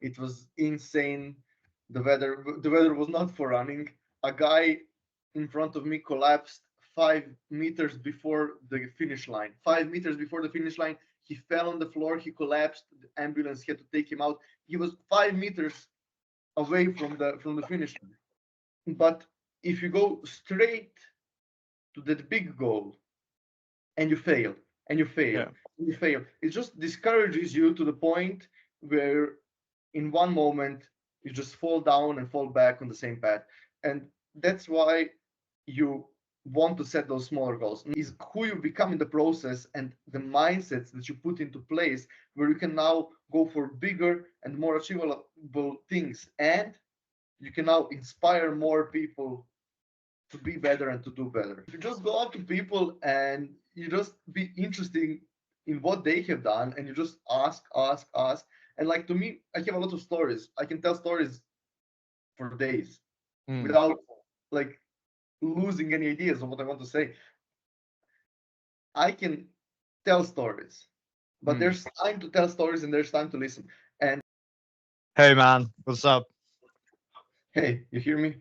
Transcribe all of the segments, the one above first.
It was insane. The weather was not for running. A guy in front of me collapsed 5 meters before the finish line. 5 meters before the finish line, he fell on the floor. He collapsed. The ambulance had to take him out. He was 5 meters away from the finish line. But if you go straight to that big goal and you fail and you fail Yeah. and you fail, it just discourages you to the point where in one moment you just fall down and fall back on the same path. And that's why you want to set those smaller goals. Is who you become in the process and the mindsets that you put into place where you can now go for bigger and more achievable things, and you can now inspire more people to be better and to do better. If you just go out to people and you just be interested in what they have done and you just ask. And like to me, I have a lot of stories. I can tell stories for days Mm. without like losing any ideas of what I want to say. I can tell stories, but Mm. there's time to tell stories and there's time to listen. And Hey man, what's up? hey, you hear me?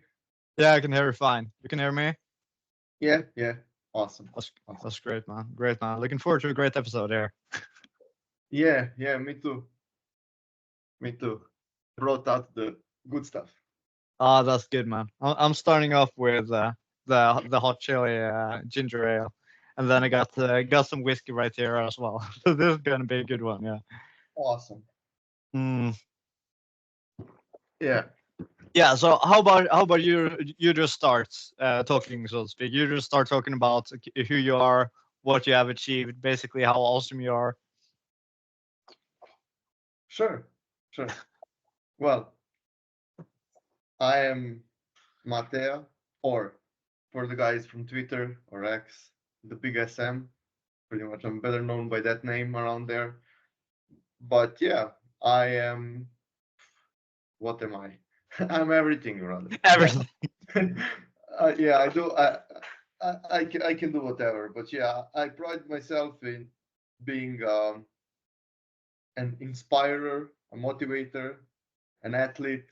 Yeah, I can hear you fine. You can hear me? Yeah, awesome, That's awesome. that's great, man. Great, man. Looking forward to a great episode here. Yeah, me too, me too. Brought out the good stuff. Ah, that's good, man. I'm starting off with the hot chili ginger ale, and then I got some whiskey right here as well. So this is gonna be a good one, yeah. Awesome. Mm. Yeah. Yeah. So how about you just start talking, so to speak. You just start talking about who you are, what you have achieved, basically how awesome you are. Sure, sure. Well, I am Mateja, or for the guys from Twitter or X, the big SM. Pretty much, I'm better known by that name around there. But yeah, I am. What am I? I'm everything, rather. Everything. Yeah, I do. I can do whatever. But yeah, I pride myself in being an inspirer, a motivator, an athlete,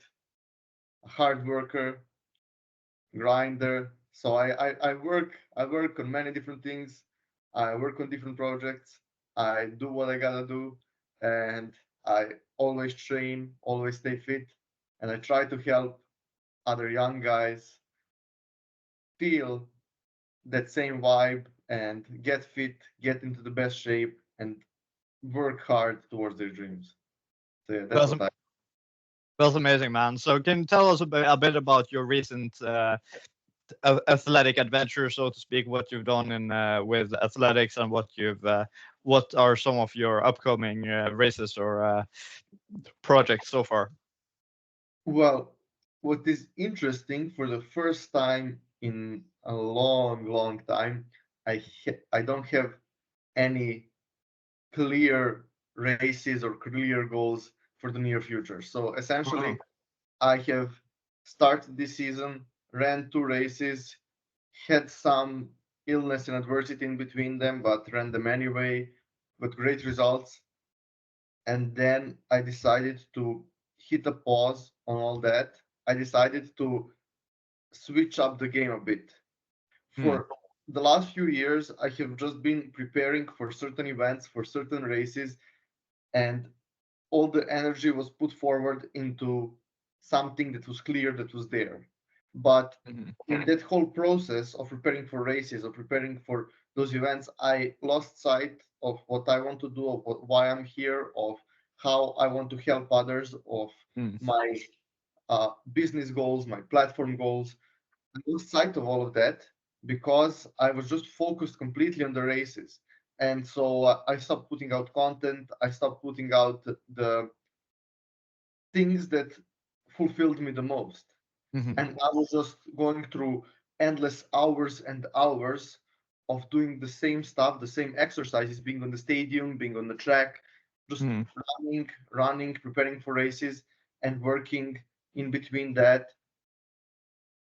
a hard worker, grinder. So I work on many different things. I work on different projects. I do what I gotta do, and I always train, always stay fit, and I try to help other young guys feel that same vibe and get fit, get into the best shape, and work hard towards their dreams. So yeah, that's That's what I. that's amazing, man. So can you tell us a bit about your recent athletic adventure, so to speak, what you've done in with athletics and what are some of your upcoming races or projects so far? Well, what is interesting for the first time in a long, long time, I don't have any clear races or clear goals for the near future. So Mhm. essentially, I have started this season, ran 2 races, had some illness and adversity in between them, but ran them anyway with great results. And then I decided to hit a pause on all that. I decided to switch up the game a bit. Hmm. For the last few years, I have just been preparing for certain events, for certain races, and all the energy was put forward into something that was clear that was there. But Mhm. in that whole process of preparing for races, of preparing for those events, I lost sight of what I want to do, of why I'm here, of how I want to help others, of Hmm. my business goals, my platform goals. I lost sight of all of that because I was just focused completely on the races. And so I stopped putting out content. I stopped putting out the things that fulfilled me the most. Mhm. And I was just going through endless hours and hours of doing the same stuff, the same exercises, being on the stadium, being on the track, just Mhm. running, preparing for races, and working in between that.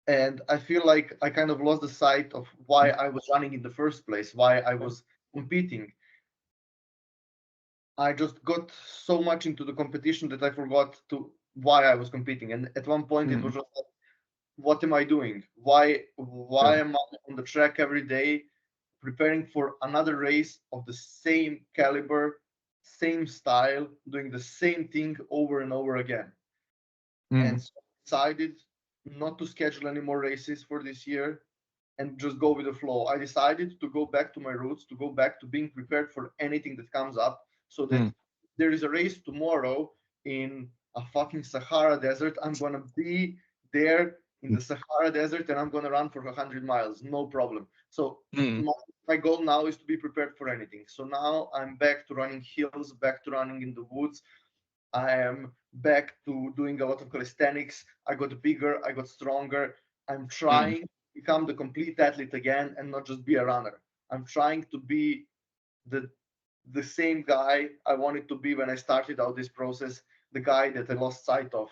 And I feel like I kind of lost the sight of why I was running in the first place, why I was competing. I just got so much into the competition that I forgot to why I was competing. And at one point, it was Mm. just like, what am I doing? Why Yeah. am I on the track every day preparing for another race of the same caliber, same style, doing the same thing over and over again? And Mm. so I decided not to schedule any more races for this year and just go with the flow. I decided to go back to my roots, to go back to being prepared for anything that comes up, so that Mm. there is a race tomorrow in a fucking Sahara desert. I'm gonna be there in the Sahara desert and I'm gonna run for 100 miles, no problem. So Mm. my goal now is to be prepared for anything. So now I'm back to running hills, back to running in the woods. I am back to doing a lot of calisthenics. I got bigger, I got stronger. I'm Mm. trying to become the complete athlete again and not just be a runner. I'm trying to be the the same guy I wanted to be when I started out this process, the guy that I lost sight of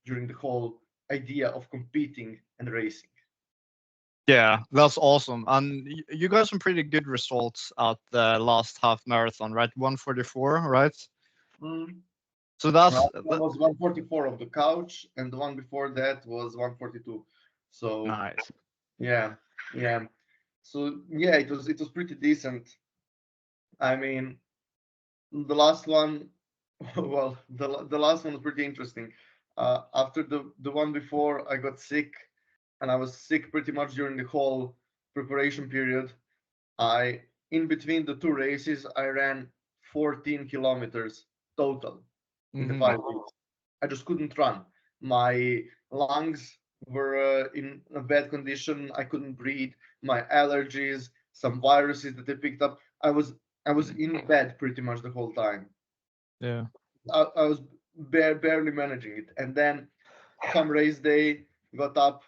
during the whole idea of competing and racing. Yeah, that's awesome. And you got some pretty good results at the last half marathon, right? 144, right? Mm. So that's That was 144 of the couch, and the one before that was 142. So nice. yeah, yeah. So yeah, it was pretty decent. I mean, the last one, well, the last one was pretty interesting. After the one before, I got sick, and I was sick pretty much during the whole preparation period. I In between the two races, I ran 14 kilometers total in the Hmm. 5 weeks. I just couldn't run. My lungs were in a bad condition. I couldn't breathe. My allergies, some viruses that they picked up. I was in bed pretty much the whole time. Yeah. I was barely managing it. And then come race day, got up,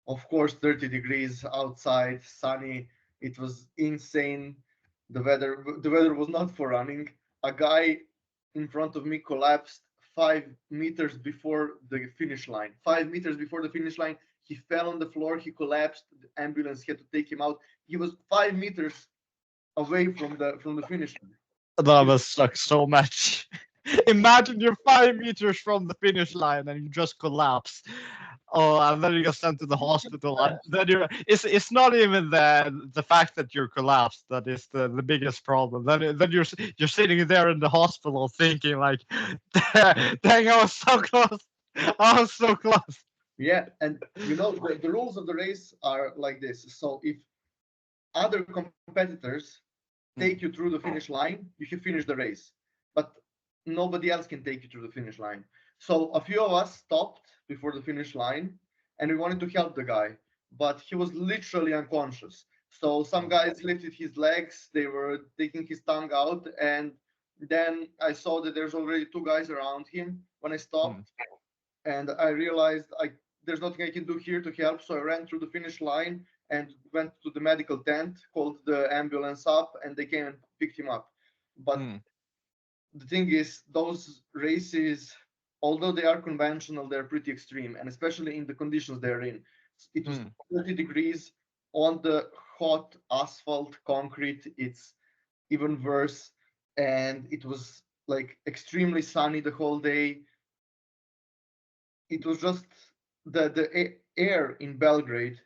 of course, 30 degrees outside, sunny. It was insane. The weather was not for running. A guy in front of me collapsed 5 meters before the finish line. 5 meters before the finish line, he fell on the floor. He collapsed. The ambulance had to take him out. He was 5 meters away from the finish line. That must suck so much. Imagine you're 5 meters from the finish line and you just collapse. Oh, and then you get sent to the hospital. And then it's not even the fact that you're collapsed that is the biggest problem. Then you're sitting there in the hospital thinking like, dang, I was so close. I was so close. Yeah, and the rules of the race are like this. So if other competitors take you Mm. through the finish line, you can finish the race. But nobody else can take you through the finish line. So a few of us stopped before the finish line and we wanted to help the guy, but he was literally unconscious. So some guys lifted his legs, they were taking his tongue out, and then I saw that there's already two guys around him when I Mm. stopped, and I realized there's nothing I can do here to help. So I ran through the finish line and went to the medical tent, called the ambulance up, and they came and picked him up. But Mm. the thing is, those races, although they are conventional, they're pretty extreme, and especially in the conditions they're in. It was Mm. 30 degrees on the hot asphalt concrete. It's even worse, and it was like extremely sunny the whole day. It was just the air in Belgrade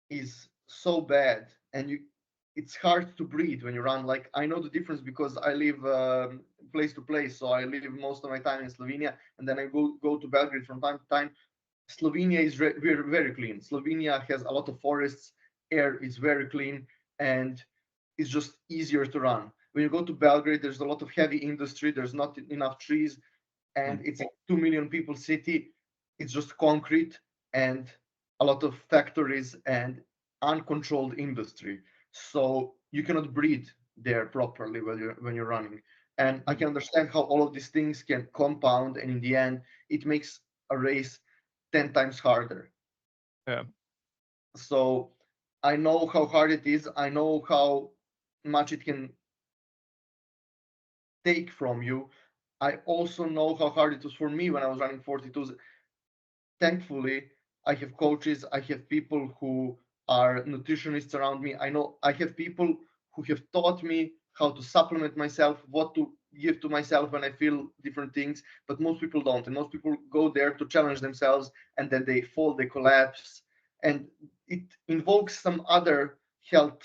is so bad, and it's hard to breathe when you run. Like, I know the difference because I live place to place, so I live most of my time in Slovenia, and then I go to Belgrade from time to time. Slovenia is very clean. Slovenia has a lot of forests, air is very clean, and it's just easier to run. When you go to Belgrade, there's a lot of heavy industry. There's not enough trees, and Mm. it's a 2 million people city. It's just concrete and a lot of factories and uncontrolled industry. So you cannot breathe there properly when you're running. And I Mm. can understand how all of these things can compound, and in the end, it makes a race 10 times harder. Yeah. So I know how hard it is. I know how much it can take from you. I also know how hard it was for me when I was running 42s. Thankfully, I have coaches, I have people who are nutritionists around me. I know I have people who have taught me how to supplement myself, what to give to myself when I feel different things, but most people don't. And most people go there to challenge themselves, and then they fall, they collapse, and it invokes some other health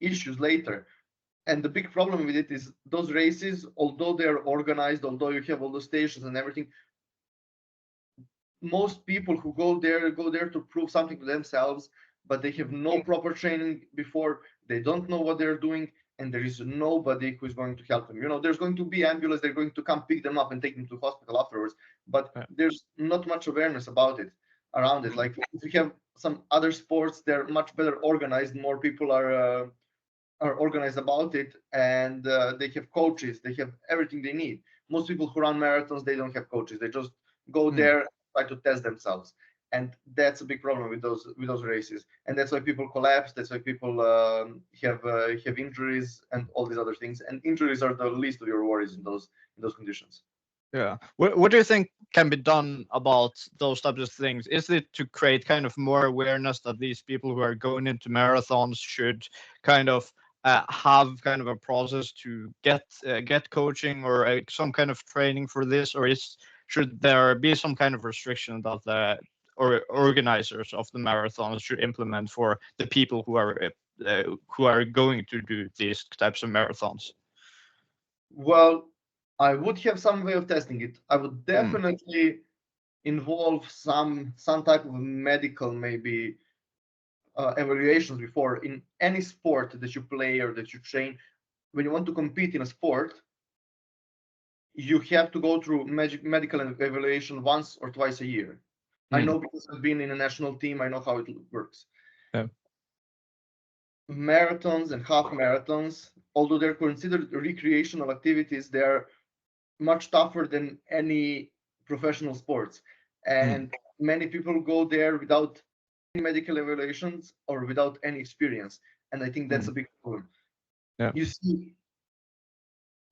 issues later. And the big problem with it is those races, although they're organized, although you have all the stations and everything, most people who go there to prove something to themselves, but they have no proper training before. They don't know what they're doing, and there is nobody who is going to help them. There's going to be ambulance, they're going to come pick them up and take them to hospital afterwards, but there's not much awareness about it around it. Like if you have some other sports, they're much better organized, more people are organized about it, and they have coaches, they have everything they need. Most people who run marathons, they don't have coaches, they just go there, try to test themselves, and that's a big problem with those races, and that's why people collapse, that's why people have injuries and all these other things, and injuries are the least of your worries in those conditions. Yeah. What do you think can be done about those types of things? Is it to create kind of more awareness that these people who are going into marathons should kind of have kind of a process to get coaching or some kind of training for this, or should there be some kind of restriction that the organizers of the marathons should implement for the people who are going to do these types of marathons? Well, I would have some way of testing it. I would definitely involve some type of medical, maybe evaluations before in any sport that you play or that you train. When you want to compete in a sport, you have to go through medical evaluation once or twice a year. I know because I've been in a national team, I know how it works. Yeah. Marathons and half marathons, although they're considered recreational activities, they're much tougher than any professional sports. And many people go there without any medical evaluations or without any experience. And I think that's a big problem. Yeah. You see,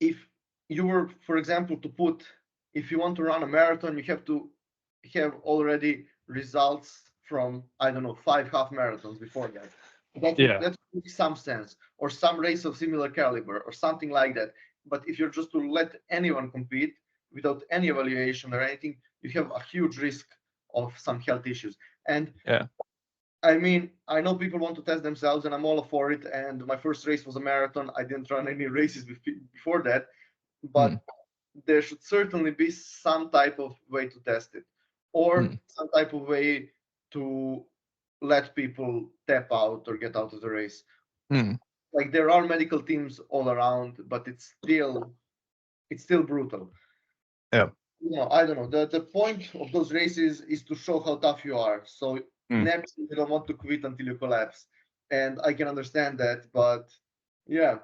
if you were, for example, if you want to run a marathon, you have to have already results from, I don't know, 5 half marathons before that. That would make some sense, or some race of similar caliber, or something like that. But if you're just to let anyone compete without any evaluation or anything, you have a huge risk of some health issues. And I mean, I know people want to test themselves, and I'm all for it. And my first race was a marathon. I didn't run any races before that, but there should certainly be some type of way to test it, or some type of way to let people tap out or get out of the race. Like there are medical teams all around, but it's still brutal. Yeah. I don't know. The point of those races is to show how tough you are. So naturally, you don't want to quit until you collapse. And I can understand that, but yeah,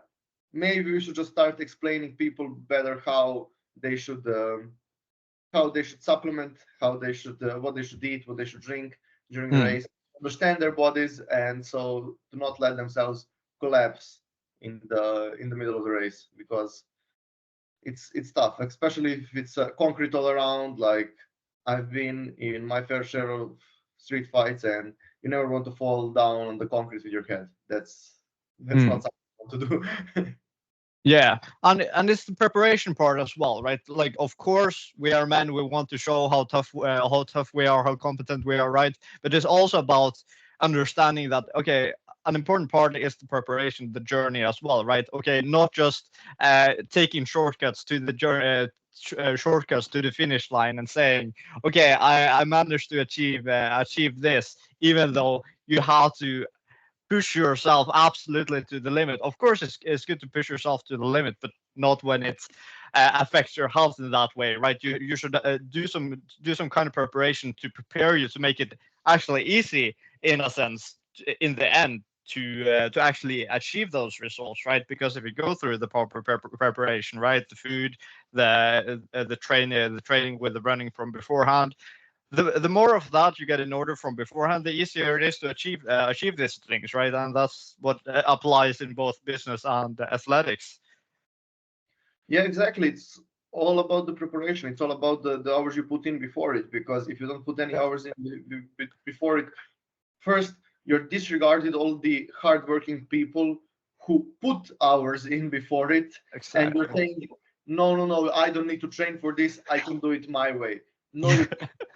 maybe we should just start explaining people better how they should supplement, how they should what they should eat, what they should drink during the race, understand their bodies, and so do not let themselves collapse in the middle of the race, because it's tough, especially if it's concrete all around. Like I've been in my fair share of street fights, and you never want to fall down on the concrete with your head. That's not something you want to do. Yeah, and it's the preparation part as well, right? Like, of course, we are men. We want to show how tough we are, how competent we are, right? But it's also about understanding that, okay, an important part is the preparation, the journey as well, right? Okay, not just taking shortcuts to the journey. Shortcuts to the finish line and saying, okay, I managed to achieve this, even though you have to push yourself absolutely to the limit. Of course, it's good to push yourself to the limit, but not when it affects your health in that way, right? You should do some kind of preparation to prepare you to make it actually easy in a sense in the end to actually achieve those results, right? Because if you go through the proper preparation, right, the food, the training with the running from beforehand, the more of that you get in order from beforehand, the easier it is to achieve these things, right? And that's what applies in both business and athletics. Yeah, exactly. It's all about the preparation. It's all about the hours you put in before it. Because if you don't put any hours in before it, first you're disregarded all the hardworking people who put hours in before it, Exactly. and you're saying no, I don't need to train for this. I can do it my way. No, you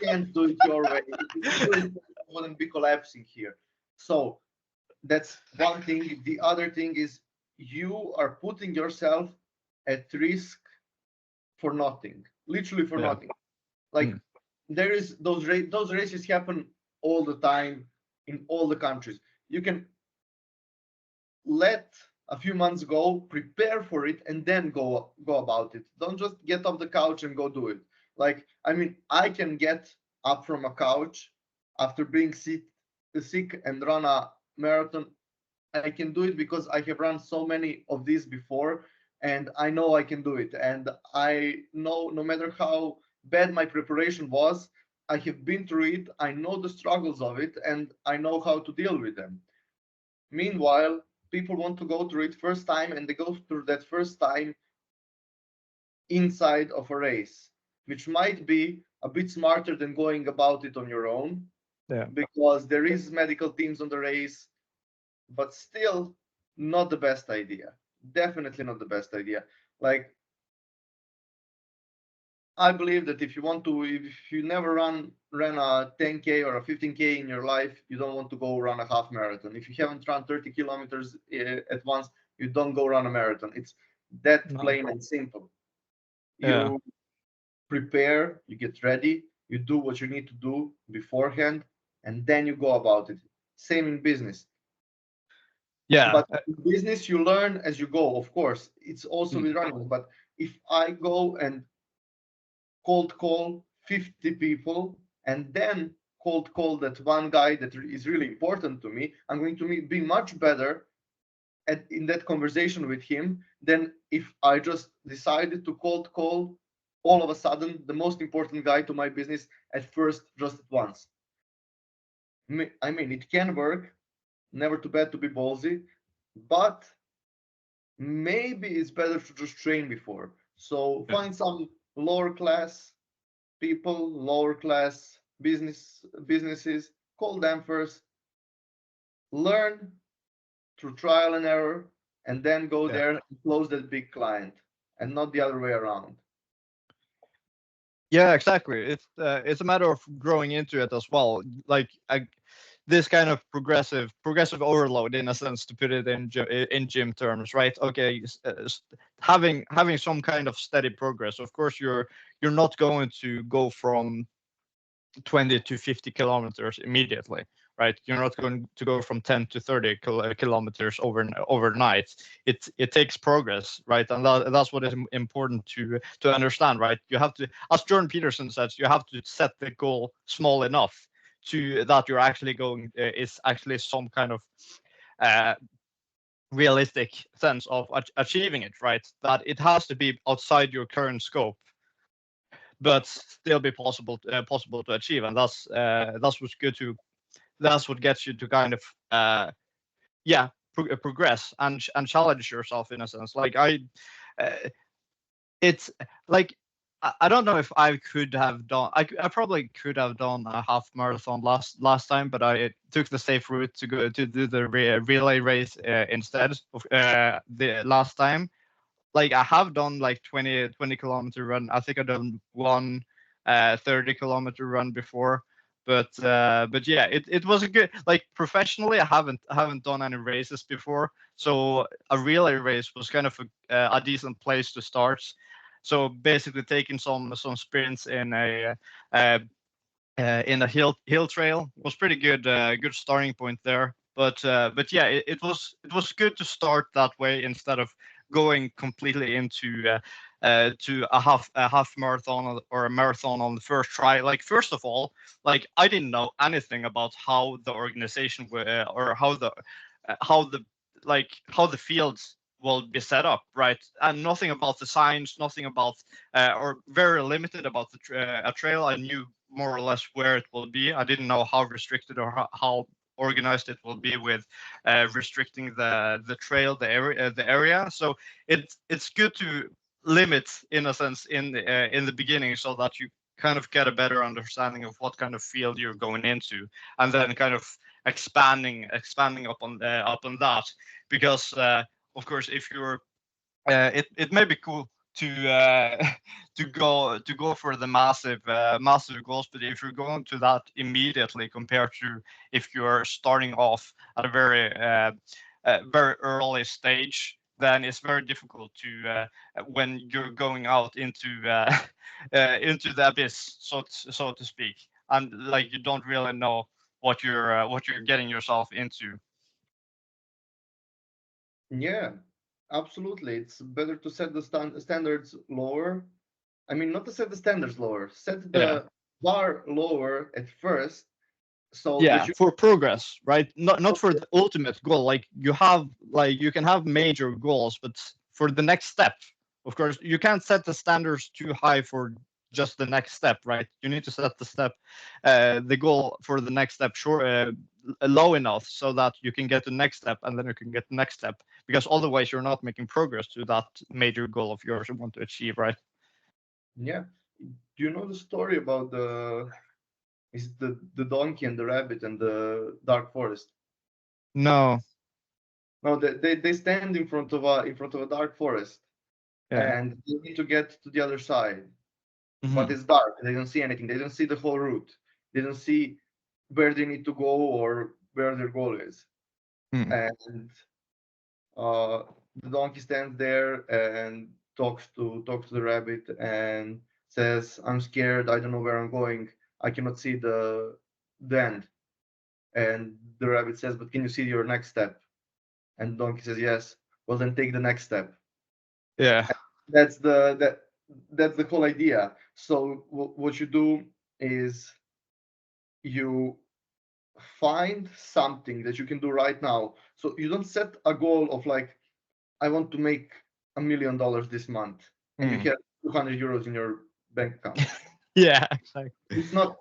can't do it your way. If you can do it, I wouldn't be collapsing here. So that's one thing. The other thing is you are putting yourself at risk for nothing, literally for Yeah. nothing. Like Mm. there is those races happen all the time in all the countries. You can let a few months go, prepare for it, and then go about it. Don't just get off the couch and go do it. Like I mean, I can get up from a couch after being sick and run a marathon. I can do it because I have run so many of these before, and I know I can do it. And I know no matter how bad my preparation was, I have been through it. I know the struggles of it, and I know how to deal with them. Meanwhile, people want to go through it first time, and they go through that first time inside of a race, which might be a bit smarter than going about it on your own, Yeah. because there is medical teams on the race, but still not the best idea. Definitely not the best idea. Like I believe that if you never ran a 10K or a 15K in your life, you don't want to go run a half marathon. If you haven't run 30 kilometers at once, you don't go run a marathon. It's that No. plain and simple. Yeah. You prepare, you get ready, you do what you need to do beforehand, and then you go about it. Same in business. Yeah. But in business, you learn as you go, of course. It's also Mm. with running. But if I go and cold call 50 people and then cold call that one guy that is really important to me, I'm going to be much better in that conversation with him than if I just decided to cold call all of a sudden the most important guy to my business at first, just at once. I mean, it can work, never too bad to be ballsy, but maybe it's better to just train before. So Yeah. find some lower class people, lower class businesses, call them first, learn through trial and error, and then go Yeah. there and close that big client, and not the other way around. Yeah, exactly. It's a matter of growing into it as well. Like this kind of progressive overload, in a sense, to put it in gym terms, right? Okay, having some kind of steady progress. Of course, you're not going to go from 20 to 50 kilometers immediately, right? You're not going to go from 10 to 30 kilometers overnight. It takes progress, right? And that's what is important to understand, right? You have to, as Jordan Peterson says, you have to set the goal small enough to that you're actually going is actually some kind of uh, realistic sense of achieving it, right? That it has to be outside your current scope but still be possible to achieve, and that's what's good to that's what gets you to kind of yeah progress and challenge yourself in a sense. Like uh, it's like I don't know if I could have done. I probably could have done a half marathon last time, but I took the safe route to go to do the relay race instead of the last time. Like I have done like 20 kilometer run. I think I've done one 30 kilometer run before, but yeah, it was a good, like professionally I haven't done any races before, so a relay race was kind of a decent place to start. So basically taking some sprints uh, in a hill trail was pretty good starting point there. But yeah, it was good to start that way instead of going completely into to a half marathon or a marathon on the first try. Like first of all, like I didn't know anything about how the organization or how the how the fields will be set up, right? And nothing about the signs, nothing about or very limited about a trail. I knew more or less where it will be. I didn't know how restricted or how organized it will be with restricting the trail, the area. So it's good to limit in a sense in the beginning so that you kind of get a better understanding of what kind of field you're going into, and then kind of expanding upon that, because of course if you're it may be cool to to go for the massive goals. But if you're going to that immediately compared to if you're starting off at a very early stage, then it's very difficult to when you're going out into the abyss, so to speak, and like you don't really know what you're getting yourself into. Yeah, absolutely. It's better to set the standards lower. I mean, not to set the standards lower, set Yeah. the bar lower at first so that Yeah, you. for progress, right? Not for the ultimate goal. Like you can have major goals, but for the next step, of course, you can't set the standards too high for just the next step, right? You need to set the goal for the next step low enough so that you can get the next step, and then you can get the next step. Because otherwise, you're not making progress to that major goal of yours you want to achieve, right? Yeah. Do you know the story about the donkey and the rabbit and the dark forest? No. No, they stand in front of a dark forest, Yeah. and they need to get to the other side, but Hmm. it's dark. They don't see anything. They don't see the whole route. They don't see where they need to go or where their goal is. Hmm. And uh, the donkey stands there and talks to the rabbit and says, "I'm scared. I don't know where I'm going. I cannot see the end." And the rabbit says, "But can you see your next step?" And the donkey says, "Yes." Well, then take the next step. Yeah. That's that's the whole idea. So what you do is you find something that you can do right now. So you don't set a goal of like, I want to make $1 million this month, and you Hmm. have 200 euros in your bank account. Yeah. Exactly. It's not.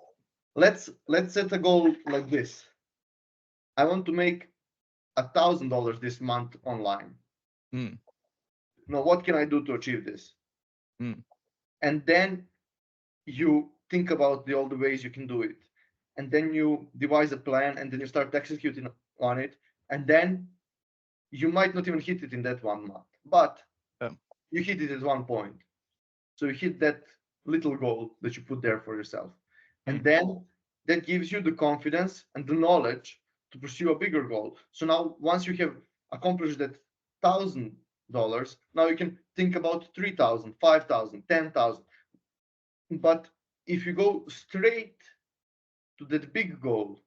Let's set a goal like this. I want to make $1,000 this month online. Hmm. Now, what can I do to achieve this? Hmm. And then you think about all the ways you can do it, and then you devise a plan, and then you start executing on it, and then you might not even hit it in that 1 month, but Yeah. you hit it at one point. So you hit that little goal that you put there for yourself. And Hmm. then that gives you the confidence and the knowledge to pursue a bigger goal. So now, once you have accomplished that $1,000, now you can think about 3,000, 5,000, 10,000. But if you go straight to that big goal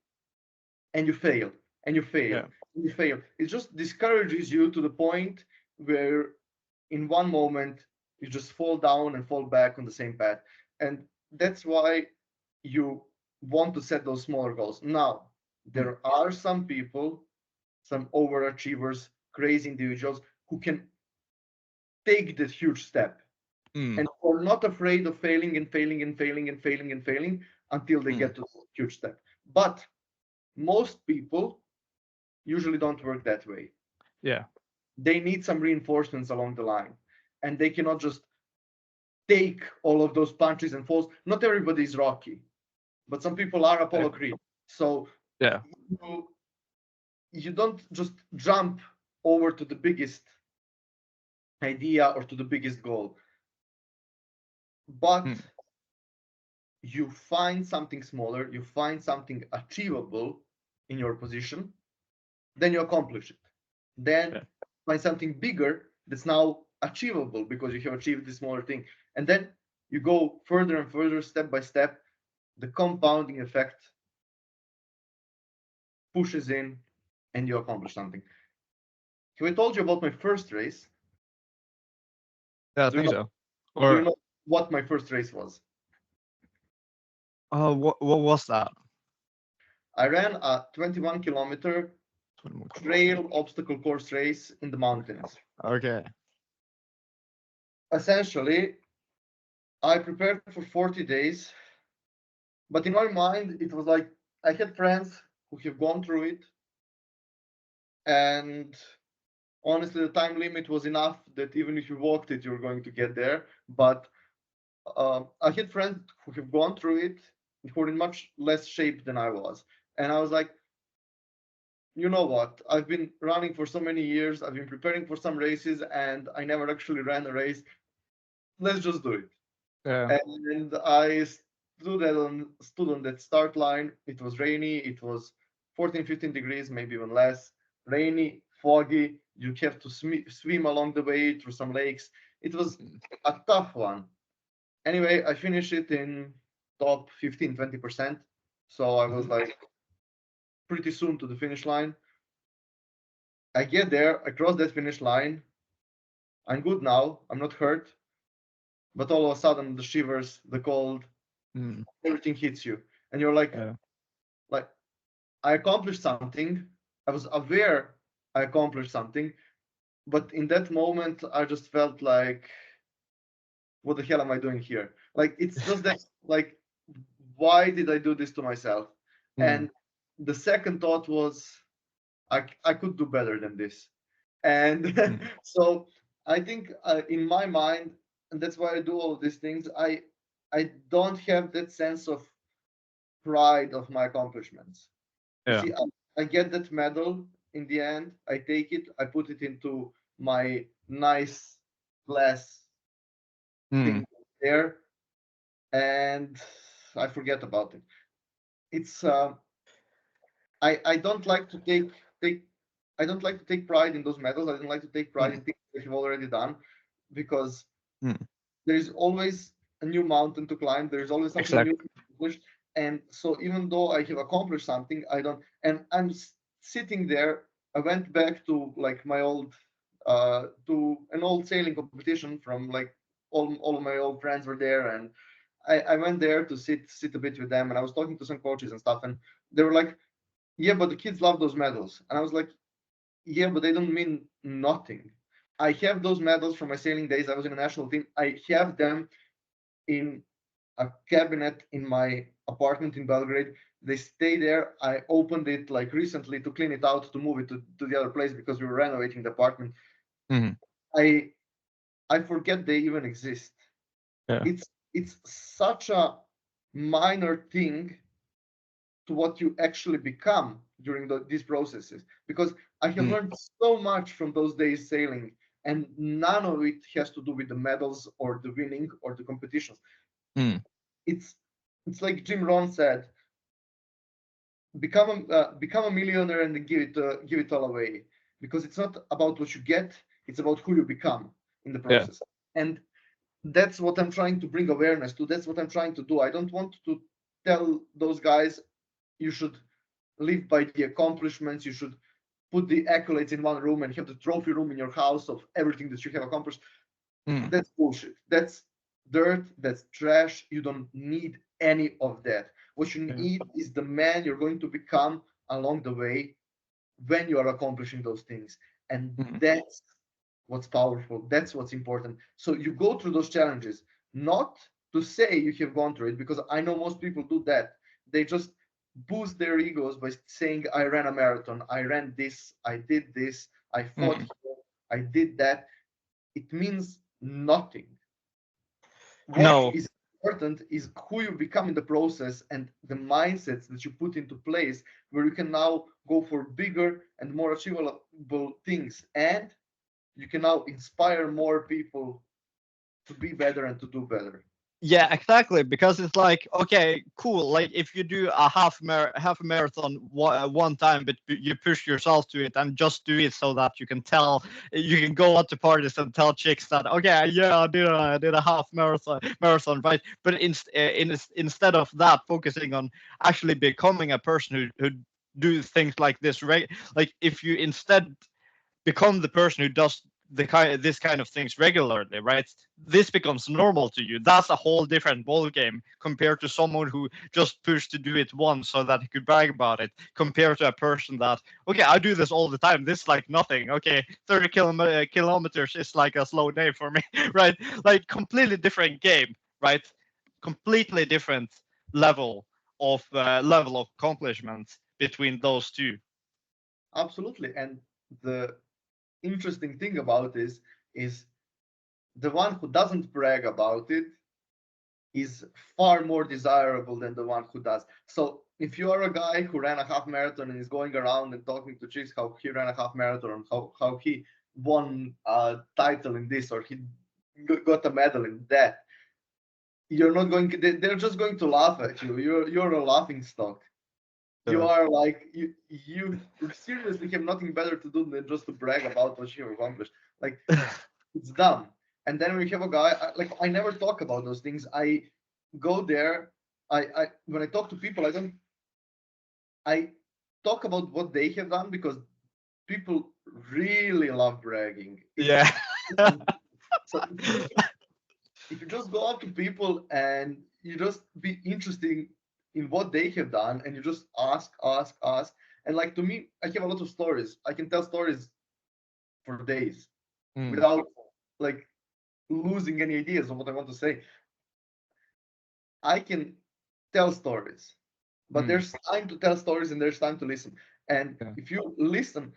and you fail and you fail Yeah. and you fail, it just discourages you to the point where in one moment you just fall down and fall back on the same path. And that's why you want to set those smaller goals. Now, Hmm. there are some people, some overachievers, crazy individuals who can take that huge step Hmm. and are not afraid of failing and failing and failing and failing and failing until they Hmm. get to the huge step. But most people usually don't work that way. Yeah. They need some reinforcements along the line, and they cannot just take all of those punches and falls. Not everybody is Rocky, but some people are Apollo Exactly. Creed. So Yeah. you, you don't just jump over to the biggest idea or to the biggest goal, but Hmm. you find something smaller, you find something achievable in your position, then you accomplish it. Then Yeah. find something bigger that's now achievable because you have achieved this smaller thing. And then you go further and further, step by step. The compounding effect pushes in and you accomplish something. Have I told you about my first race? Yeah, I Do you think know, so. do you Or know what my first race was? what was that? I ran a 21-kilometer 21 kilometers. trail obstacle course race in the mountains. Okay. Essentially, I prepared for 40 days, but in my mind, it was like I had friends who have gone through it, and honestly, the time limit was enough that even if you walked it, you're going to get there. But I had friends who have gone through it who are in much less shape than I was. And I was like, you know what? I've been running for so many years. I've been preparing for some races and I never actually ran a race. let's just do it. Yeah. And I stood on that start line. It was rainy. It was 14, 15 degrees, maybe even less. Rainy, foggy. You have to swim along the way through some lakes. It was a tough one. Anyway, I finished it in top 15, 20%. So I was like pretty soon to the finish line. I get there, I cross that finish line. I'm good now. I'm not hurt. But all of a sudden, the shivers, the cold, Mm. everything hits you, and you're Yeah. like I accomplished something. I was aware I accomplished something, but in that moment, I just felt like, what the hell am I doing here? Like it's just that, like, why did I do this to myself? Mm. And the second thought was, I could do better than this. And Mm. so I think in my mind, and that's why I do all of these things. I don't have that sense of pride of my accomplishments. You Yeah. see, I get that medal in the end. I take it, I put it into my nice glass Mm. thing there, and I forget about it. It's I don't like to take I don't like to take pride in those medals. I don't like to take pride Mm. in things that you've already done, because Mm. there is always a new mountain to climb. There is always something new Exactly. to accomplish. And so even though I have accomplished something, I don't. And I'm sitting there. I went back to like my old, to an old sailing competition from like all of my old friends were there, and I went there to sit a bit with them, and I was talking to some coaches and stuff, and they were like, "Yeah, but the kids love those medals," and I was like, "Yeah, but they don't mean nothing. I have those medals from my sailing days. I was in a national team. I have them in a cabinet in my apartment in Belgrade. They stay there. I opened it like recently to clean it out, to move it to the other place because we were renovating the apartment. Mm. I I forget they even exist. Yeah. It's such a minor thing to what you actually become during these processes, because I have Mm. learned so much from those days sailing, and none of it has to do with the medals or the winning or the competitions. Mm. it's it's like Jim Rohn said, become a millionaire and give it all away, because it's not about what you get, it's about who you become in the Yeah. process. And that's what I'm trying to bring awareness to. That's what I'm trying to do. I don't want to tell those guys, you should live by the accomplishments, you should put the accolades in one room and have the trophy room in your house of everything that you have accomplished. Mm. That's bullshit. That's dirt. That's trash. You don't need any of that. What you Yeah. need is the man you're going to become along the way when you are accomplishing those things. And Mm. that's what's powerful. That's what's important. So you go through those challenges, not to say you have gone through it, because I know most people do that. They just boost their egos by saying, I ran a marathon, I ran this, I did this, I fought Mm. here, I did that. It means nothing. What No. is important is who you become in the process and the mindsets that you put into place, where you can now go for bigger and more achievable things, and you can now inspire more people to be better and to do better. Yeah, exactly. Because it's like, okay, cool. Like if you do a half a marathon one time, but you push yourself to it and just do it so that you can go out to parties and tell chicks that, okay, yeah, I did a half marathon, right? But instead of that, focusing on actually becoming a person who do things like this, right? Like if you instead become the person who does this kind of things regularly, right? This becomes normal to you. That's a whole different ball game compared to someone who just pushed to do it once so that he could brag about it. Compared to a person that, okay, I do this all the time. This is like nothing. Okay, 30 kilometers is like a slow day for me, right? Like completely different game, right? Completely different level of accomplishment between those two. Absolutely. And the interesting thing about this is the one who doesn't brag about it is far more desirable than the one who does. So if you are a guy who ran a half marathon and is going around and talking to chicks how he ran a half marathon, how he won a title in this, or he got a medal in that, you're not going. They're just going to laugh at you. You're a laughing stock. You are like you seriously have nothing better to do than just to brag about what you accomplished. Like it's dumb. And then we have a guy like I never talk about those things. I go there. I when I talk to people, I talk about what they have done because people really love bragging. Yeah. So if you just go up to people and you just be interested in what they have done and you just ask, and like to me, I have a lot of stories. I can tell stories for days without like losing any ideas of what I want to say. I can tell stories, but there's time to tell stories and there's time to listen. And if you listen,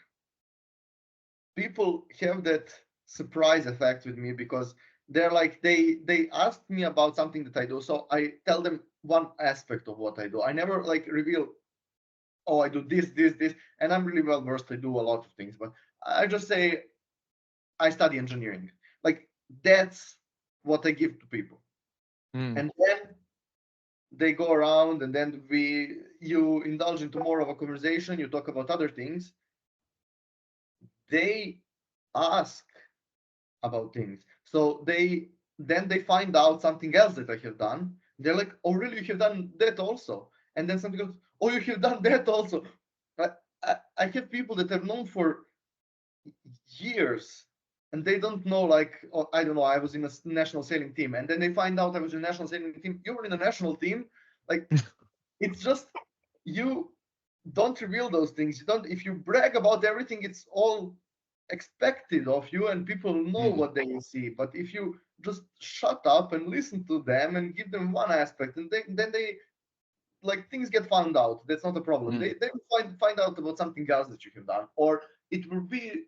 people have that surprise effect with me because they're like they asked me about something that I do, so I tell them one aspect of what I do. I never like reveal, oh, I do this, and I'm really well versed. I do a lot of things, but I just say I study engineering. Like that's what I give to people, and then they go around, and then you indulge into more of a conversation. You talk about other things. They ask about things. So they find out something else that I have done. They're like, oh, really? You have done that also? And then something goes, oh, you have done that also. I have people that I've known for years, and they don't know. Like, oh, I don't know. I was in a national sailing team, and then they find out I was in a national sailing team. You were in a national team, like it's just you don't reveal those things. You don't. If you brag about everything, it's all expected of you and people know what they see. But if you just shut up and listen to them and give them one aspect, and then they like things get found out, that's not a problem. They find out about something else that you have done, or it will be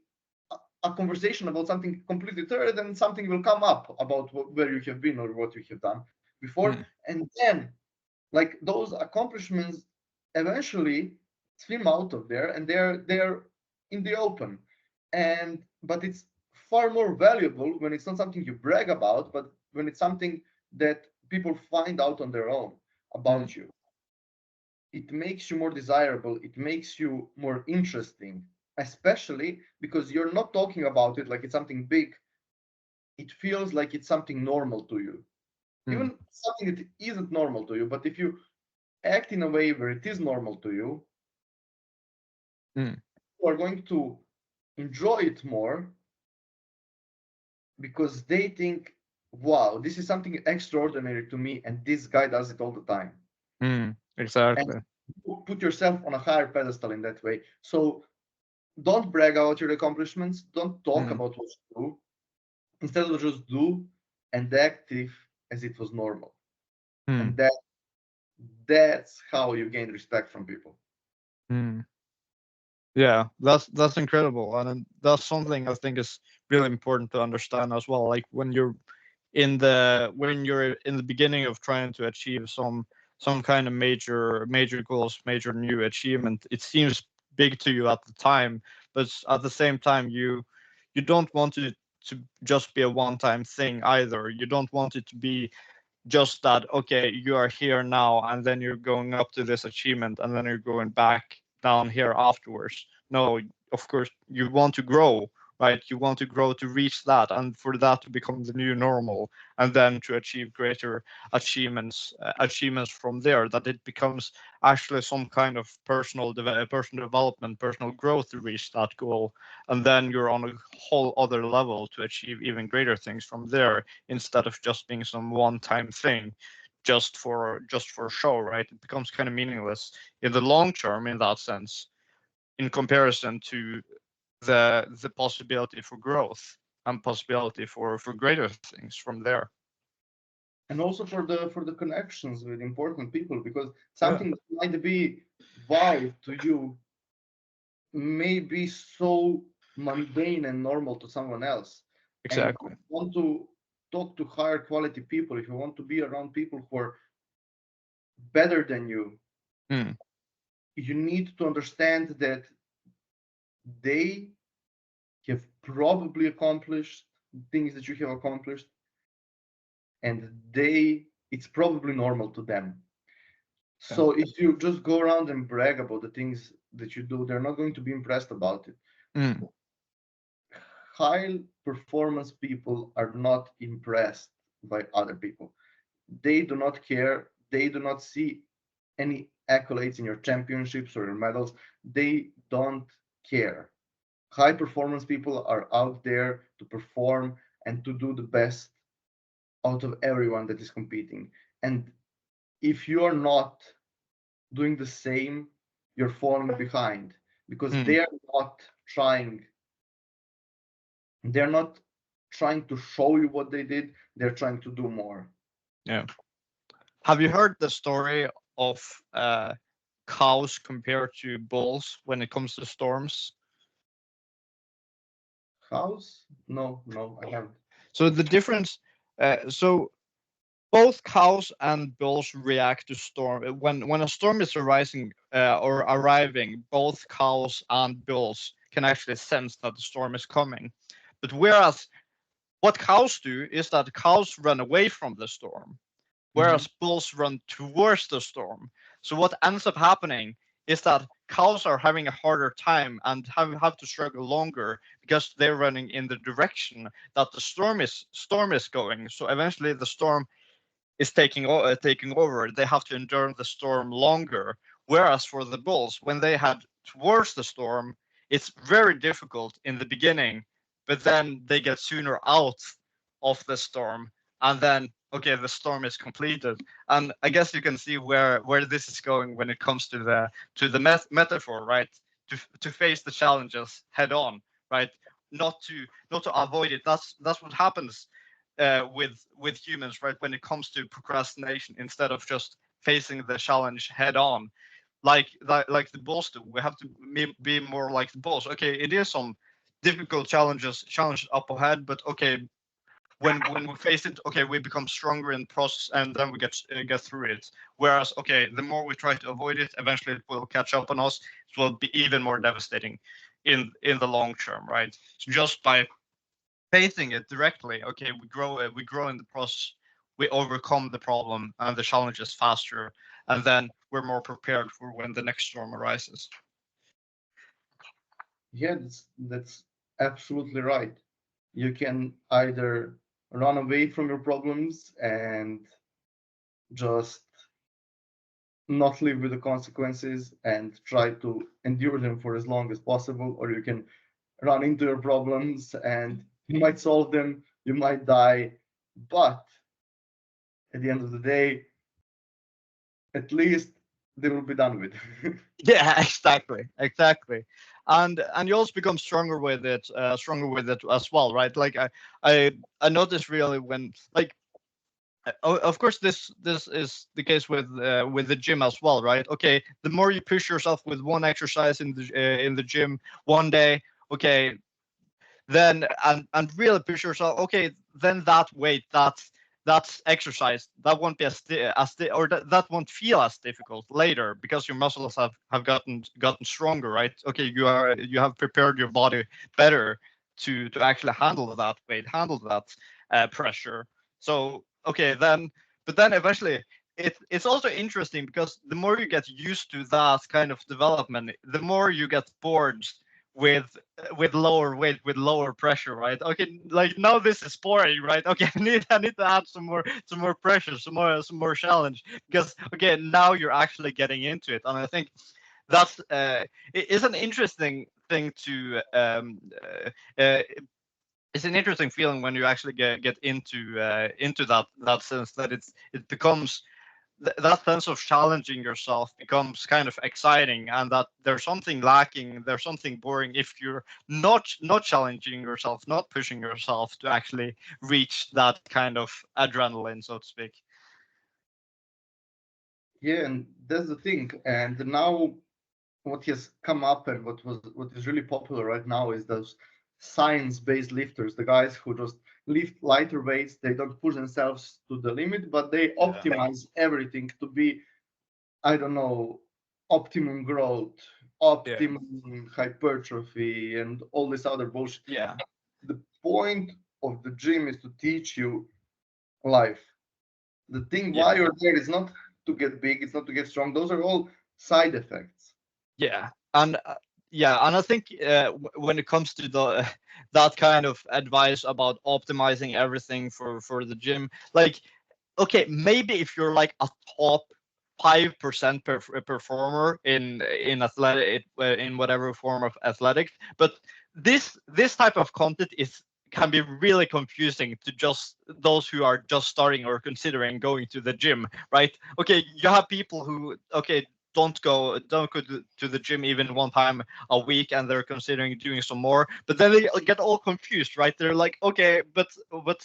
a conversation about something completely third, and something will come up about where you have been or what you have done before. And then like those accomplishments eventually swim out of there and they're in the open. And but it's far more valuable when it's not something you brag about, but when it's something that people find out on their own about you. It makes you more desirable, it makes you more interesting, especially because you're not talking about it like it's something big. It feels like it's something normal to you, even something that isn't normal to you. But if you act in a way where it is normal to you, you are going to enjoy it more because they think, wow, this is something extraordinary to me, and this guy does it all the time. Exactly. And you put yourself on a higher pedestal in that way. So don't brag about your accomplishments, don't talk about what you do. Instead of just do and act as it was normal. And that's how you gain respect from people. Yeah, that's incredible, and that's something I think is really important to understand as well. Like when you're in the beginning of trying to achieve some kind of major goals, major new achievement, it seems big to you at the time, but at the same time you don't want it to just be a one-time thing either. You don't want it to be just that, okay, you are here now and then you're going up to this achievement and then you're going back down here afterwards. No, of course you want to grow, right? You want to grow to reach that, and for that to become the new normal, and then to achieve greater achievements from there, that it becomes actually some kind of personal development, personal growth to reach that goal, and then you're on a whole other level to achieve even greater things from there, instead of just being some one-time thing just for show, right? It becomes kind of meaningless in the long term in that sense, in comparison to the possibility for growth and possibility for greater things from there. And also for the connections with important people, because something that might be wow to you may be so mundane and normal to someone else. And if Exactly. you want to talk to higher quality people, if you want to be around people who are better than you, you need to understand that they have probably accomplished things that you have accomplished. and it's probably normal to them. Yeah. So if you just go around and brag about the things that you do, they're not going to be impressed about it. Mm. High performance people are not impressed by other people. They do not care. They do not see any accolades in your championships or your medals. They don't care. High performance people are out there to perform and to do the best out of everyone that is competing. And if you are not doing the same, you're falling behind because Mm. not trying they're not trying to show you what they did, they're trying to do more. Yeah. Have you heard the story of cows compared to bulls when it comes to storms? House? No, I haven't. So the difference, so both cows and bulls react to storm. When a storm is arising or arriving, both cows and bulls can actually sense that the storm is coming. But whereas what cows do is that cows run away from the storm, Mm-hmm. whereas bulls run towards the storm. So what ends up happening is that cows are having a harder time and have to struggle longer because they're running in the direction that the storm is going. So eventually the storm is taking over. They have to endure the storm longer. Whereas for the bulls, when they head towards the storm, it's very difficult in the beginning, but then they get sooner out of the storm, and then okay, the storm is completed. And I guess you can see where this is going when it comes to the metaphor, right? To face the challenges head on, right? Not to avoid it. That's what happens with humans, right? When it comes to procrastination, instead of just facing the challenge head on, like the bulls do, we have to be more like the bulls. Okay, it is some difficult challenge up ahead, but okay, when we face it, okay, we become stronger in the process, and then we get through it. Whereas, okay, the more we try to avoid it, eventually it will catch up on us. It will be even more devastating in the long term, right? So just by facing it directly, okay, we grow in the process, we overcome the problem and the challenges faster, and then we're more prepared for when the next storm arises. Yeah, that's absolutely right. You can either run away from your problems and just not live with the consequences and try to endure them for as long as possible, or you can run into your problems and you might solve them, you might die, but at the end of the day, at least they will be done with. Yeah, exactly. And you also become stronger with it as well, right? Like I noticed really when, like, of course this is the case with the gym as well, right? Okay, the more you push yourself with one exercise in the gym one day, okay, then and really push yourself, okay, then that weight, that's exercise, that won't be or that won't feel as difficult later because your muscles have gotten stronger, right? Okay, you have prepared your body better to actually handle that weight, handle that pressure. So okay, then, but then eventually it's also interesting because the more you get used to that kind of development, the more you get bored with with lower weight, with lower pressure, right? Okay, like now this is boring, right? Okay, I need to add some more pressure, some more challenge, because okay, now you're actually getting into it. And I think that's it is an interesting thing to it's an interesting feeling when you actually get into that sense, that it becomes that sense of challenging yourself becomes kind of exciting, and that there's something lacking, there's something boring if you're not challenging yourself, not pushing yourself to actually reach that kind of adrenaline, so to speak. Yeah, and that's the thing. And now what has come up and what is really popular right now is those science-based lifters, the guys who just lift lighter weights. They don't push themselves to the limit, but they Yeah. optimize everything to be, I don't know, optimum growth, Yeah. optimum hypertrophy, and all this other bullshit. Yeah. The point of the gym is to teach you life. The thing Yeah. why you're there is not to get big, it's not to get strong. Those are all side effects. Yeah, and yeah, and I think when it comes to the that kind of advice about optimizing everything for the gym, like, okay, maybe if you're like a top 5% performer in athletic in whatever form of athletics, but this type of content is can be really confusing to just those who are just starting or considering going to the gym, right? Okay, you have people who, okay, don't go to the gym even one time a week, and they're considering doing some more, but then they get all confused, right? They're like, okay, but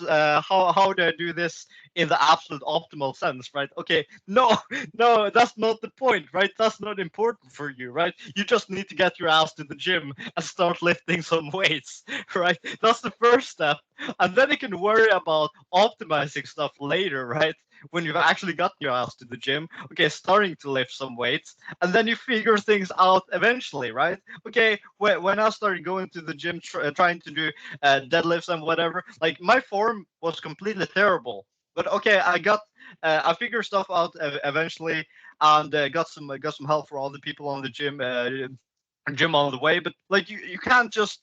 how do I do this in the absolute optimal sense, right? Okay, no, no, that's not the point, right? That's not important for you, right? You just need to get your ass to the gym and start lifting some weights, right? That's the first step, and then you can worry about optimizing stuff later, right? When you've actually got your ass to the gym, okay, starting to lift some weights, and then you figure things out eventually, right? Okay, when I started going to the gym, trying to do deadlifts and whatever, like my form was completely terrible. But okay, I figured stuff out eventually, and got some help from all the people on the gym on the way. But like you can't just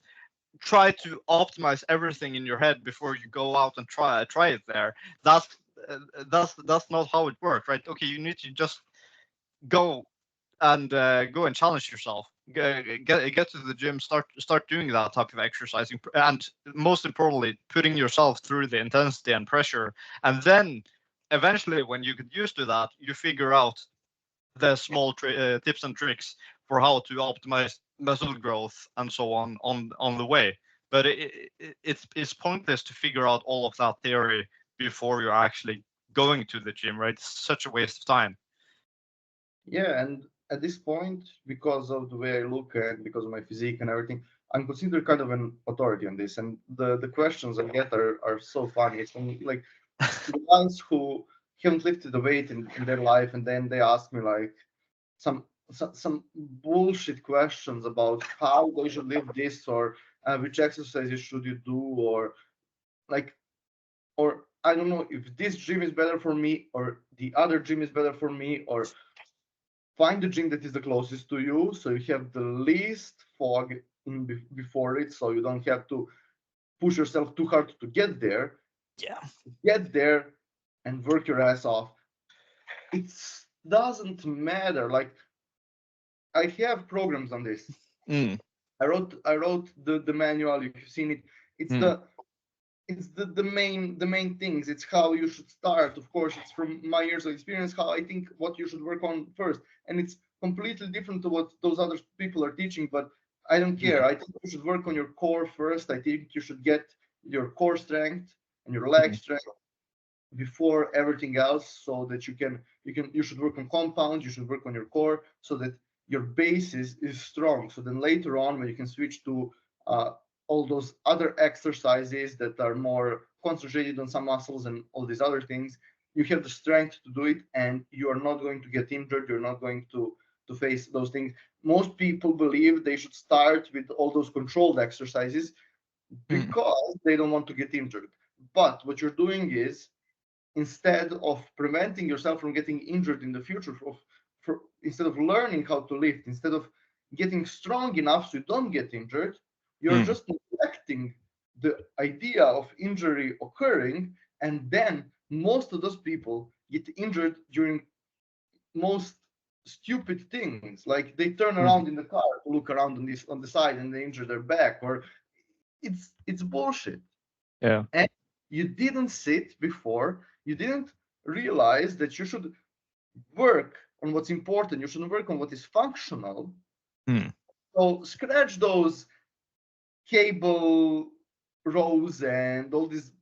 try to optimize everything in your head before you go out and try it there. That's that's not how it works, right? Okay, you need to just go go and challenge yourself. Get to the gym, start doing that type of exercising, and most importantly, putting yourself through the intensity and pressure. And then eventually, when you get used to that, you figure out the small tips and tricks for how to optimize muscle growth and so on the way. But it's pointless to figure out all of that theory before you're actually going to the gym, right? It's such a waste of time. Yeah, and at this point, because of the way I look and because of my physique and everything, I'm considered kind of an authority on this. And the questions I get are so funny. It's from, like, the ones who haven't lifted the weight in their life, and then they ask me like some some bullshit questions about how they should live this, or which exercises should you do, or like, or I don't know if this gym is better for me or the other gym is better for me, or find the gym that is the closest to you so you have the least fog before it, so you don't have to push yourself too hard to get there. Yeah. Get there and work your ass off. It doesn't matter. Like, I have programs on this. Mm, I wrote the manual. If you've seen it, it's mm, the main things. It's how you should start. Of course, it's from my years of experience how I think what you should work on first, and it's completely different to what those other people are teaching. But I don't care. mm, I think you should work on your core first. I think you should get your core strength and your leg mm, strength before everything else, so that you should work on compounds, you should work on your core, so that your base is strong, so then later on when you can switch to uh, all those other exercises that are more concentrated on some muscles and all these other things, you have the strength to do it, and you are not going to get injured, you're not going to face those things. Most people believe they should start with all those controlled exercises mm, because they don't want to get injured. But what you're doing is, instead of preventing yourself from getting injured in the future, instead of learning how to lift, instead of getting strong enough so you don't get injured, you're mm, just neglecting the idea of injury occurring. And then most of those people get injured during most stupid things, like they turn around mm. in the car to look around on the side and they injure their back, or it's bullshit. Yeah. And you didn't sit before, you didn't realize that you should work on what's important, you should work on what is functional. Mm, So scratch those cable rows and all these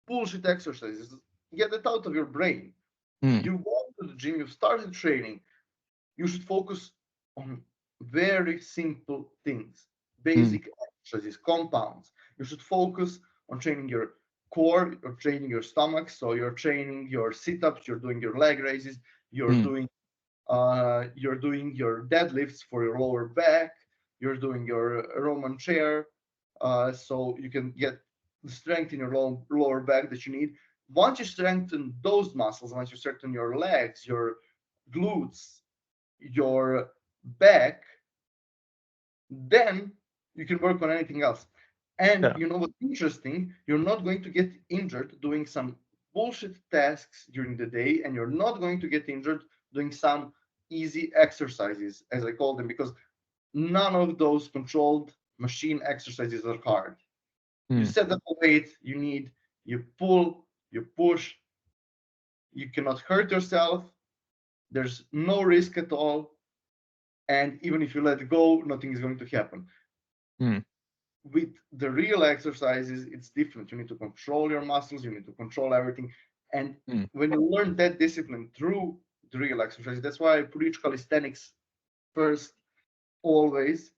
bullshit exercises, get it out of your brain. mm, You go to the gym, you started training, you should focus on very simple things, mm, basic exercises, compounds. You should focus on training your core, you're training your stomach, so you're training your sit-ups, you're doing your leg raises, you're mm, doing your deadlifts for your lower back, you're doing your Roman chair, so you can get the strength in your lower back that you need. once you strengthen those muscles, once you strengthen your legs, your glutes, your back, then you can work on anything else. And Yeah. you know what's interesting? You're not going to get injured doing some bullshit tasks during the day, and you're not going to get injured doing some easy exercises, as I call them, because none of those controlled machine exercises are hard. You Mm. set up a weight you need, you pull, you push, you cannot hurt yourself, there's no risk at all, and even if you let go, nothing is going to happen. Mm. With the real exercises, it's different. You need to control your muscles, you need to control everything. And Mm. when you learn that discipline through the real exercises, that's why I preach calisthenics first, always.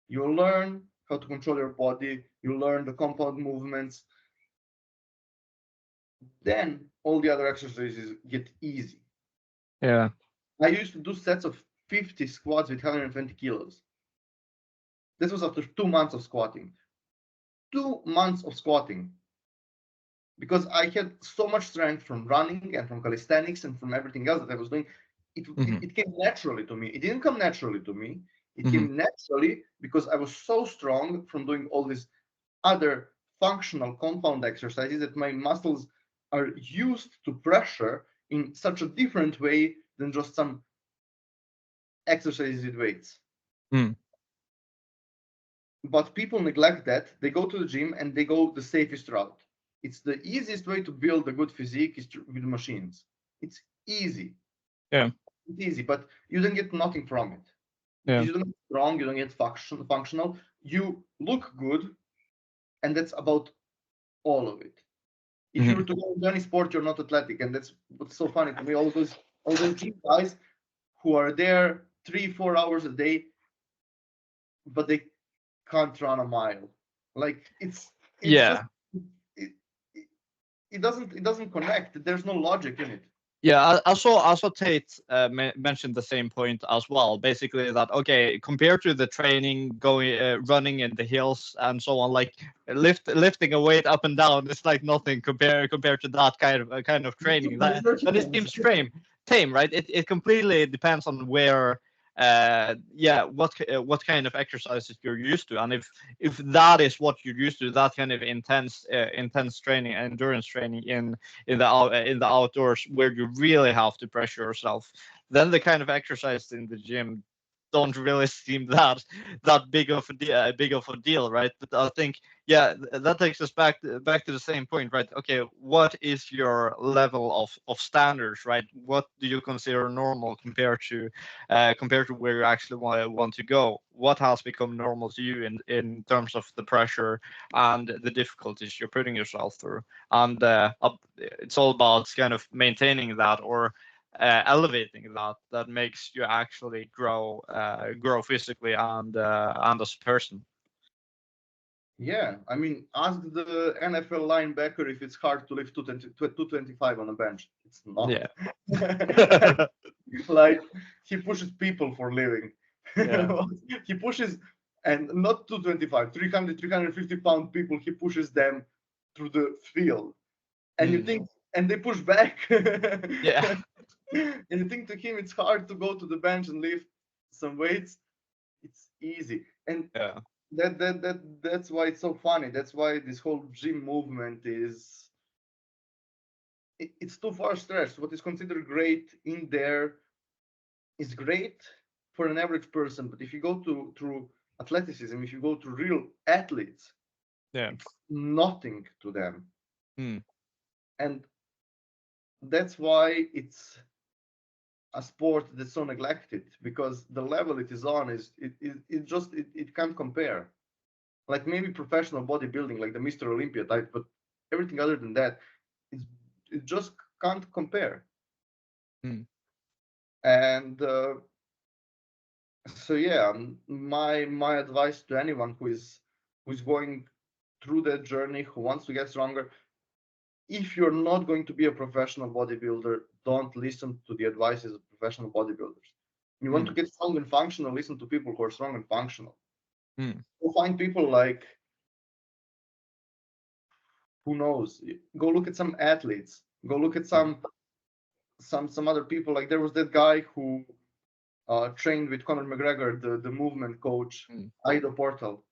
You learn how to control your body, you learn the compound movements, then all the other exercises get easy. Yeah. I used to do sets of 50 squats with 120 kilos. This was after 2 months of squatting. 2 months of squatting. Because I had so much strength from running and from calisthenics and from everything else that I was doing. Mm-hmm. It came naturally to me. It didn't come naturally to me. It Mm-hmm. came naturally because I was so strong from doing all these other functional compound exercises that my muscles are used to pressure in such a different way than just some exercises with weights. Mm. But people neglect that. They go to the gym and they go the safest route. It's the easiest way to build a good physique is with machines. It's easy. Yeah. It's easy, but you don't get nothing from it Yeah. because you don't get strong, you don't get functional. You look good, and that's about all of it. If you Mm-hmm. were to go into any sport, you're not athletic, and that's what's so funny to me. All those gym guys who are there 3-4 hours a day, but they can't run a mile. Like it's just Yeah. it, it, it doesn't connect. There's no logic in it. Yeah, I saw Tate mentioned the same point as well. Basically, that okay, compared to the training, going running in the hills and so on, like lifting a weight up and down, it's like nothing compared to that kind of training. That it seems tame, right? It completely depends on where, yeah, what kind of exercises you're used to, and if that is what you're used to, that kind of intense training, endurance training in the outdoors where you really have to pressure yourself, then the kind of exercise in the gym don't really seem that big of a deal, right? But I think, yeah, that takes us back to the same point, right? Okay, what is your level of standards, right? What do you consider normal compared to where you actually want to go? What has become normal to you in terms of the pressure and the difficulties you're putting yourself through? And it's all about kind of maintaining that, or elevating that makes you actually grow physically and as a person. Yeah, I mean, ask the NFL linebacker if it's hard to lift 225 on a bench. It's not. Yeah. Like, he pushes people for living. Yeah. He pushes, and not 225, 350 pound people, he pushes them through the field. And you Mm. think, and they push back. Yeah. And you think to him it's hard to go to the bench and lift some weights. It's easy. And Yeah. that's why it's so funny. That's why this whole gym movement is it's too far stretched. What is considered great in there is great for an average person, but if you go to through athleticism, if you go to real athletes, Yeah. it's nothing to them. Mm. And that's why it's a sport that's so neglected, because the level it is on is it can't compare. Like maybe professional bodybuilding, like the Mr. Olympia type, but everything other than that, it's, it just can't compare. Mm. And so yeah, my advice to anyone who is going through that journey, who wants to get stronger, if you're not going to be a professional bodybuilder, don't listen to the advices of professional bodybuilders. You want to Mm. get strong and functional, listen to people who are strong and functional. Mm. You'll find people like who knows? Go look at some athletes. Go look at some other people. Like there was that guy who trained with Conor McGregor, the movement coach, Ido Portal.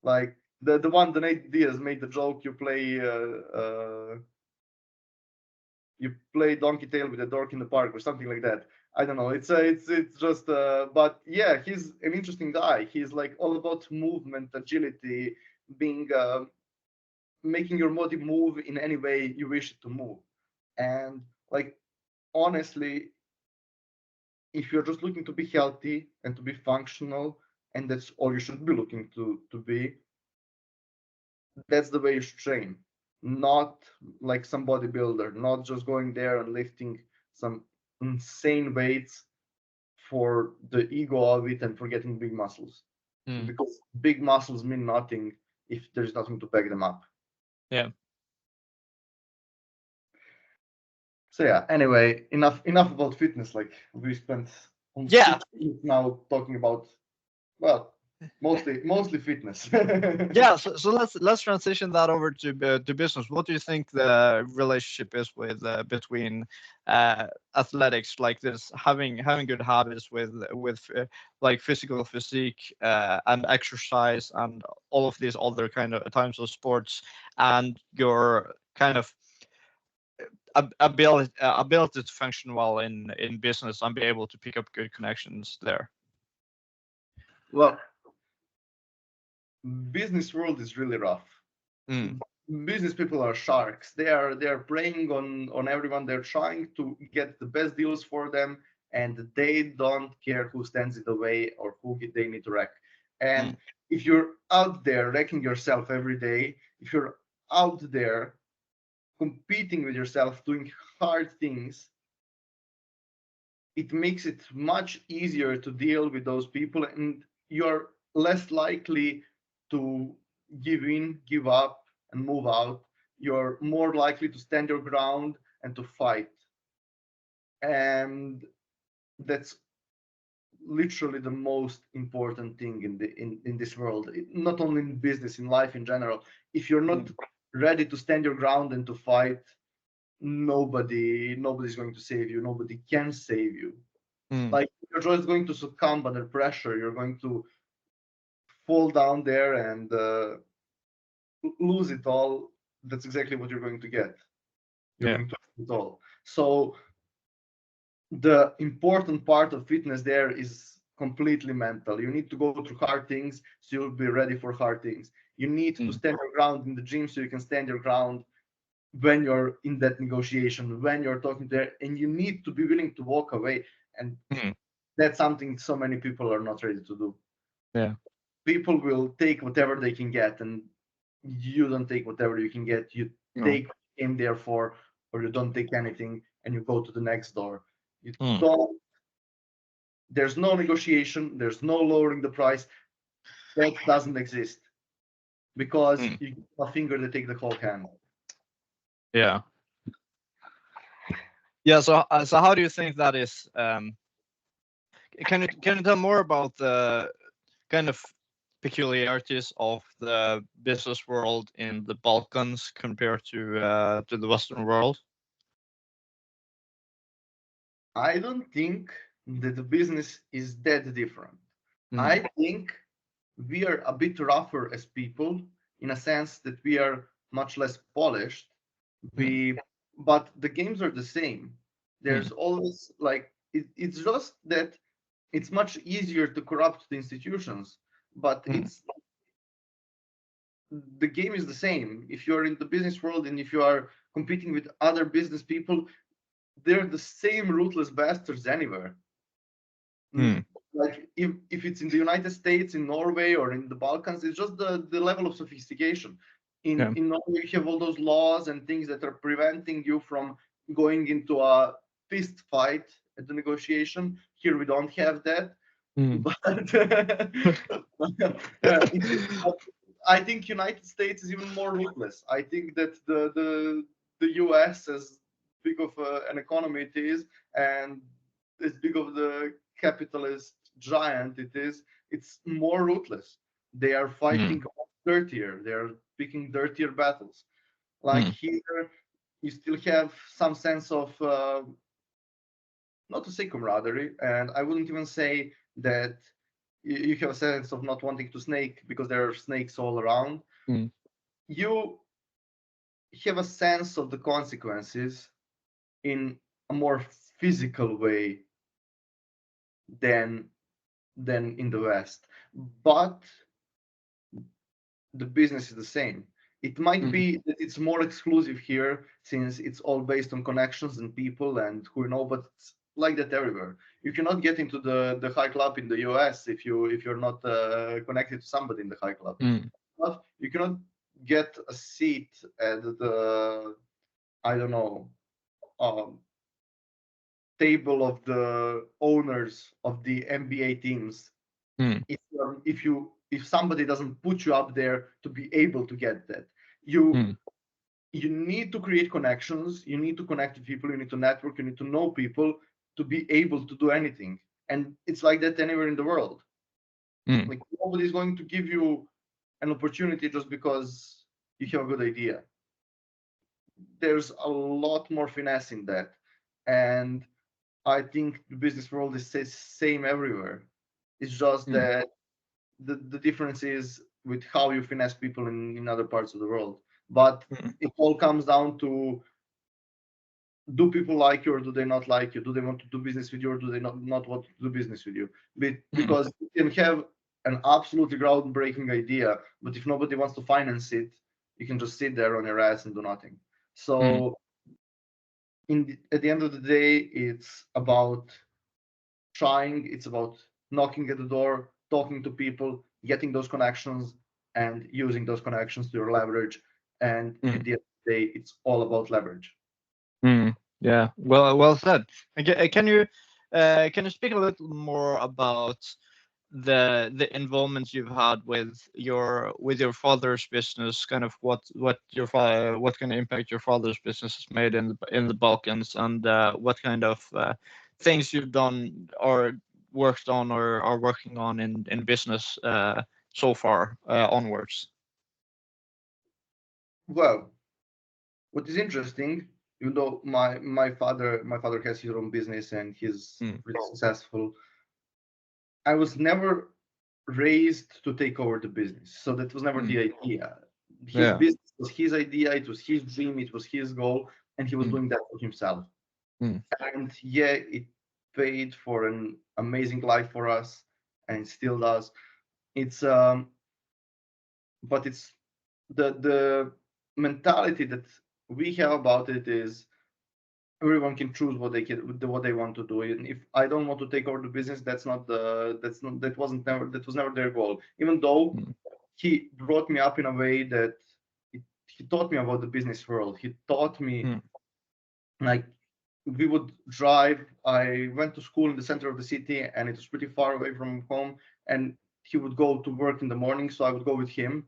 Like the one the Nate Diaz made the joke. You play donkey tail with a dork in the park or something like that. I don't know. It's just but yeah, he's an interesting guy. He's like all about movement, agility, being making your body move in any way you wish it to move. And like honestly, if you're just looking to be healthy and to be functional, and that's all you should be looking to be, that's the way you should train. Not like some bodybuilder, not just going there and lifting some insane weights for the ego of it and for getting big muscles. Because big muscles mean nothing if there's nothing to back them up. Yeah. So yeah, anyway, enough about fitness. Like we spent Yeah. now talking about, well, mostly fitness. Yeah, so let's transition that over to business. What do you think the relationship is with between athletics, like this, having good habits with like physical physique and exercise and all of these other kind of types of sports, and your kind of ability to function well in business and be able to pick up good connections there? Well, business world is really rough. Business people are sharks. They are preying on everyone. They're trying to get the best deals for them, and they don't care who stands in the way or who they need to wreck. And if you're out there wrecking yourself every day, if you're out there competing with yourself, doing hard things, it makes it much easier to deal with those people, and you're less likely to give in, give up, and move out. You're more likely to stand your ground and to fight. And that's literally the most important thing in this world, not only in business, in life in general. If you're not ready to stand your ground and to fight, nobody's going to save you. Nobody can save you. Like you're just going to succumb under pressure. You're going to fall down there and lose it all. That's exactly what you're going to get. You're going to lose it all. So the important part of fitness there is completely mental. You need to go through hard things so you'll be ready for hard things. You need to stand your ground in the gym so you can stand your ground when you're in that negotiation, when you're talking there, and you need to be willing to walk away. And that's something so many people are not ready to do. Yeah. People will take whatever they can get, and you don't take whatever you can get. You take what you came there for, or you don't take anything and you go to the next door. You don't. There's no negotiation. There's no lowering the price. That doesn't exist because you give a finger, they take the whole hand. Yeah. Yeah. So how do you think that is? Can you tell more about the kind of peculiarities of the business world in the Balkans compared to the Western world? I don't think that the business is that different. I think we are a bit rougher as people in a sense that we are much less polished. But the games are the same. There's always like it's just that it's much easier to corrupt the institutions, but it's the game is the same. If you're in the business world and if you are competing with other business people, they're the same ruthless bastards anywhere. Like if it's in the United States, in Norway, or in the Balkans, it's just the level of sophistication. In Norway, you have all those laws and things that are preventing you from going into a fist fight at the negotiation. Here we don't have that. But I think United States is even more ruthless. I think that the US, as big of an economy it is, and as big of the capitalist giant it is, it's more ruthless. They are fighting dirtier. They are picking dirtier battles. Like here, you still have some sense of, not to say camaraderie, and I wouldn't even say that you have a sense of not wanting to snake because there are snakes all around. You have a sense of the consequences in a more physical way than in the West. But the business is the same. It might be that it's more exclusive here since it's all based on connections and people and who you know, but it's like that everywhere. You cannot get into the high club in the US if you're not connected to somebody in the high club. But you cannot get a seat at the, I don't know, table of the owners of the NBA teams if somebody doesn't put you up there to be able to get that. You need to create connections, you need to connect with people, you need to network, you need to know people to be able to do anything. And it's like that anywhere in the world. Like nobody's going to give you an opportunity just because you have a good idea. There's a lot more finesse in that. And I think the business world is the same everywhere. It's just that the difference is with how you finesse people in other parts of the world. But it all comes down to, do people like you or do they not like you? Do they want to do business with you or do they not want to do business with you? Because you can have an absolutely groundbreaking idea, but if nobody wants to finance it, you can just sit there on your ass and do nothing. So at the end of the day, it's about trying, it's about knocking at the door, talking to people, getting those connections, and using those connections to your leverage. And at the end of the day, it's all about leverage. Yeah, well said. Can you speak a little more about the involvement you've had with your father's business, kind of what kind of impact your father's business has made in the Balkans, and what kind of things you've done or worked on or are working on in business so far onwards? Well, what is interesting, even though my father has his own business and he's pretty successful, I was never raised to take over the business. So that was never the idea. His business was his idea, it was his dream, it was his goal, and he was doing that for himself. And yeah, it paid for an amazing life for us and still does. It's but it's the mentality that we have about it is everyone can choose what they want to do. And if I don't want to take over the business, that was never their goal. Even though he brought me up in a way that he taught me about the business world. He taught me, like, we would drive. I went to school in the center of the city and it was pretty far away from home, and he would go to work in the morning, so I would go with him,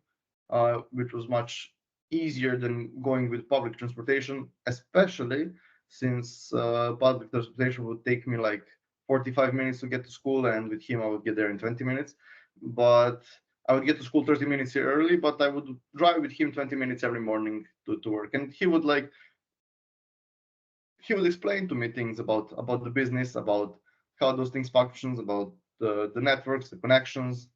which was much easier than going with public transportation, especially since public transportation would take me like 45 minutes to get to school, and with him I would get there in 20 minutes. But I would get to school 30 minutes early, but I would drive with him 20 minutes every morning to work. And he would explain to me things about the business, about how those things functions, about the networks, the connections,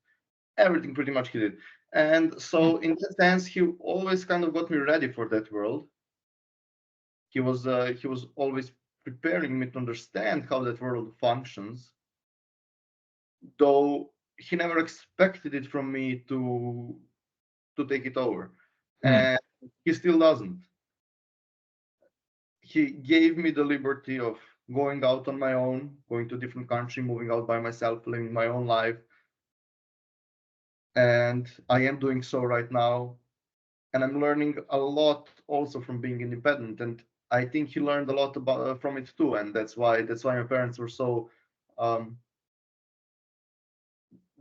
everything pretty much he did. And so in that sense, he always kind of got me ready for that world. He was always preparing me to understand how that world functions, though he never expected it from me to take it over. And he still doesn't. He gave me the liberty of going out on my own, going to a different country, moving out by myself, living my own life. And I am doing so right now. And I'm learning a lot also from being independent. And I think he learned a lot about from it too. And that's why my parents were so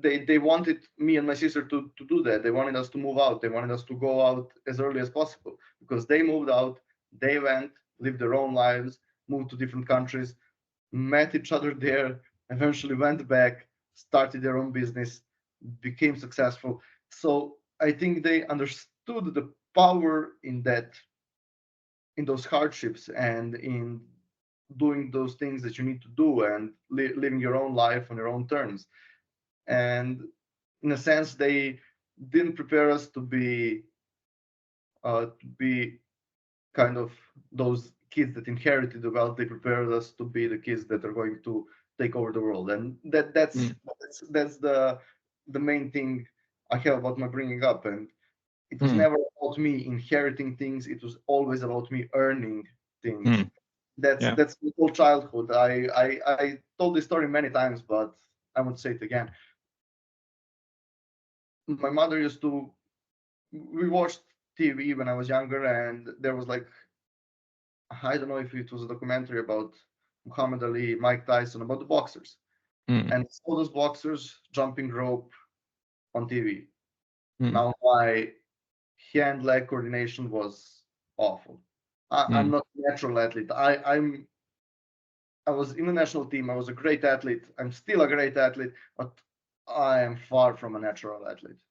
they wanted me and my sister to do that. They wanted us to move out. They wanted us to go out as early as possible because they moved out, they went, lived their own lives, moved to different countries, met each other there, eventually went back, started their own business, became successful. So I think they understood the power in that in those hardships and in doing those things that you need to do and living your own life on your own terms. And in a sense, they didn't prepare us to be kind of those kids that inherited the wealth. They prepared us to be the kids that are going to take over the world, and that's the main thing I have about my bringing up. And it was never about me inheriting things. It was always about me earning things. That's the whole childhood. I told this story many times, but I want to say it again. My mother used to. We watched TV when I was younger, and there was like, I don't know if it was a documentary about Muhammad Ali, Mike Tyson, about the boxers, and all those boxers jumping rope on TV. Now my hand-leg coordination was awful. I'm not a natural athlete. I was in the national team. I was a great athlete. I'm still a great athlete, but I am far from a natural athlete.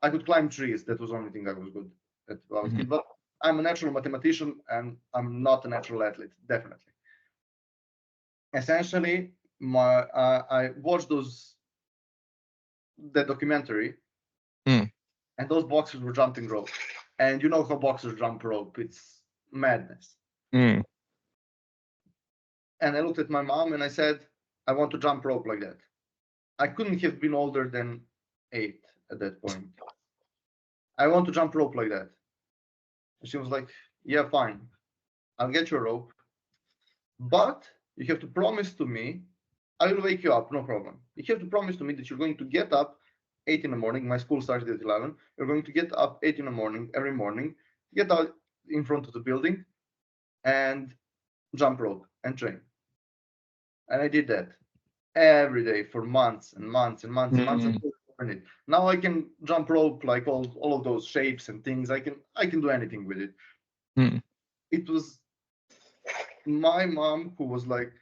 I could climb trees. That was the only thing I was good at when I was a kid. But I'm a natural mathematician, and I'm not a natural athlete, definitely. Essentially, I watched that documentary, and those boxers were jumping rope. And you know how boxers jump rope? It's madness. And I looked at my mom and I said, I want to jump rope like that. I couldn't have been older than 8 at that point. I want to jump rope like that. And she was like, yeah, fine. I'll get you a rope. But you have to promise to me, I will wake you up, no problem. You have to promise to me that you're going to get up 8 in the morning. My school started at 11. You're going to get up 8 in the morning, every morning, get out in front of the building and jump rope and train. And I did that every day for months and months and months and months until I learned it. Now I can jump rope like all of those shapes and things. I can do anything with it. It was my mom who was like,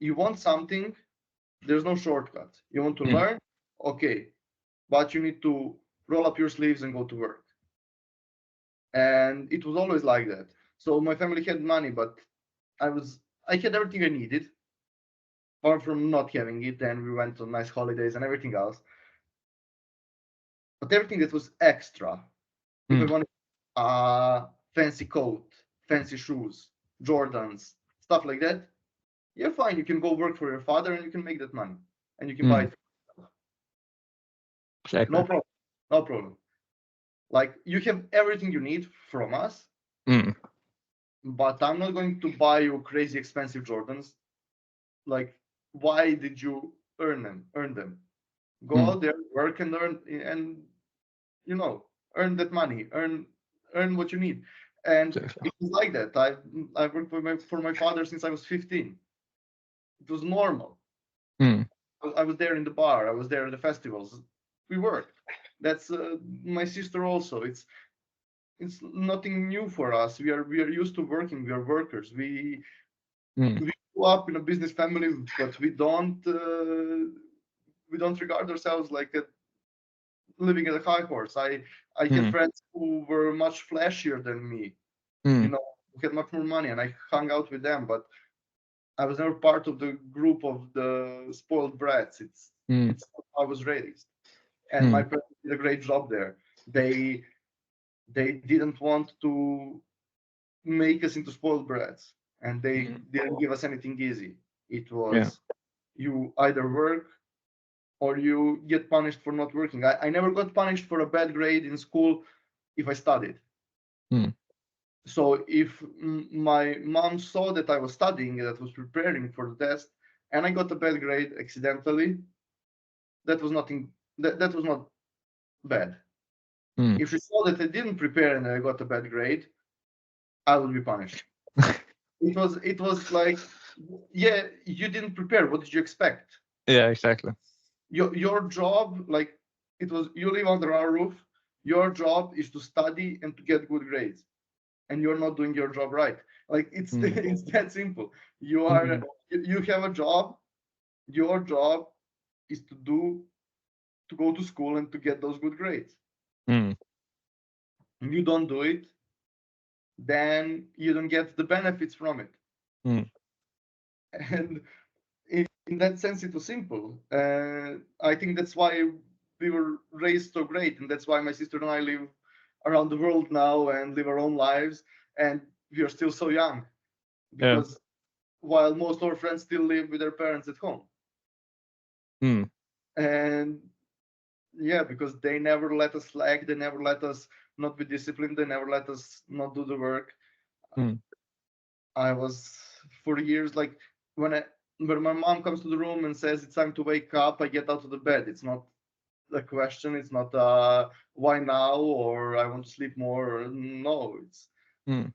you want something, there's no shortcut. You want to learn, okay, but you need to roll up your sleeves and go to work. And it was always like that. So my family had money, but I had everything I needed, far from not having it. And we went on nice holidays and everything else. But everything that was extra, if I wanted a fancy coat, fancy shoes, Jordans, stuff like that, yeah, fine. You can go work for your father and you can make that money and you can buy it. Exactly. No problem. No problem. Like, you have everything you need from us, but I'm not going to buy you crazy expensive Jordans. Like, why did you earn them? Go out there, work and earn, and earn that money, earn what you need. And it was like that. I've worked for my father since I was 15. It was normal. I was there in the bar. I was there at the festivals. We worked. That's my sister also. It's nothing new for us. We are used to working. We are workers. We grew up in a business family, but we don't regard ourselves like living at a high horse. I had friends who were much flashier than me, who had much more money, and I hung out with them, but I was never part of the group of the spoiled brats. It's how I was raised, and my parents did a great job there. They didn't want to make us into spoiled brats, and they didn't give us anything easy. It was you either work or you get punished for not working. I never got punished for a bad grade in school if I studied. So if my mom saw that I was studying, that I was preparing for the test, and I got a bad grade accidentally, that was nothing. That was not bad. If she saw that I didn't prepare and I got a bad grade, I would be punished. It was like, yeah, you didn't prepare. What did you expect? Yeah, exactly. Your job, like, it was, you live under our roof. Your job is to study and to get good grades, and you're not doing your job right. Like, it's it's that simple. You have a job. Your job is to go to school and to get those good grades. And you don't do it, then you don't get the benefits from it. Mm. And in that sense, it was simple. I think that's why we were raised so great, and that's why my sister and I live around the world now and live our own lives, and we are still so young. Yeah. Because while most of our friends still live with their parents at home, Mm. and yeah, because they never let us slack, they never let us not be disciplined, they never let us not do the work. Mm. I was for years like when I when my mom comes to the room and says it's time to wake up, I get out of the bed. It's not a question. It's not why now or I want to sleep more. No, it's Mm.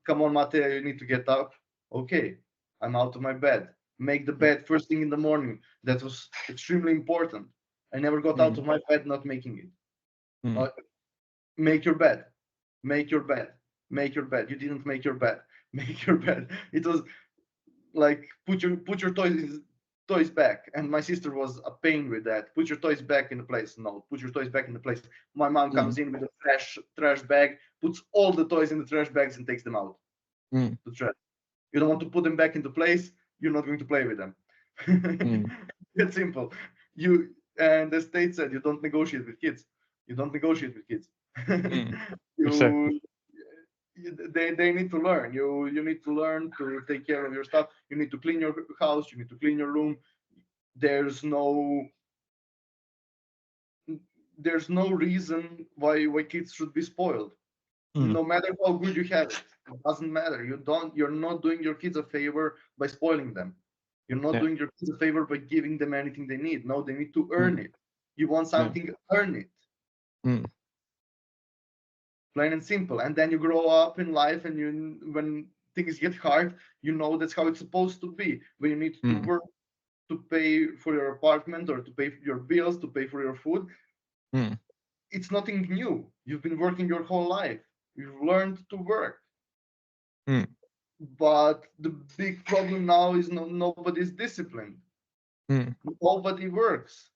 come on, Mateja, you need to get up. Okay, I'm out of my bed. Make the Mm. bed first thing in the morning. That was extremely important. I never got out Mm. of my bed not making it. Mm. Uh, make your bed. Make your bed. Make your bed. You didn't make your bed. Make your bed. It was like put your toys back. And my sister was a pain with that. Put your toys back in the place. No, put your toys back in the place. My mom comes Mm. in with a trash bag, puts all the toys in the trash bags and takes them out Mm. the trash. You don't want to put them back into place, you're not going to play with them. Mm. It's simple. You and the state said you don't negotiate with kids. You don't negotiate with kids. Mm. Exactly. you they need to learn. You need to learn to take care of your stuff. You need to clean your house. You need to clean your room. There's no there's no reason why kids should be spoiled. Mm. No matter how good you have it, it doesn't matter. You're not doing your kids a favor by spoiling them. You're not Yeah. doing your kids a favor by giving them anything they need. No, they need to earn Mm. it. You want Yeah. something, earn it. Mm. Plain and simple. And then you grow up in life, and when things get hard, you know that's how it's supposed to be. When you need to Mm. work to pay for your apartment or to pay for your bills, to pay for your food, Mm. it's nothing new. You've been working your whole life. You've learned to work. Mm. But the big problem now is nobody's disciplined. Mm. Nobody works.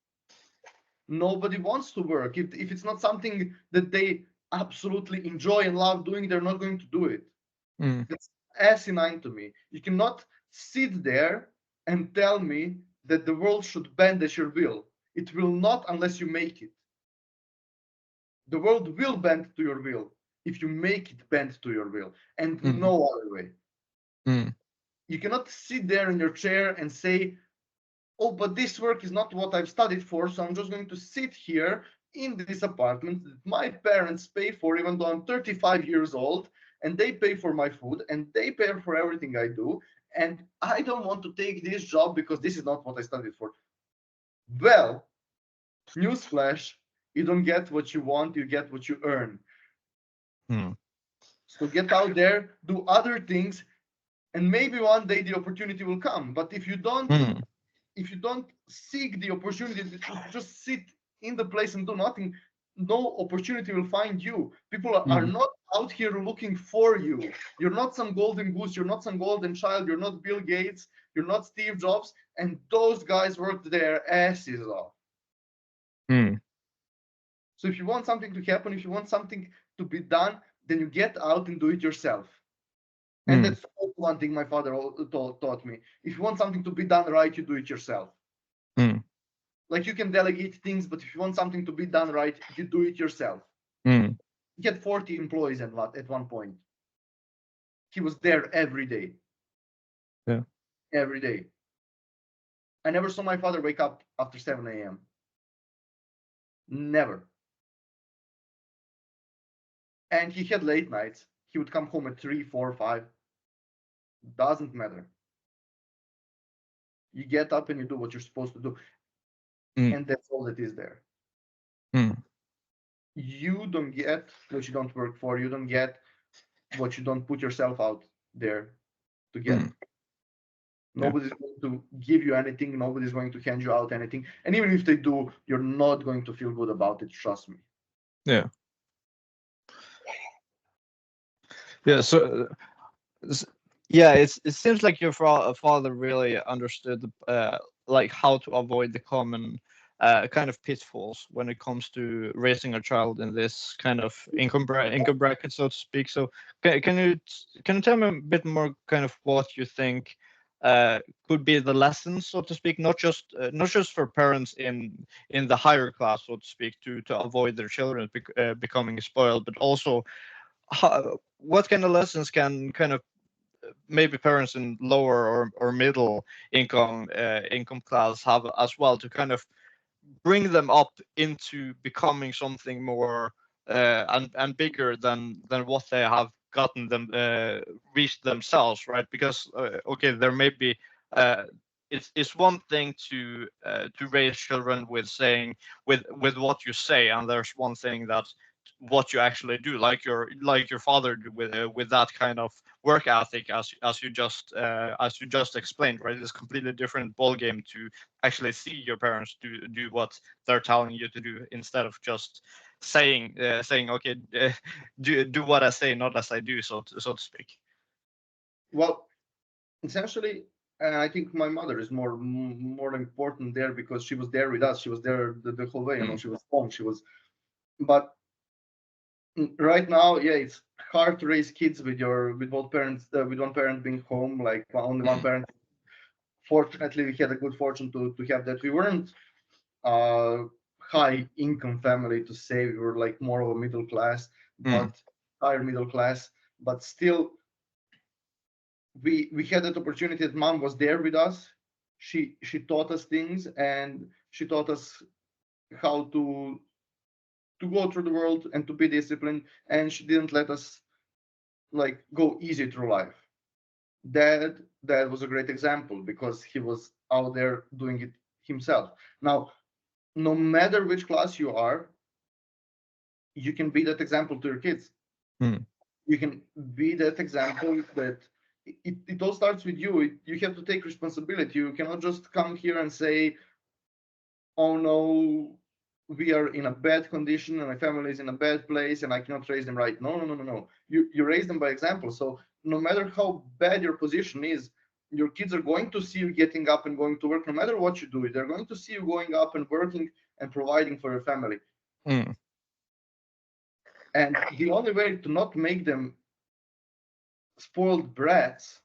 Nobody wants to work. If it's not something that they absolutely enjoy and love doing, they're not going to do it. Mm. It's asinine to me. You cannot sit there and tell me that the world should bend at your will. It will not unless you make it. The world will bend to your will if you make it bend to your will, and Mm. no other way. Mm. You cannot sit there in your chair and say, oh, but this work is not what I've studied for, so I'm just going to sit here in this apartment that my parents pay for, even though I'm 35 years old, and they pay for my food and they pay for everything I do. And I don't want to take this job because this is not what I studied for. Well, newsflash, you don't get what you want, you get what you earn. Mm. So get out there, do other things, and maybe one day the opportunity will come. But Mm. if you don't seek the opportunity to just sit in the place and do nothing, no opportunity will find you. People are Mm. not out here looking for you. You're not some golden goose. You're not some golden child. You're not Bill Gates. You're not Steve Jobs. And those guys worked their asses off. Mm. So if you want something to happen, if you want something to be done, then you get out and do it yourself. And Mm. that's one thing my father taught me. If you want something to be done right, you do it yourself. Mm. Like you can delegate things, but if you want something to be done right, you do it yourself. Mm. He had 40 employees at one point. He was there every day. Yeah. Every day. I never saw my father wake up after 7 a.m. Never. And he had late nights. He would come home at 3, 4, 5. Doesn't matter. You get up and you do what you're supposed to do. Mm. And that's all that is there. Mm. You don't get what you don't work for. You don't get what you don't put yourself out there to get. Mm. Yeah. Nobody's going to give you anything. Nobody's going to hand you out anything. And even if they do, you're not going to feel good about it. Trust me. Yeah. Yeah. So, yeah, it seems like your father really understood like how to avoid the common kind of pitfalls when it comes to raising a child in this kind of income bracket, so to speak. So can you tell me a bit more kind of what you think could be the lessons, so to speak, not just for parents in the higher class, so to speak, to avoid their children becoming spoiled, but also what kind of lessons can kind of maybe parents in lower or middle income class have as well, to kind of bring them up into becoming something more and bigger than what they have gotten them reached themselves, right? Because okay, there may be it's one thing to raise children with saying with what you say, and there's one thing that what you actually do, like your father do with that kind of work ethic, as you just explained, right? It's a completely different ball game to actually see your parents do what they're telling you to do, instead of just saying okay, do what I say, not as I do, so to speak. Well, essentially, I think my mother is more important there because she was there with us. She was there the whole way. You know, Mm, she was home. She was, but right now, yeah, it's hard to raise kids with both parents, with one parent being home, like only one mm, parent. Fortunately, we had a good fortune to have that. We weren't uh high income family to say. We were like more of a middle class, mm, but higher middle class. But still, we had that opportunity that mom was there with us. She taught us things, and she taught us how to go through the world and to be disciplined, and she didn't let us like go easy through life. Dad was a great example because he was out there doing it himself. Now, no matter which class you are, you can be that example to your kids. mm. You can be that example that it all starts with you. You have to take responsibility. You cannot just come here and say, oh no, we are in a bad condition and my family is in a bad place and I cannot raise them right. No, no, no, no, no. You raise them by example. So no matter how bad your position is, your kids are going to see you getting up and going to work. No matter what you do, they're going to see you going up and working and providing for your family. Mm. And the only way to not make them spoiled brats,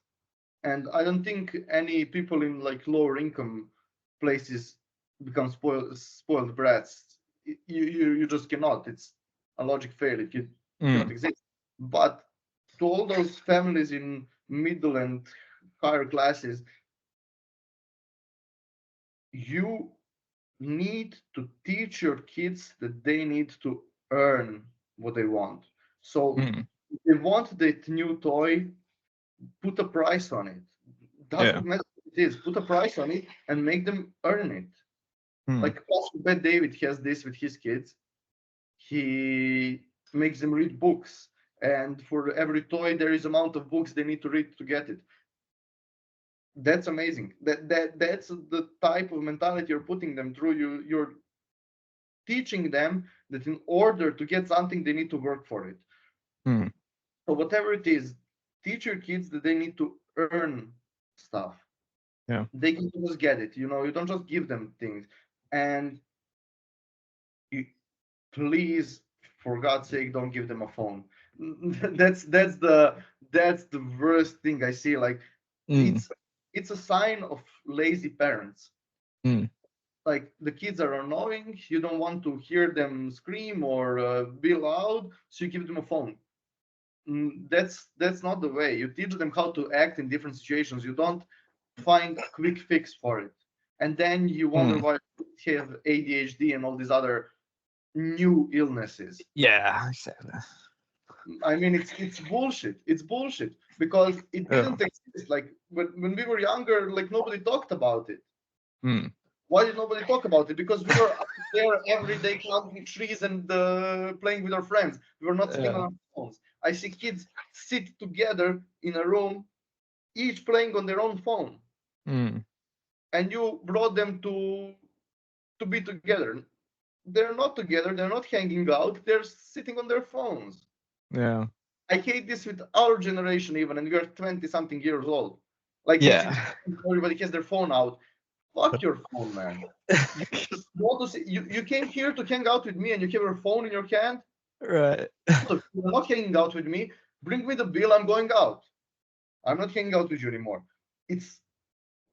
and I don't think any people in like lower income places become spoiled brats. You just cannot. It's a logic fail. It cannot Mm. exist. But to all those families in middle and higher classes, you need to teach your kids that they need to earn what they want. So Mm. if they want that new toy, put a price on it. Yeah. Doesn't matter what it is. Put a price on it and make them earn it. Mm. Like Pastor Bet David has this with his kids. He makes them read books, and for every toy, there is amount of books they need to read to get it. That's amazing. That's the type of mentality you're putting them through. You're teaching them that in order to get something, they need to work for it. Mm. So whatever it is, teach your kids that they need to earn stuff. Yeah. They can just get it. You know, you don't just give them things. And you, please, for God's sake, don't give them a phone. That's the worst thing I see. Like Mm. it's a sign of lazy parents. Mm. Like the kids are annoying, you don't want to hear them scream or be loud, so you give them a phone. That's not the way. You teach them how to act in different situations. You don't find a quick fix for it, and then you wonder Mm. why you have ADHD and all these other new illnesses. Yeah, exactly. I mean, it's bullshit. It's bullshit because it Yeah. didn't exist. Like when we were younger, like nobody talked about it. Mm. Why did nobody talk about it? Because we were out there every day climbing trees and playing with our friends. We were not sitting on Yeah. our phones. I see kids sit together in a room, each playing on their own phone, Mm. and you brought them to be together. They're not together. They're not hanging out. They're sitting on their phones. Yeah. I hate this with our generation even, and we are 20 something years old. Like we Yeah. sit, everybody has their phone out. Fuck your phone, man. You want to see, you came here to hang out with me and you have your phone in your hand. Right. So you're not hanging out with me. Bring me the bill. I'm going out. I'm not hanging out with you anymore. It's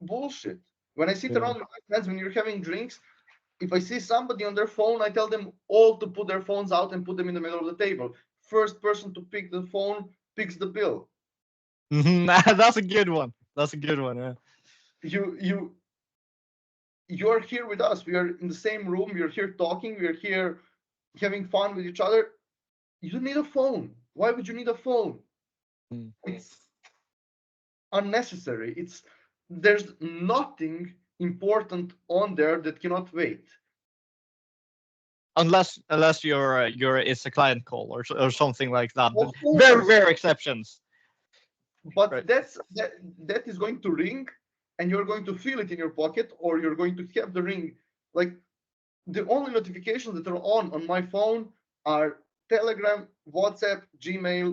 bullshit. When I sit Yeah. around with my friends, when you're having drinks, if I see somebody on their phone, I tell them all to put their phones out and put them in the middle of the table. First person to pick the phone picks the bill. That's a good one. That's a good one. Yeah. You you're here with us. We are in the same room. We're here talking. We're here having fun with each other. You don't need a phone. Why would you need a phone? Mm. It's unnecessary. There's nothing important on there that cannot wait. Unless you're it's a client call or something like that. Of Very course, rare exceptions. but Right. that is going to ring, and you're going to feel it in your pocket, or you're going to have the ring. Like the only notifications that are on my phone are Telegram, WhatsApp, Gmail,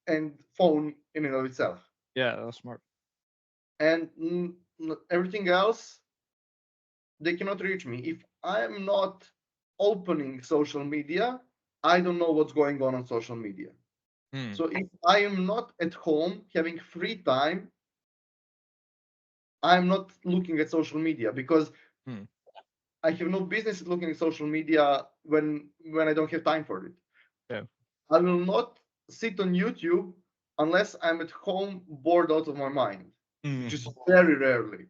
and phone in and of itself. Yeah, that's smart. And everything else, they cannot reach me. If I'm not opening social media, I don't know what's going on social media. Mm. So if I am not at home having free time, I'm not looking at social media because Mm. I have no business looking at social media when I don't have time for it. Yeah. I will not sit on YouTube unless I'm at home bored out of my mind, which Mm. is very rarely.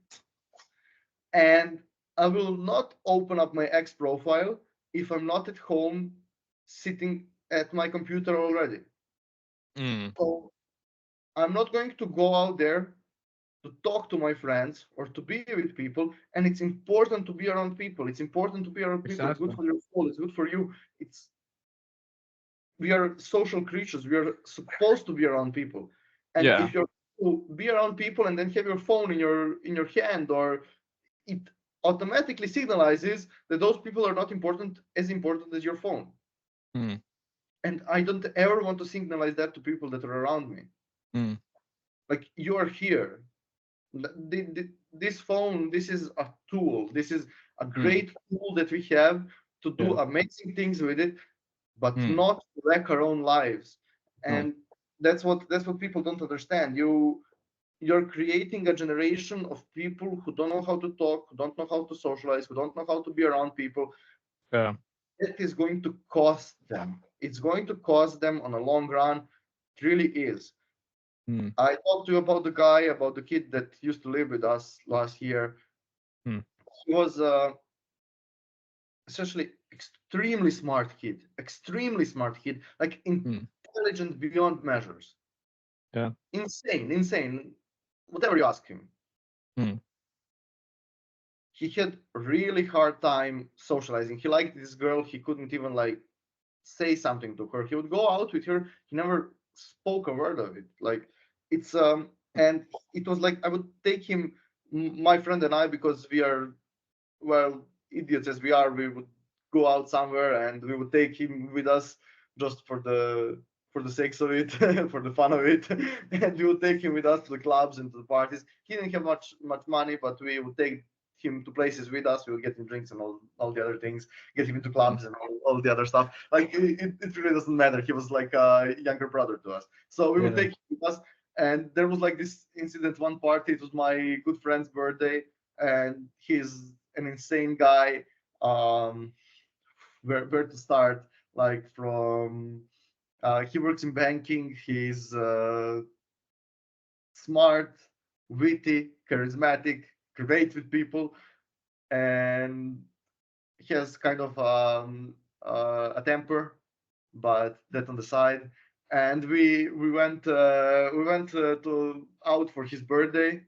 And I will not open up my X profile if I'm not at home sitting at my computer already. Mm. So I'm not going to go out there to talk to my friends or to be with people. And it's important to be around people. It's important to be around people. It's good Exactly. for your soul. It's good for you. It's We are social creatures. We are supposed to be around people. And Yeah. if you're to be around people and then have your phone in your hand, or it automatically signalizes that those people are not important as your phone. Mm. And I don't ever want to signalize that to people that are around me. Mm. Like, you are here. This phone, this is a tool. This is a Mm. great tool that we have to do Yeah. amazing things with it, but Mm. not to wreck our own lives. No. And that's what people don't understand. You're creating a generation of people who don't know how to talk, who don't know how to socialize, who don't know how to be around people. Yeah. It is going to cost them. It's going to cost them on a long run. It really is. Mm. I talked to you about the kid that used to live with us last year. Mm. He was essentially extremely smart kid, like Mm. intelligent beyond measures. Yeah. Insane, whatever you ask him. Mm. He had really hard time socializing. He liked this girl. He couldn't even like say something to her. He would go out with her. He never spoke a word of it. Like, it's and it was like I would take him, my friend and I, because we are, well, idiots as we are, we would go out somewhere and we would take him with us just for the sakes of it, for the fun of it, and we would take him with us to the clubs and to the parties. He didn't have much money, but we would take him to places with us. We would get him drinks and all the other things, get him into Mm. clubs and all the other stuff. Like, it really doesn't matter. He was like a younger brother to us, so we would Yeah. take him with us. And there was like this incident, one party. It was my good friend's birthday, and he's an insane guy. Um, where to start? Like, from he works in banking. He's smart, witty, charismatic, great with people, and he has kind of a temper, but that on the side. And we went to out for his birthday,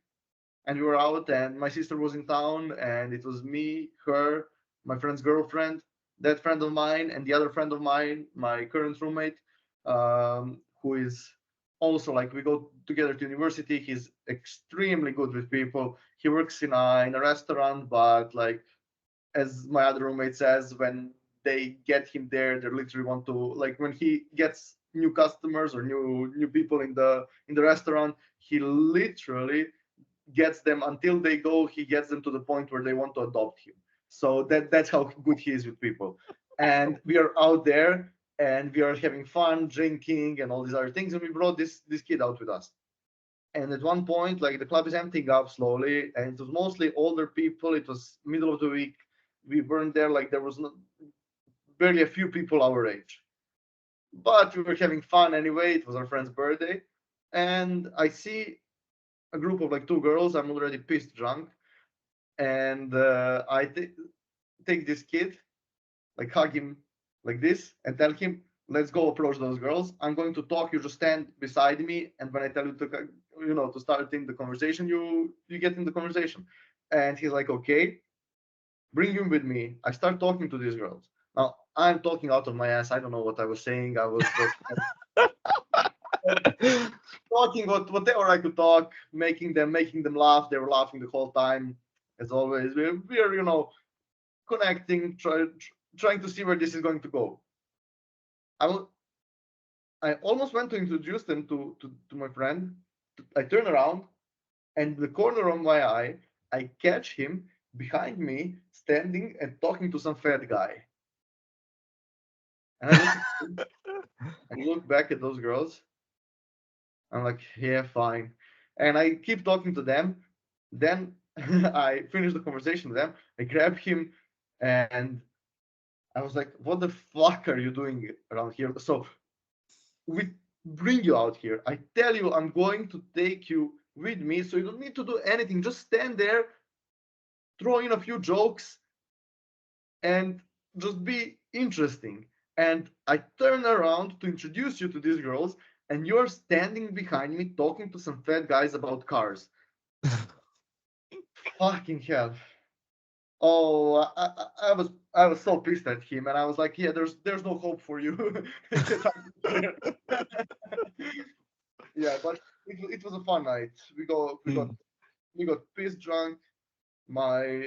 and we were out, and my sister was in town, and it was me, her, my friend's girlfriend, that friend of mine, and the other friend of mine, my current roommate, who is also, like, we go together to university. He's extremely good with people. He works in a restaurant, but, like, as my other roommate says, when they get him there, they literally want to, like, when he gets new customers or new people in the restaurant, he literally gets them until they go. He gets them to the point where they want to adopt him. So that's how good he is with people. And we are out there and we are having fun, drinking, and all these other things. And we brought this kid out with us. And at one point, like the club is emptying up slowly, and it was mostly older people. It was middle of the week. We weren't there, like there was barely a few people our age. But we were having fun anyway. It was our friend's birthday. And I see a group of like two girls. I'm already pissed drunk. And I take this kid, like hug him like this, and tell him, let's go approach those girls. I'm going to talk. You just stand beside me. And when I tell you to, to start in the conversation, you get in the conversation. And he's like, okay, bring him with me. I start talking to these girls. Now I'm talking out of my ass. I don't know what I was saying. I was just talking whatever I could talk, making them laugh. They were laughing the whole time, as always. We're connecting, trying to see where this is going to go. I almost went to introduce them to my friend. I turn around, and the corner of my eye, I catch him behind me, standing and talking to some fat guy. And I look back at those girls. I'm like, yeah, fine. And I keep talking to them. Then I finish the conversation with them. I grab him, and I was like, what the fuck are you doing around here? So we bring you out here. I tell you, I'm going to take you with me. So you don't need to do anything. Just stand there, throw in a few jokes, and just be interesting. And I turn around to introduce you to these girls, and you're standing behind me talking to some fat guys about cars. Fucking hell. Oh, I was so pissed at him, and I was like, yeah, there's no hope for you. Yeah, but it was a fun night. We got pissed drunk. My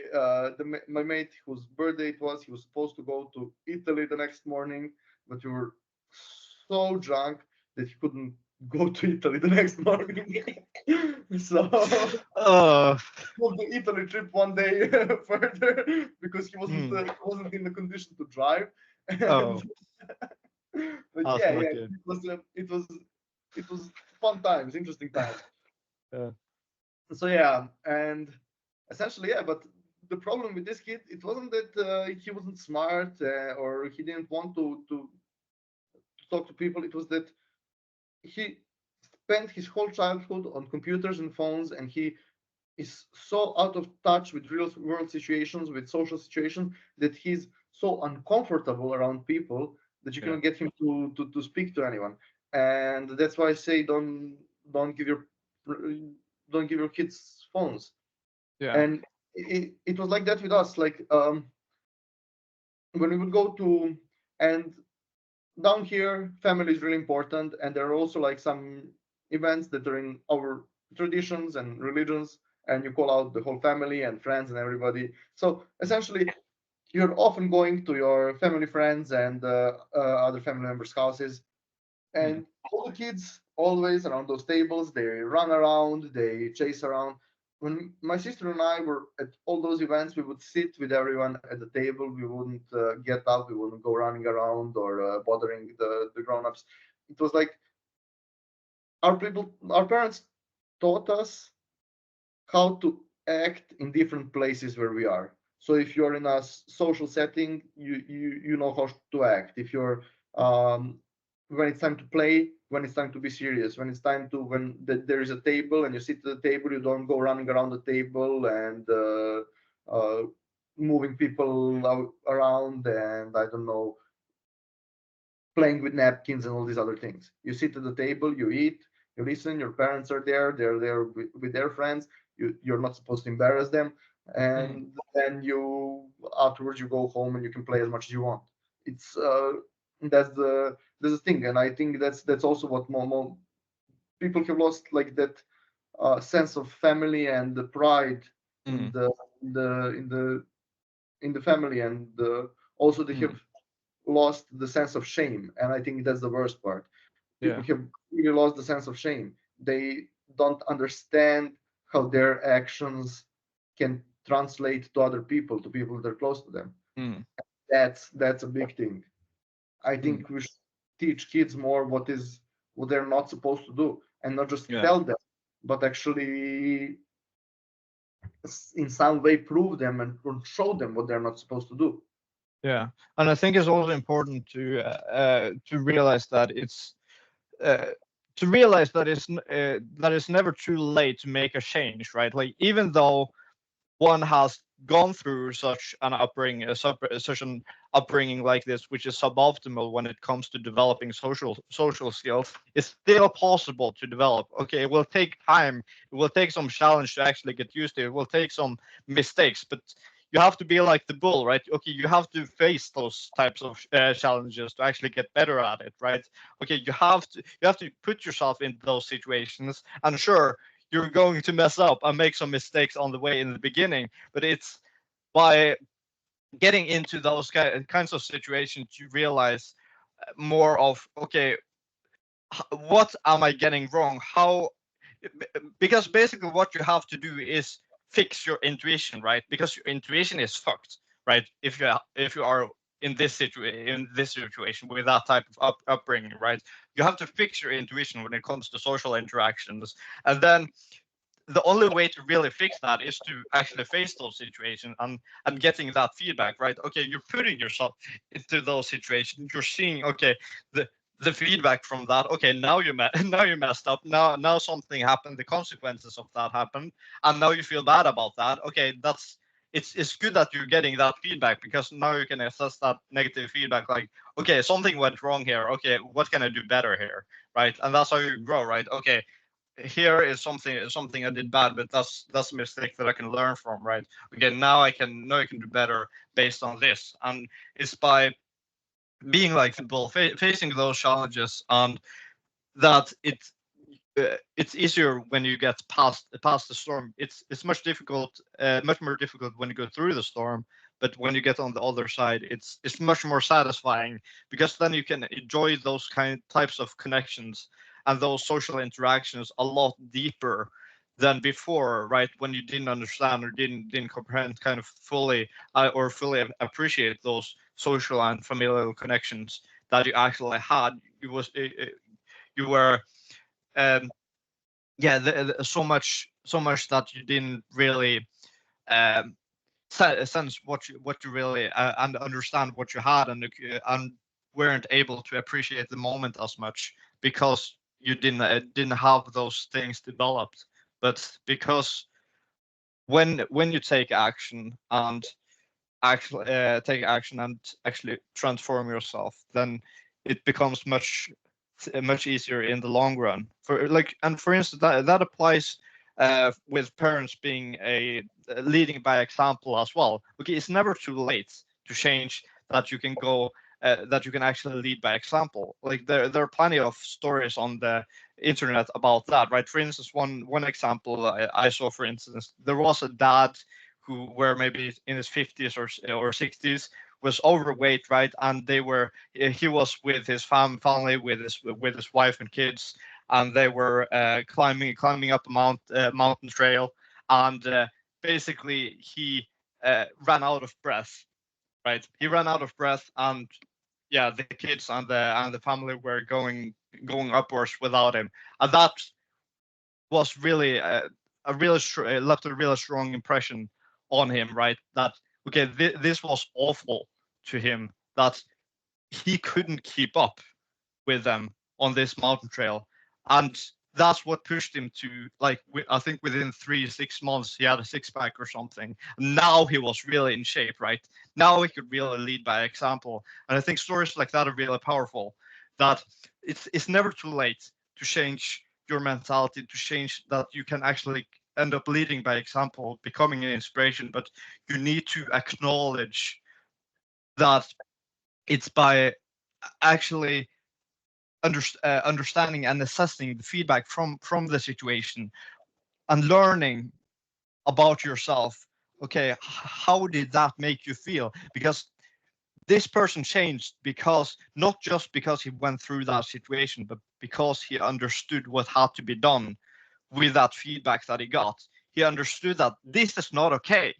mate whose birthday it was, he was supposed to go to Italy the next morning, but we were so drunk that he couldn't go to Italy the next morning. So Oh, moved the Italy trip one day further because he wasn't hmm. wasn't in the condition to drive. And, Oh, but that's yeah, not yeah, good. it was fun times, interesting times. Yeah. So yeah, and essentially yeah, but the problem with this kid, it wasn't that he wasn't smart or he didn't want to talk to people. It was that he spent his whole childhood on computers and phones, and he is so out of touch with real world situations, with social situations, that he's so uncomfortable around people that you Yeah. cannot get him to speak to anyone. And that's why I say don't give your don't give your kids phones. Yeah. And it was like that with us, like when we would go to, and down here family is really important, and there are also like some events that are in our traditions and religions, and you call out the whole family and friends and everybody. So essentially you're often going to your family friends and other family members houses, Hmm. and all the kids always around those tables, they run around, they chase around. When my sister and I were at all those events, we would sit with everyone at the table. We wouldn't get up, we wouldn't go running around or bothering the grown-ups. It was like our parents taught us how to act in different places where we are. So if you're in a social setting, you know how to act. If you're when it's time to play, when it's time to be serious, when it's time to there is a table and you sit at the table, you don't go running around the table and moving people around, and I don't know, playing with napkins and all these other things. You sit at the table, you eat, you listen. Your parents are there; they're there with their friends. You're not supposed to embarrass them, Hmm. and then you afterwards you go home and you can play as much as you want. It's that's the thing, and I think that's also what more people have lost, like that sense of family and the pride in Hmm. the in the in the in the family, and also they Hmm. have lost the sense of shame. And I think that's the worst part. People Yeah. have really lost the sense of shame. They don't understand how their actions can translate to other people, to people that are close to them. Mm. That's a big thing. I Mm. think we should teach kids more what they're not supposed to do, and not just Yeah. tell them, but actually in some way prove them and show them what they're not supposed to do. Yeah, and I think it's also important to realize that uh, that it's never too late to make a change, right? Like even though one has gone through such an upbringing like this, which is suboptimal when it comes to developing social skills, it's still possible to develop. Okay, it will take time, it will take some challenge to actually get used to it, it will take some mistakes, but you have to be like the bull, right? Okay, you have to face those types of challenges to actually get better at it, right? Okay, you have to put yourself in those situations, and sure, you're going to mess up and make some mistakes on the way in the beginning, but it's by getting into those kinds of situations you realize more of, okay, what am I getting wrong, how, because basically what you have to do is fix your intuition, right? Because your intuition is fucked, right? If you are in this situation with that type of upbringing, right? You have to fix your intuition when it comes to social interactions, and then the only way to really fix that is to actually face those situations and getting that feedback, right? Okay, you're putting yourself into those situations, you're seeing, okay, the feedback from that, okay, now now you messed up, now something happened, the consequences of that happened, and now you feel bad about that. Okay, it's good that you're getting that feedback, because now you can assess that negative feedback, like, okay, something went wrong here, okay, what can I do better here, right? And that's how you grow, right? Okay, here is something I did bad, but that's a mistake that I can learn from, right? Again, now I can do better based on this, and it's by being like football, facing those challenges, and that it's easier when you get past the storm. It's much more difficult when you go through the storm, but when you get on the other side, it's much more satisfying, because then you can enjoy those types of connections and those social interactions a lot deeper than before, right? When you didn't understand or didn't comprehend kind of fully or fully appreciate those social and familial connections that you actually had. You were um, yeah, so much that you didn't really um, sense what you really and understand what you had, and weren't able to appreciate the moment as much, because you didn't have those things developed. But because when you take action and actually transform yourself, then it becomes much easier in the long run. For instance, that applies with parents being leading by example as well. Okay, it's never too late to change, that you can go that you can actually lead by example. Like there are plenty of stories on the internet about that, right? For instance, one example I saw, for instance, there was a dad who were maybe in his 50s or 60s, was overweight, right? And he was with his family, with his wife and kids, and they were climbing up a mountain trail, and basically he ran out of breath, right? He ran out of breath, and yeah, the kids and the family were going upwards without him, and that was really left a really strong impression on him, right? That okay, this was awful to him, that he couldn't keep up with them on this mountain trail, and that's what pushed him to, like, I think within 3 6 months he had a six pack or something. Now he was really in shape, right? Now he could really lead by example, and I think stories like that are really powerful. That it's never too late to change your mentality, to change that you can actually end up leading by example, becoming an inspiration, but you need to acknowledge that it's by actually understanding and assessing the feedback from the situation, and learning about yourself. Okay, how did that make you feel? Because this person changed, because not just because he went through that situation, but because he understood what had to be done with that feedback that he got. he understood that this is not okay.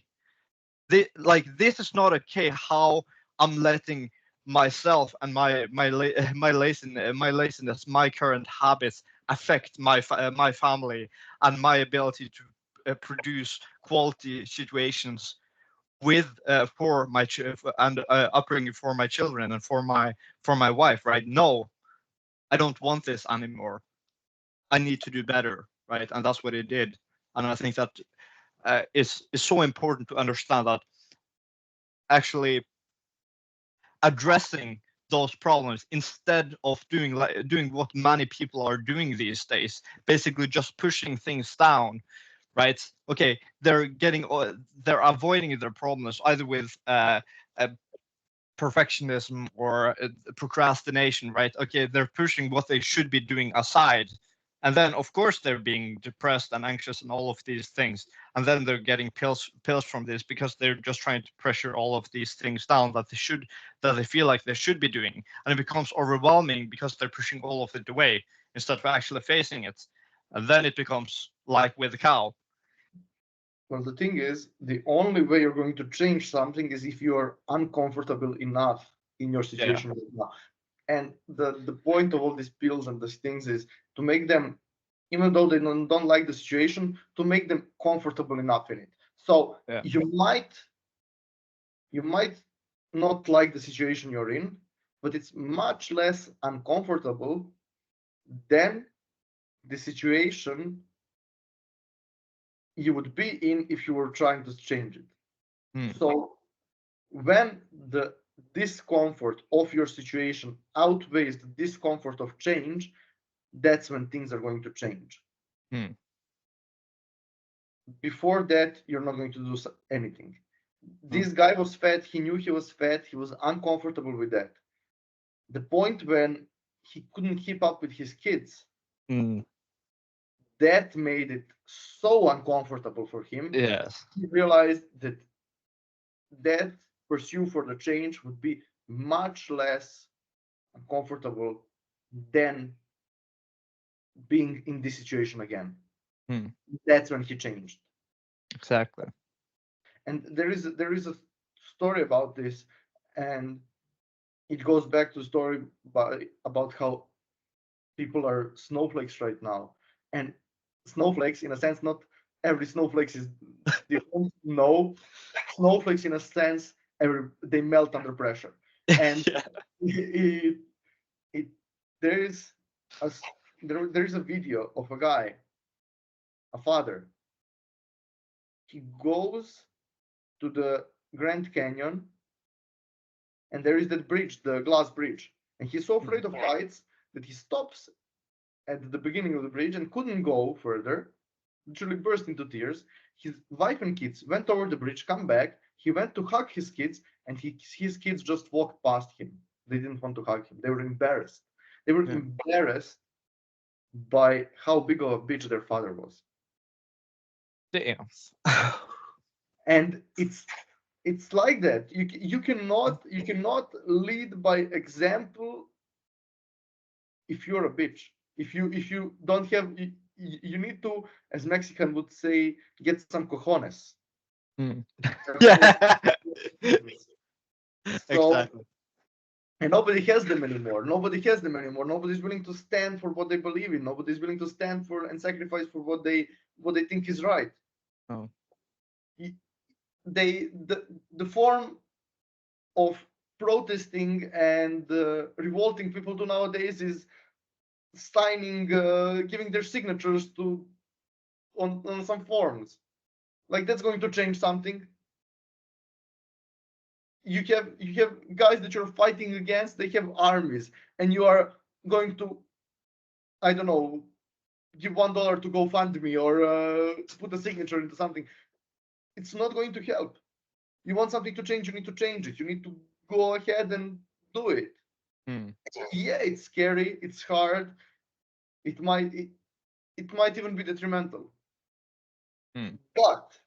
This is not okay how I'm letting myself and my laziness, my current habits affect my family and my ability to produce quality situations with for my and upbringing for my children and for my wife, right? No, I don't want this anymore. I need to do better, right? And that's what he did. And I think that is so important to understand that actually addressing those problems instead of doing what many people are doing these days, basically just pushing things down, right? Okay, they're avoiding their problems either with perfectionism or procrastination, right? Okay, they're pushing what they should be doing aside. And then, of course, they're being depressed and anxious and all of these things. And then they're getting pills from this because they're just trying to pressure all of these things down that they feel like they should be doing. And it becomes overwhelming because they're pushing all of it away instead of actually facing it. And then it becomes like with the cow. Well, the thing is, the only way you're going to change something is if you are uncomfortable enough in your Yeah. situation right now. And the point of all these pills and these things is to make them, even though they don't like the situation, to make them comfortable enough in it. So Yeah. you might not like the situation you're in, but it's much less uncomfortable than the situation you would be in if you were trying to change it. So when the discomfort of your situation outweighs the discomfort of change, that's when things are going to change. Before that, you're not going to do anything. This guy was fat. He knew he was fat. He was uncomfortable with that. The point when he couldn't keep up with his kids, that made it so uncomfortable for him. Yes. He realized that pursuit for the change would be much less uncomfortable than being in this situation again. That's when he changed. Exactly. And there is a story about this, and it goes back to the story about how people are snowflakes right now. And snowflakes, in a sense, not every snowflake is different. No, snowflakes, in a sense, they melt under pressure. And Yeah. it, it there is a there is a video of a guy, a father. He goes to the Grand Canyon, and there is that bridge, the glass bridge, and he's so afraid of heights that he stops at the beginning of the bridge and couldn't go further. Literally burst into tears. His wife and kids went over the bridge, come back. He went to hug his kids, and his kids just walked past him. They didn't want to hug him. They were embarrassed. They were embarrassed by how big of a bitch their father was. Damn. And it's like that. You cannot lead by example if you're a bitch. If you don't have, you need to, as Mexican would say, get some cojones. Yeah. So, Exactly. and nobody has them anymore. Nobody's willing to stand for what they believe in. Nobody's willing to stand for and sacrifice for what they think is right. Oh. The form of protesting and revolting people to nowadays is signing, giving their signatures to on some forms. Like, that's going to change something. You have guys that you're fighting against. They have armies, and you are going to, I don't know, give $1 to GoFundMe or put a signature into something. It's not going to help. You want something to change, you need to change it. You need to go ahead and do it. Yeah, it's scary. It's hard. It might even be detrimental. But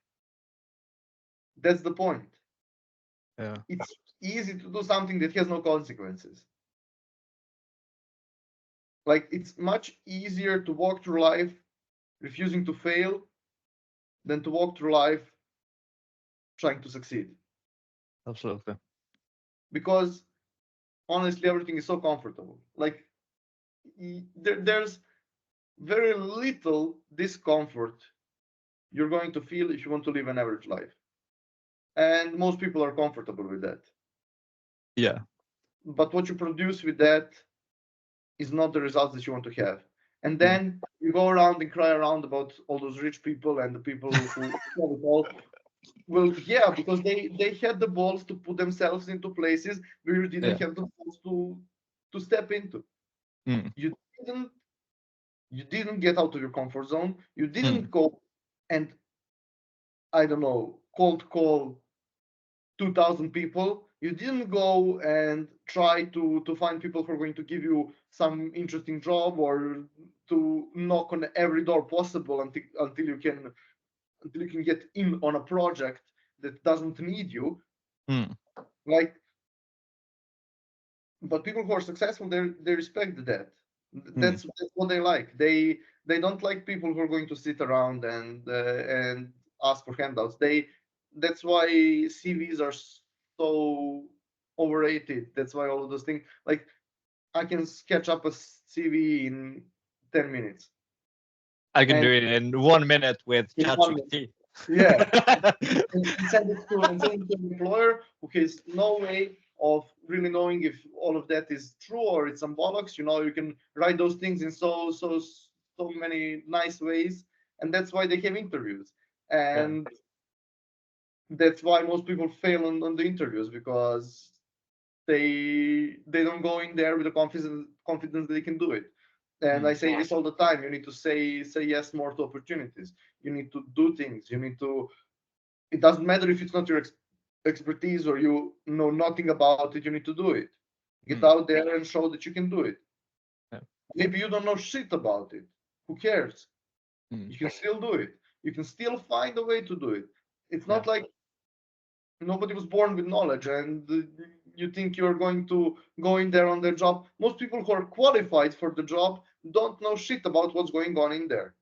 that's the point. Yeah. It's easy to do something that has no consequences. Like, it's much easier to walk through life refusing to fail than to walk through life trying to succeed. Absolutely. Because honestly, everything is so comfortable. Like there's very little discomfort you're going to feel if you want to live an average life. And most people are comfortable with that. Yeah. But what you produce with that is not the results that you want to have. And then you go around and cry around about all those rich people and the people who have it all. Well, yeah, because they had the balls to put themselves into places where you didn't have the balls to step into. Mm. You didn't you didn't get out of your comfort zone. You Mm. didn't go and I don't know, cold call 2,000 people. You didn't go and try to find people who are going to give you some interesting job or to knock on every door possible until you can get in on a project that doesn't need you. Mm. Like, but people who are successful, they respect that. That's what they like. They don't like people who are going to sit around and ask for handouts. That's why CVs are so overrated. That's why all of those things. Like I can sketch up a CV in 10 minutes. I can do And it in 1 minute with in 1 minute, ChatGPT. yeah, and send it to an employer who has no way of really knowing if all of that is true or it's some bollocks. You can write those things in so many nice ways, and that's why they have interviews. Yeah. And that's why most people fail on the interviews because they don't go in there with the confidence that they can do it. And I say this all the time. You need to say yes more to opportunities. You need to do things. You need to. It doesn't matter if it's not your expertise or you know nothing about it. You need to do it. Get out there and show that you can do it. Yeah. Maybe you don't know shit about it. Who cares? Mm. You can still do it. You can still find a way to do it. It's Yeah. not like nobody was born with knowledge and you think you're going to go in there on their job. Most people who are qualified for the job don't know shit about what's going on in there.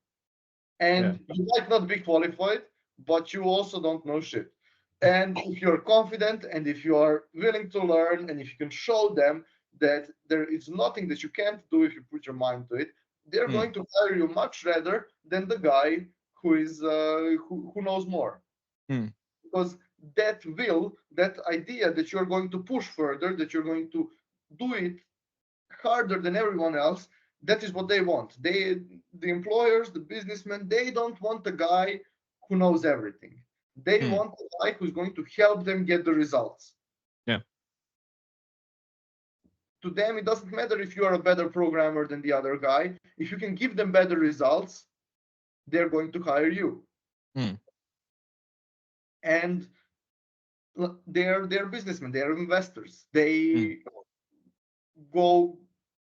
Yeah. And you might not be qualified, but you also don't know shit. And if you're confident and if you are willing to learn and if you can show them that there is nothing that you can't do if you put your mind to it, they're Mm. going to hire you much rather than the guy who knows more. Mm. Because that idea that you're going to push further, that you're going to do it harder than everyone else, that is what they want. The employers, the businessmen, they don't want a guy who knows everything. They Mm. want a guy who's going to help them get the results. Yeah. To them, it doesn't matter if you are a better programmer than the other guy. If you can give them better results, they're going to hire you. Mm. And they're businessmen, they're investors. Mm. They go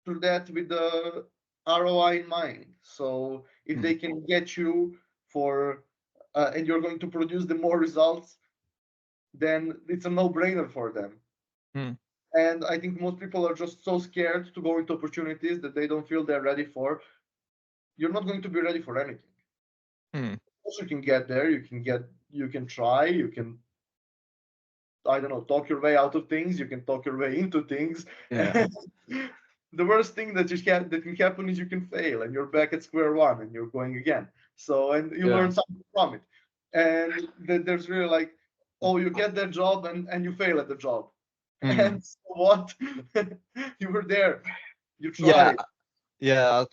to that with the ROI in mind. So if they Mm. can get you for and you're going to produce the more results, then it's a no-brainer for them. Mm. And I think most people are just so scared to go into opportunities that they don't feel they're ready for. You're not going to be ready for anything. Mm. Also, you can get there. You can try. You can I don't know, talk your way out of things. You can talk your way into things. Yeah. The worst thing that can happen is you can fail and you're back at square one and you're going again. So and you Yeah. learn something from it. And there's really like, oh, you get that job and you fail at the job. Mm. And so what? You were there. You Yeah. tried. Yeah, I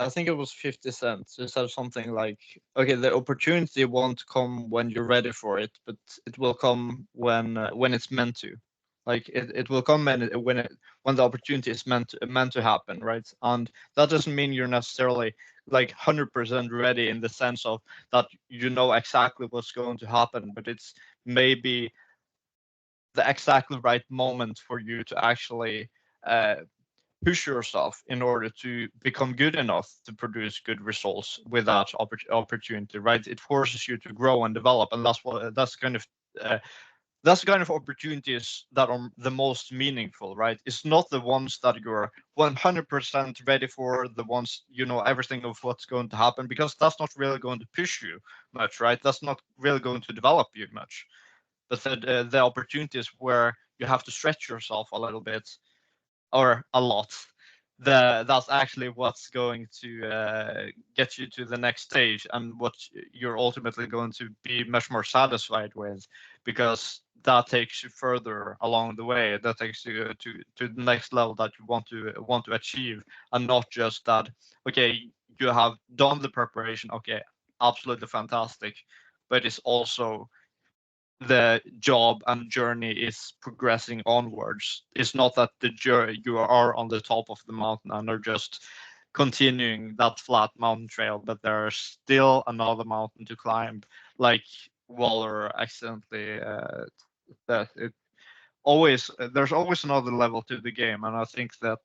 think it was 50 cents. It said something like, "Okay, the opportunity won't come when you're ready for it, but it will come when it's meant to. Like it will come when the opportunity is meant to happen, right? And that doesn't mean you're necessarily like 100% ready in the sense of that you know exactly what's going to happen, but it's maybe the exactly right moment for you to actually uh, push yourself in order to become good enough to produce good results with that opportunity, right? It forces you to grow and develop, and that's kind of uh, that's the kind of opportunities that are the most meaningful, right? It's not the ones that you're 100% ready for, the ones you know everything of what's going to happen, because that's not really going to push you much, right? That's not really going to develop you much. But the opportunities where you have to stretch yourself a little bit or a lot, that's actually what's going to get you to the next stage, and what you're ultimately going to be much more satisfied with, because that takes you further along the way. That takes you to the next level that you want to achieve, and not just that. Okay, you have done the preparation. Okay, absolutely fantastic, but it's also the job and journey is progressing onwards. It's not that the journey you are on the top of the mountain and are just continuing that flat mountain trail, but there's still another mountain to climb, like Waller accidentally that it always there's always another level to the game, and I think that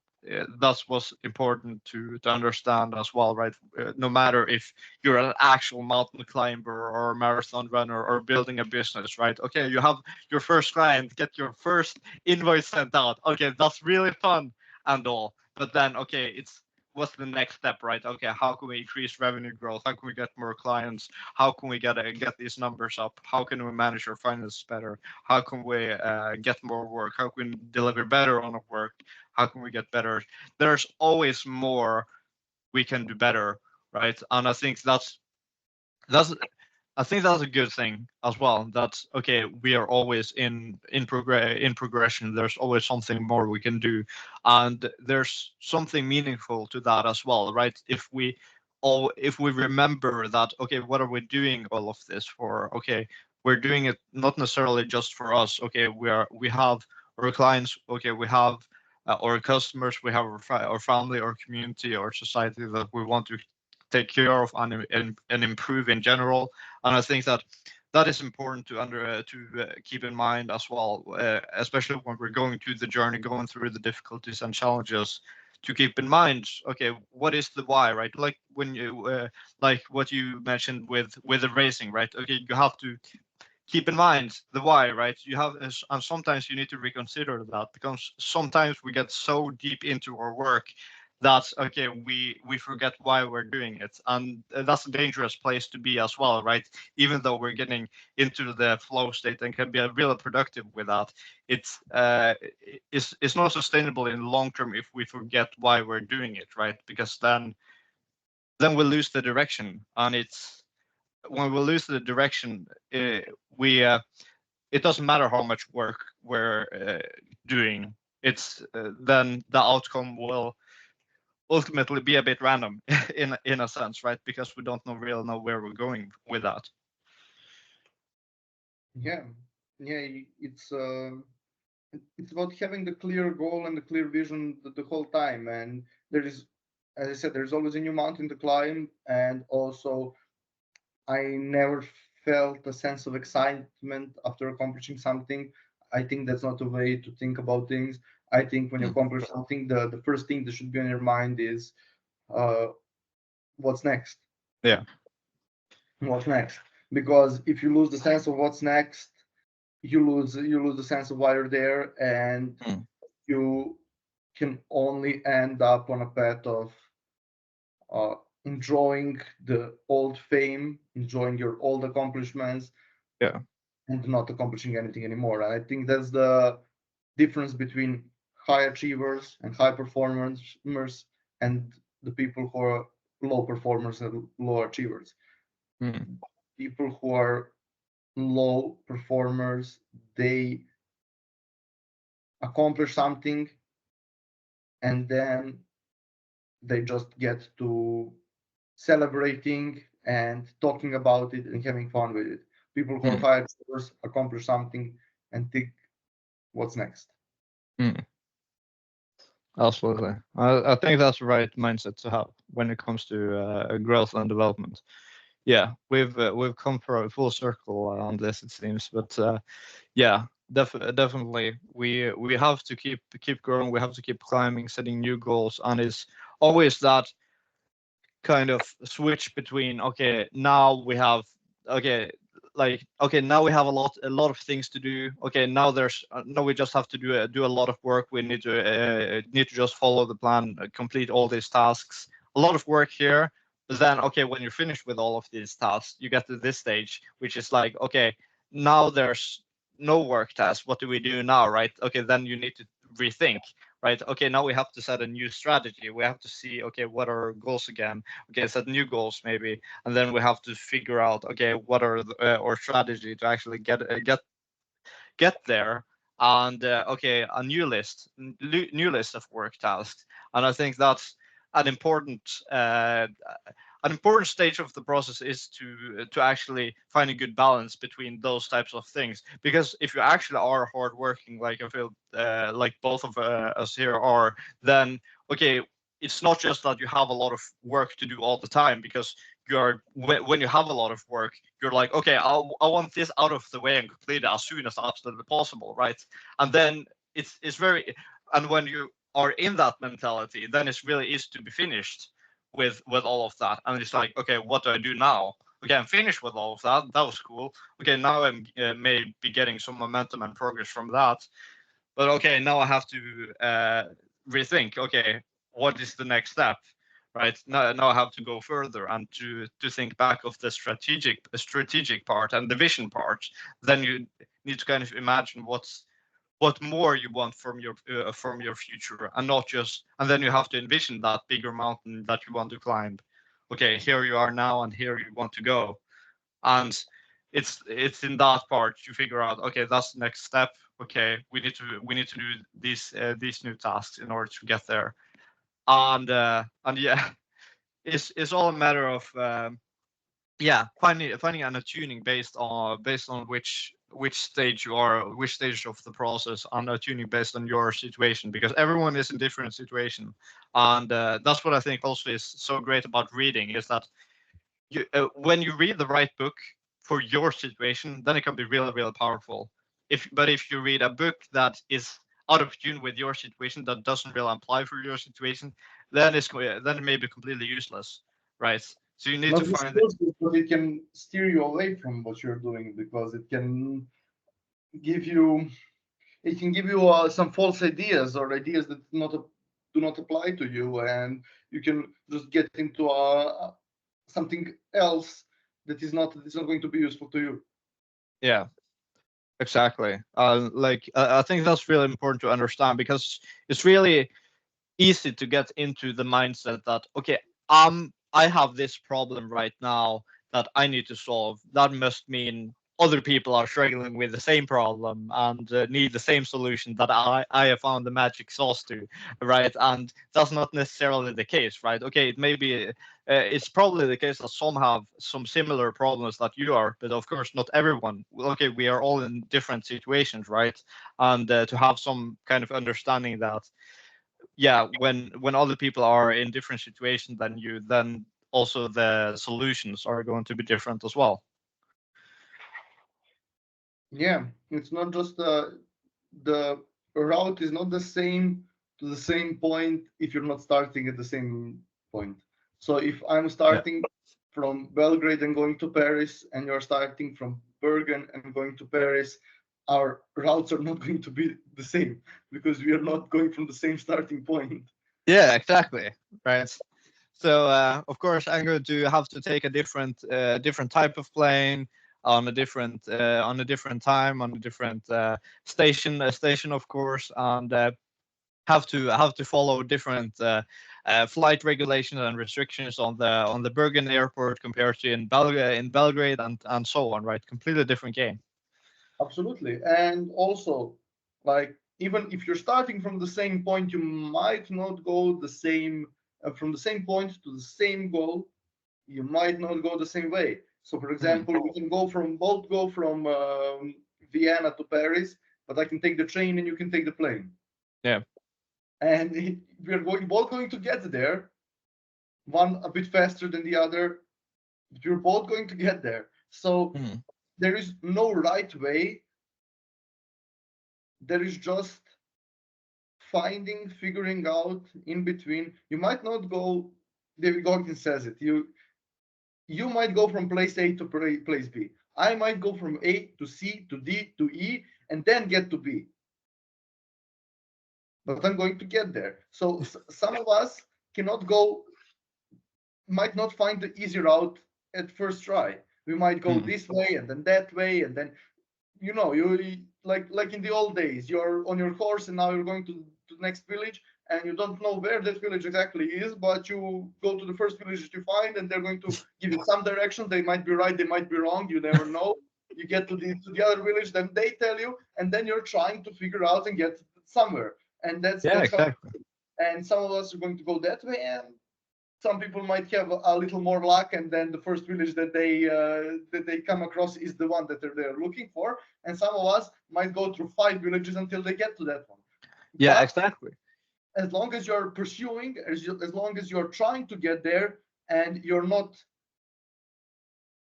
that's what's important to understand as well, right? No matter if you're an actual mountain climber or a marathon runner or building a business, right? Okay, you have your first client, get your first invoice sent out. Okay, that's really fun and all, but then okay, it's what's the next step, right? Okay, how can we increase revenue growth? How can we get more clients? How can we get these numbers up? How can we manage our finances better? How can we get more work? How can we deliver better on our work? How can we get better? There's always more we can do better, right? And I think that's I think that's a good thing as well. That okay, we are always in progression. There's always something more we can do, and there's something meaningful to that as well, right? If we remember that, okay, what are we doing all of this for? Okay, we're doing it not necessarily just for us. Okay, we have our clients. Okay, we have our customers. We have our family, our community, our society that we want to take care of and improve in general. And I think that that is important to keep in mind as well, especially when we're going through the journey, going through the difficulties and challenges. To keep in mind, okay, what is the why, right? Like when you like what you mentioned with the racing, right? Okay, you have to keep in mind the why, right? You have, and sometimes you need to reconsider that, because sometimes we get so deep into our work that okay, we forget why we're doing it, and that's a dangerous place to be as well, right? Even though we're getting into the flow state and can be really productive with that, it's not sustainable in the long term if we forget why we're doing it, right? Because then we lose the direction, and it's when we lose the direction, we it doesn't matter how much work we're doing. It's then the outcome will ultimately be a bit random in a sense, right? Because we don't really know where we're going with that. Yeah, yeah. It's about having the clear goal and the clear vision the whole time. And there is, as I said, there's always a new mountain to climb. And also, I never felt a sense of excitement after accomplishing something. I think that's not a way to think about things. I think when you accomplish something, the first thing that should be on your mind is uh, what's next? Yeah. What's next? Because if you lose the sense of what's next, you lose the sense of why you're there, and Mm. you can only end up on a path of uh, enjoying the old fame, enjoying your old accomplishments, Yeah. and not accomplishing anything anymore. And I think that's the difference between high achievers and high performers and the people who are low performers and low achievers. Mm. People who are low performers, they accomplish something and then they just get to celebrating and talking about it and having fun with it. People who are Mm. high achievers accomplish something and think, what's next? Mm. Absolutely. I think that's the right mindset to have when it comes to growth and development. Yeah, we've come for a full circle on this, it seems. But yeah, definitely we have to keep growing. We have to keep climbing, setting new goals, and it's always that kind of switch between okay, now we have okay, like, okay, now we have a lot of things to do. Okay, now now we just have to do a lot of work. We need to just follow the plan, complete all these tasks. A lot of work here. But then, okay, when you're finished with all of these tasks, you get to this stage, which is like, okay, now there's no work task. What do we do now, right? Okay, then you need to rethink, right? Okay, now we have to set a new strategy. We have to see, okay, what are our goals again? Okay, set new goals maybe, and then we have to figure out, okay, what are our strategy to actually get there. And okay, a new list of work tasks. And I think that's an important uh, an important stage of the process is to actually find a good balance between those types of things. Because if you actually are hardworking, like I feel like both of us here are, then okay, it's not just that you have a lot of work to do all the time, because when you have a lot of work, you're like, okay, I want this out of the way and complete it as soon as absolutely possible, right? And then it's very, and when you are in that mentality, then it's really easy to be finished with all of that. And it's like, okay, what do I do now? Okay, I'm finished with all of that. That was cool. Okay, now I'm maybe getting some momentum and progress from that. But okay, now I have to rethink. Okay, what is the next step? Right now I have to go further and to think back of the strategic part and the vision part. Then you need to kind of imagine what more you want from your future, and not just, and then you have to envision that bigger mountain that you want to climb. Okay, here you are now and here you want to go. And it's in that part you figure out, okay, that's the next step. Okay, we need to do these new tasks in order to get there. And yeah, it's all a matter of yeah, finding an attuning based on which stage you are, which stage of the process, and attuning based on your situation, because everyone is in different situation. And that's what I think also is so great about reading, is that when you read the right book for your situation, then it can be really, really powerful. If you read a book that is out of tune with your situation, that doesn't really apply for your situation, then then it may be completely useless, right? So you need to Not just find. useless, but it can steer you away from what you're doing, because give you it can give you some false ideas, or ideas that do not apply to you, and you can just get into something else that is not going to be useful to you. Yeah, exactly. Like I think that's really important to understand, because it's really easy to get into the mindset that, okay, I have this problem right now that I need to solve. That must mean other people are struggling with the same problem and need the same solution that I have found the magic sauce to, right? And that's not necessarily the case, right? Okay, it may be it's probably the case that some have some similar problems that you are, but of course not everyone. Okay, we are all in different situations, right? And to have some kind of understanding that, yeah, when other people are in different situations than you, then also the solutions are going to be different as well. Yeah, it's not just the route is not the same to the same point if you're not starting at the same point. So if I'm Yeah. starting from Belgrade and going to Paris, and you're starting from Bergen and going to Paris, our routes are not going to be the same, because we are not going from the same starting point. Yeah, exactly. Right. So of course I'm going to have to take a different type of plane on a different time, on a different station of course, and have to follow different flight regulations and restrictions on the Bergen airport compared to in Belgrade, and so on, right? Completely different game. Absolutely. And also, like, even if you're starting from the same point, you might not go the same from the same point to the same goal. You might not go the same way. So, for Mhm. example, we can go from Vienna to Paris, but I can take the train and you can take the plane. Yeah. And we're both going to get there, one a bit faster than the other, but we're both going to get there. So Mhm. there is no right way. There is just figuring out in between. You might not go. David Goggins says it. You might go from place A to place B. I might go from A to C to D to E and then get to B. But I'm going to get there. So some of us cannot go, might not find the easy route at first try. We might go this way and then that way, and then you like in the old days, you're on your horse and now you're going to the next village, and you don't know where that village exactly is, but you go to the first village that you find, and they're going to give you some direction. They might be right, they might be wrong, you never know. You get to the other village, then they tell you, and then you're trying to figure out and get somewhere. And that's how. exactly. And some of us are going to go that way, and some people might have a little more luck, and then the first village that they come across is the one that they're looking for. And some of us might go through 5 villages until they get to that one. Yeah, But exactly. as long as you're pursuing, as long as you're trying to get there, and you're not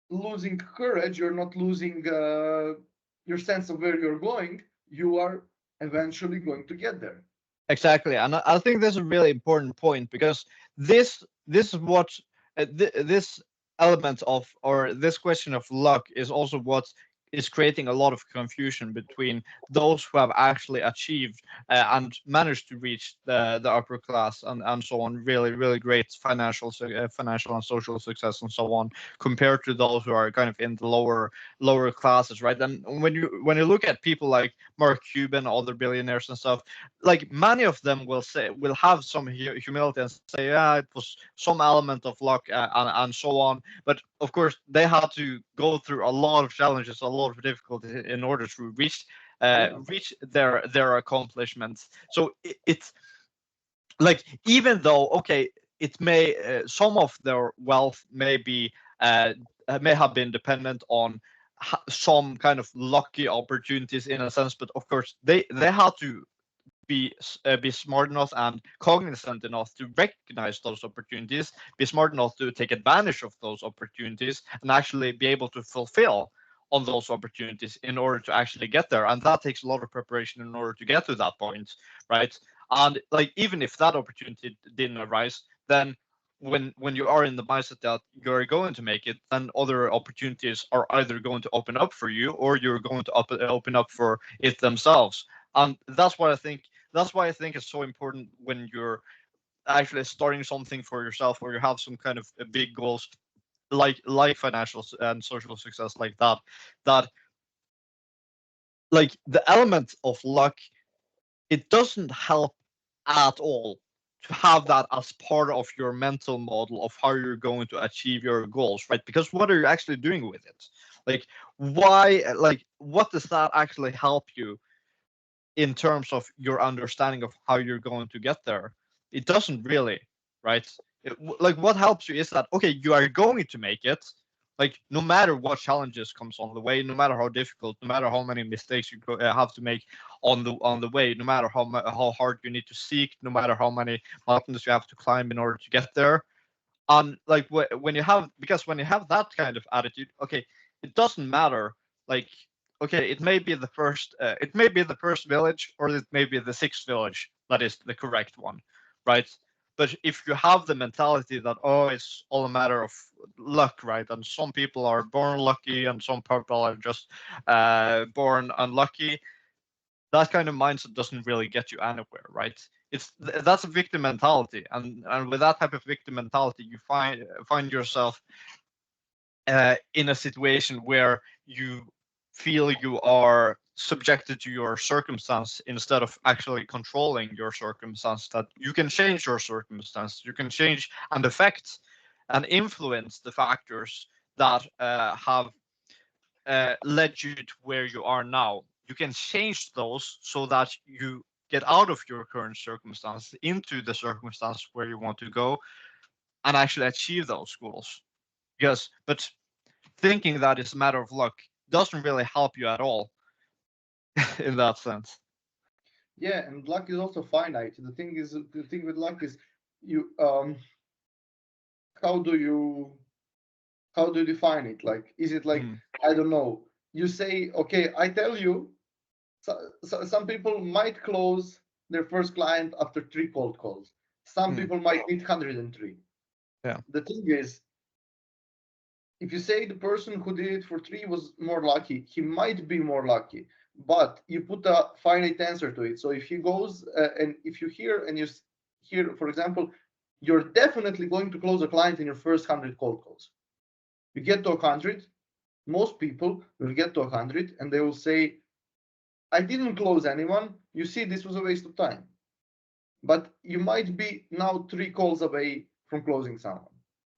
losing courage, you're not losing your sense of where you're going, you are eventually going to get there. Exactly, and I think that's a really important point, because this is what this element of, or this question of luck, is also what is creating a lot of confusion between those who have actually achieved and managed to reach the upper class, and so on, really great financial and social success and so on, compared to those who are kind of in the lower classes, right? And when you look at people like Mark Cuban, other billionaires and stuff, like many of them will have some humility and say, yeah, it was some element of luck, and so on. But of course, they had to go through a lot of challenges, a lot of difficulties in order to reach their accomplishments. So it's like, even though, okay, it may some of their wealth may have been dependent on some kind of lucky opportunities in a sense, but of course they had to be smart enough and cognizant enough to recognize those opportunities, be smart enough to take advantage of those opportunities, and actually be able to fulfill on those opportunities in order to actually get there. And that takes a lot of preparation in order to get to that point, right? And like, even if that opportunity didn't arise, then when you are in the mindset that you're going to make it, then other opportunities are either going to open up for you, or you're going to open up for it themselves. And that's why I think it's so important when you're actually starting something for yourself, or you have some kind of big goals, like financial and social success, like that like the element of luck, it doesn't help at all to have that as part of your mental model of how you're going to achieve your goals, right? Because what are you actually doing with it? Like, why, like, what does that actually help you in terms of your understanding of how you're going to get there? It doesn't really, right? Like, what helps you is that, okay, you are going to make it, like, no matter what challenges comes on the way, no matter how difficult, no matter how many mistakes you have to make on the way, no matter how hard you need to seek, no matter how many mountains you have to climb in order to get there. Like, when you have, because when you have that kind of attitude, okay, it doesn't matter, like, okay, it may be the first village, or it may be the sixth village that is the correct one, right? But if you have the mentality that, oh, it's all a matter of luck, right? And some people are born lucky and some people are just born unlucky, that kind of mindset doesn't really get you anywhere, right? That's a victim mentality, and with that type of victim mentality, you find yourself in a situation where you feel you are subjected to your circumstance instead of actually controlling your circumstance. That you can change your circumstance, you can change and affect and influence the factors that have led you to where you are now. You can change those so that you get out of your current circumstance into the circumstance where you want to go, and actually achieve those goals. Yes, but thinking that it's a matter of luck doesn't really help you at all in that sense. Yeah, and luck is also finite. The thing with luck is, you how do you define it? Like, is it like, Mm, I don't know, you say, okay, I tell you, some people might close their first client after 3 cold calls. Some mm, people might need 103. yeah. The thing is, if you say the person who did it for 3 was more lucky, he might be more lucky, but you put a finite answer to it. So if he goes and if you hear and you hear, for example, you're definitely going to close a client in your first 100 cold calls. You get to 100, most people will get to 100 and they will say, I didn't close anyone. You see, this was a waste of time. But you might be now 3 calls away from closing someone.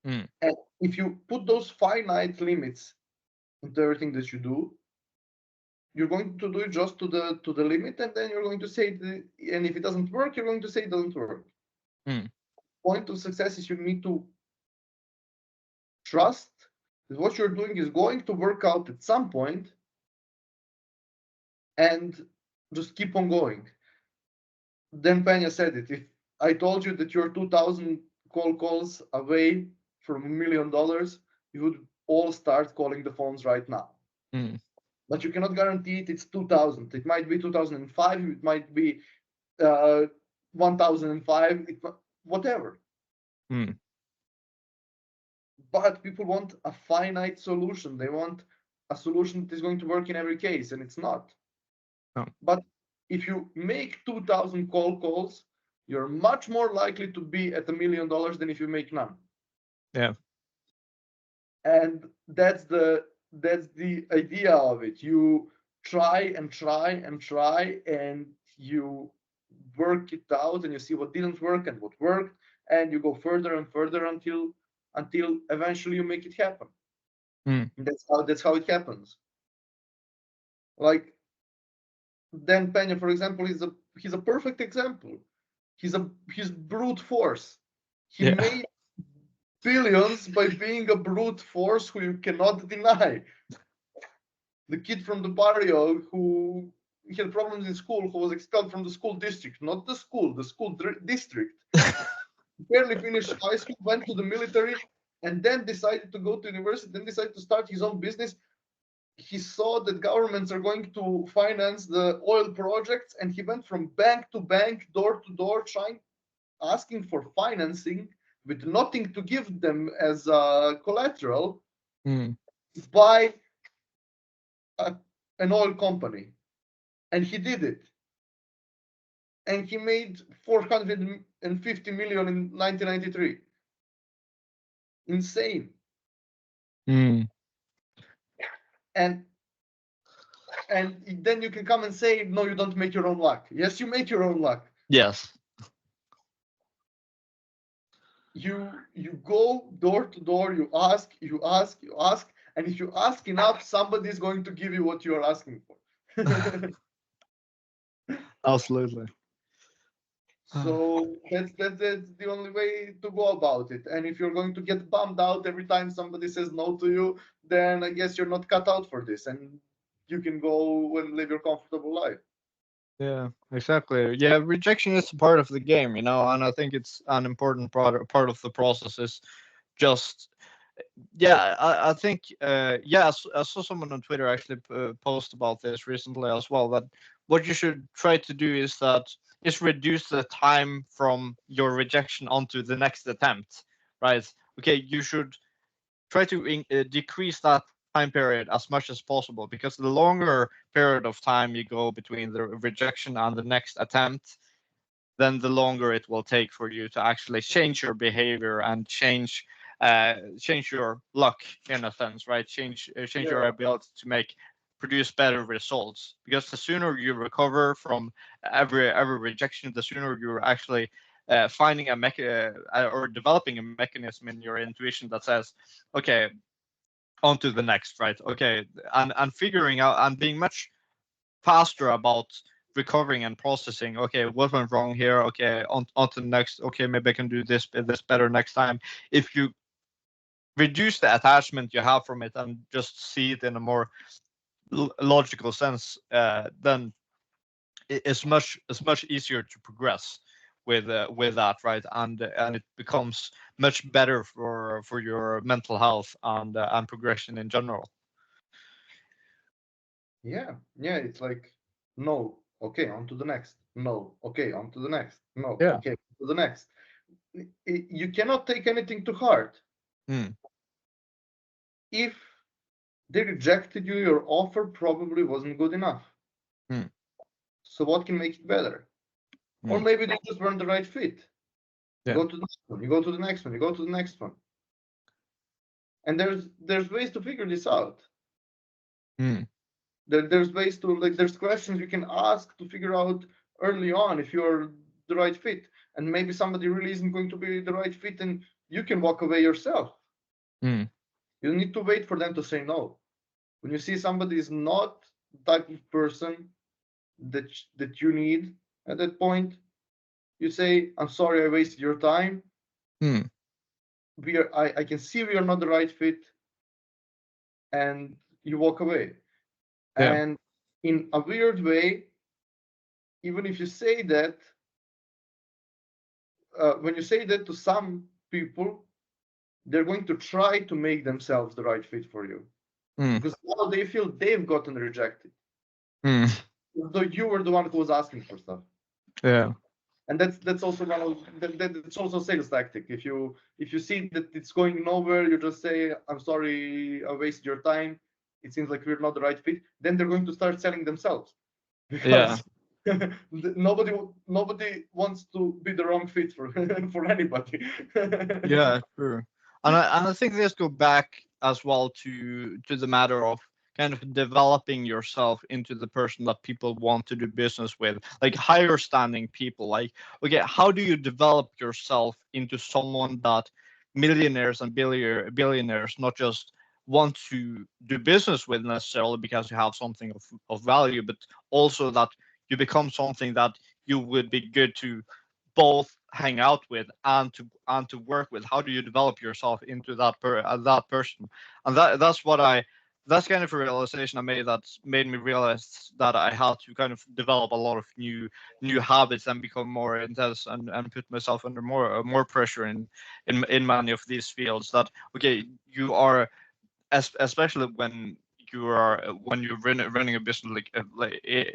Mm. And if you put those finite limits into everything that you do, you're going to do it just to the limit, and then you're going to say, and if it doesn't work, you're going to say it doesn't work. Mm. Point of success is you need to trust that what you're doing is going to work out at some point, and just keep on going. Then Pena said it. If I told you that you're 2,000 cold calls away from $1 million, you would all start calling the phones right now. Mm. But you cannot guarantee it. It's 2,000. It might be 2005. It might be 1005. Whatever. Mm. But people want a finite solution. They want a solution that is going to work in every case, and it's not. No. But if you make 2,000 cold calls, you're much more likely to be at $1 million than if you make none. Yeah. And that's the idea of it. You try and try and try, and you work it out, and you see what didn't work and what worked, and you go further and further until eventually you make it happen. Mm. And that's how it happens. Like Dan Pena, for example, he's a perfect example. He's brute force. He Yeah. made billions by being a brute force who you cannot deny. The kid from the barrio who had problems in school, who was expelled from the school district, not the school district, barely finished high school, went to the military, and then decided to go to university, then decided to start his own business. He saw that governments are going to finance the oil projects, and he went from bank to bank, door to door, asking for financing with nothing to give them as collateral, Mm. by an oil company. And he did it. And he made 450 million in 1993. Insane. Mm. And then you can come and say, no, you don't make your own luck. Yes, you make your own luck. Yes. You go door to door, you ask, and if you ask enough, somebody is going to give you what you are asking for. Absolutely. So that's the only way to go about it. And if you're going to get bummed out every time somebody says no to you, then I guess you're not cut out for this, and you can go and live your comfortable life. Yeah, exactly. Yeah, rejection is a part of the game, you know, and I think it's an important part of the process is just, yeah, I think, yeah, I saw someone on Twitter actually post about this recently as well, that what you should try to do is reduce the time from your rejection onto the next attempt, right? Okay, you should try to decrease that time period as much as possible, because the longer period of time you go between the rejection and the next attempt, then the longer it will take for you to actually change your behavior and change your luck in a sense, right? Change your Yeah. ability to produce better results. Because the sooner you recover from every rejection, the sooner you're actually finding or developing a mechanism in your intuition that says, okay, on to the next, right? Okay, and figuring out and being much faster about recovering and processing. Okay, what went wrong here? Okay, on to the next. Okay, maybe I can do this better next time. If you reduce the attachment you have from it and just see it in a more logical sense, then it's much easier to progress with that, right? And it becomes much better for your mental health and progression in general. Yeah, it's like, no, okay, on to the next. No, okay, on to the next. No, Yeah. okay, on to the next. You cannot take anything to heart. Mm. if they rejected you, your offer probably wasn't good enough. So what can make it better? Or maybe they just weren't the right fit. You go to the next one, you go to the next one, you go to the next one. And there's ways to figure this out. There's ways to, like, there's questions you can ask to figure out early on if you're the right fit. And maybe somebody really isn't going to be the right fit, and you can walk away yourself. You don't need to wait for them to say no. When you see somebody is not the type of person that you need at that point, you say, I'm sorry I wasted your time. I can see we are not the right fit, and you walk away. And in a weird way, even if you say that, when you say that to some people, they're going to try to make themselves the right fit for you, because now they feel they've gotten rejected, though you were the one who was asking for stuff. And that's also that's also a sales tactic. If you see that it's going nowhere, you just say, I'm sorry I wasted your time, it seems like we're not the right fit. Then they're going to start selling themselves, because nobody wants to be the wrong fit for for anybody. True. And I think this go back as well to the matter of kind of developing yourself into the person that people want to do business with, like higher standing people. Like, okay, how do you develop yourself into someone that millionaires and billionaires not just want to do business with necessarily because you have something of value, but also that you become something that you would be good to both hang out with and to work with? How do you develop yourself into that person? And that's kind of a realization I made that's made me realize that I had to kind of develop a lot of new habits and become more intense and put myself under more pressure in many of these fields. That okay, you are, especially when you're running a business,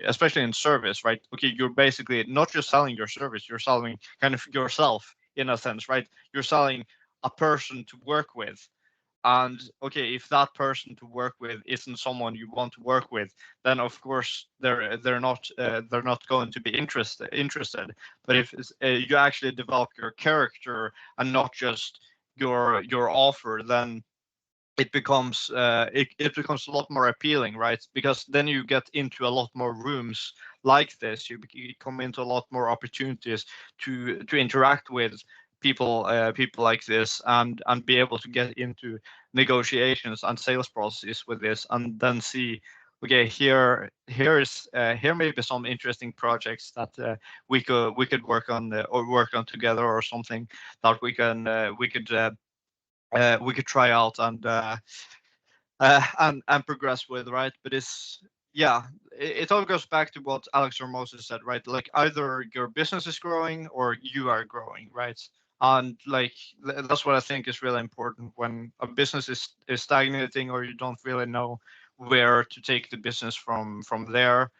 especially in service, right? Okay, you're basically not just selling your service, you're selling kind of yourself in a sense, right? You're selling a person to work with. And okay, if that person to work with isn't someone you want to work with, then of course they're not going to be interested. But if you actually develop your character and not just your offer, then it becomes a lot more appealing, right? Because then you get into a lot more rooms like this. You come into a lot more opportunities to interact with people like this, and be able to get into negotiations and sales processes with this, and then see, okay, here may be some interesting projects that we could work on, or work on together, or something that we could try out and progress with, right? But it all goes back to what Alex Hormozy said, right? Like either your business is growing or you are growing, right? And like that's what I think is really important when a business is stagnating, or you don't really know where to take the business from there.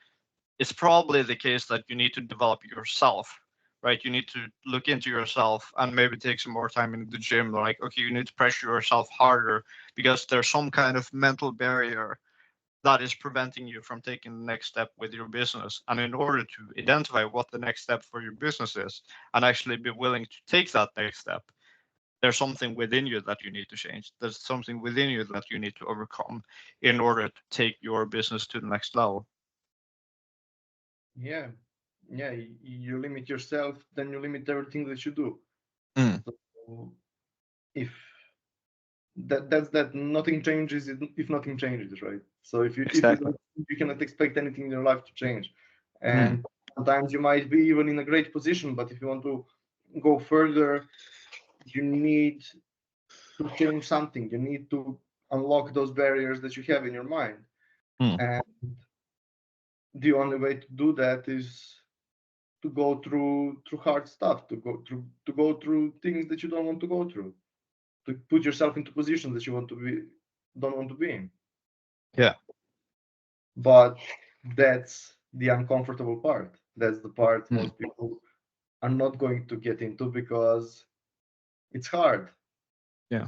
It's probably the case that you need to develop yourself, right? You need to look into yourself and maybe take some more time in the gym. Like, okay, you need to pressure yourself harder because there's some kind of mental barrier that is preventing you from taking the next step with your business. And in order to identify what the next step for your business is and actually be willing to take that next step, there's something within you that you need to change. There's something within you that you need to overcome in order to take your business to the next level. Yeah, yeah. You limit yourself, then you limit everything that you do. So if that's that, nothing changes if nothing changes, right? So if you Exactly. don't, you cannot expect anything in your life to change. And sometimes you might be even in a great position, but if you want to go further, you need to change something. You need to unlock those barriers that you have in your mind. And the only way to do that is to go through hard stuff, to go through things that you don't want to go through, to put yourself into positions that you don't want to be in. Yeah. But that's the uncomfortable part. That's the part most people are not going to get into because it's hard. Yeah.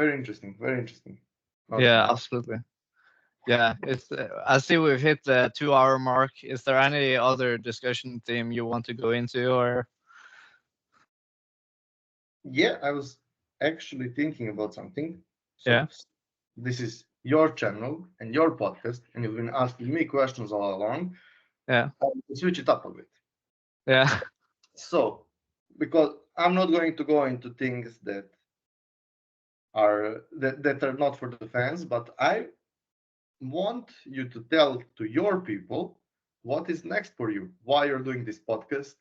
Very interesting. Very interesting. Yeah, Okay. absolutely. Yeah, it's. I see we've hit the 2 hour mark. Is there any other discussion theme you want to go into, or? Yeah, I was actually thinking about something. So Yeah, this is your channel and your podcast, and you've been asking me questions all along. yeah, I will switch it up a bit. yeah, So, because I'm not going to go into things that are not for the fans, but I want you to tell to your people what is next for you, why you're doing this podcast,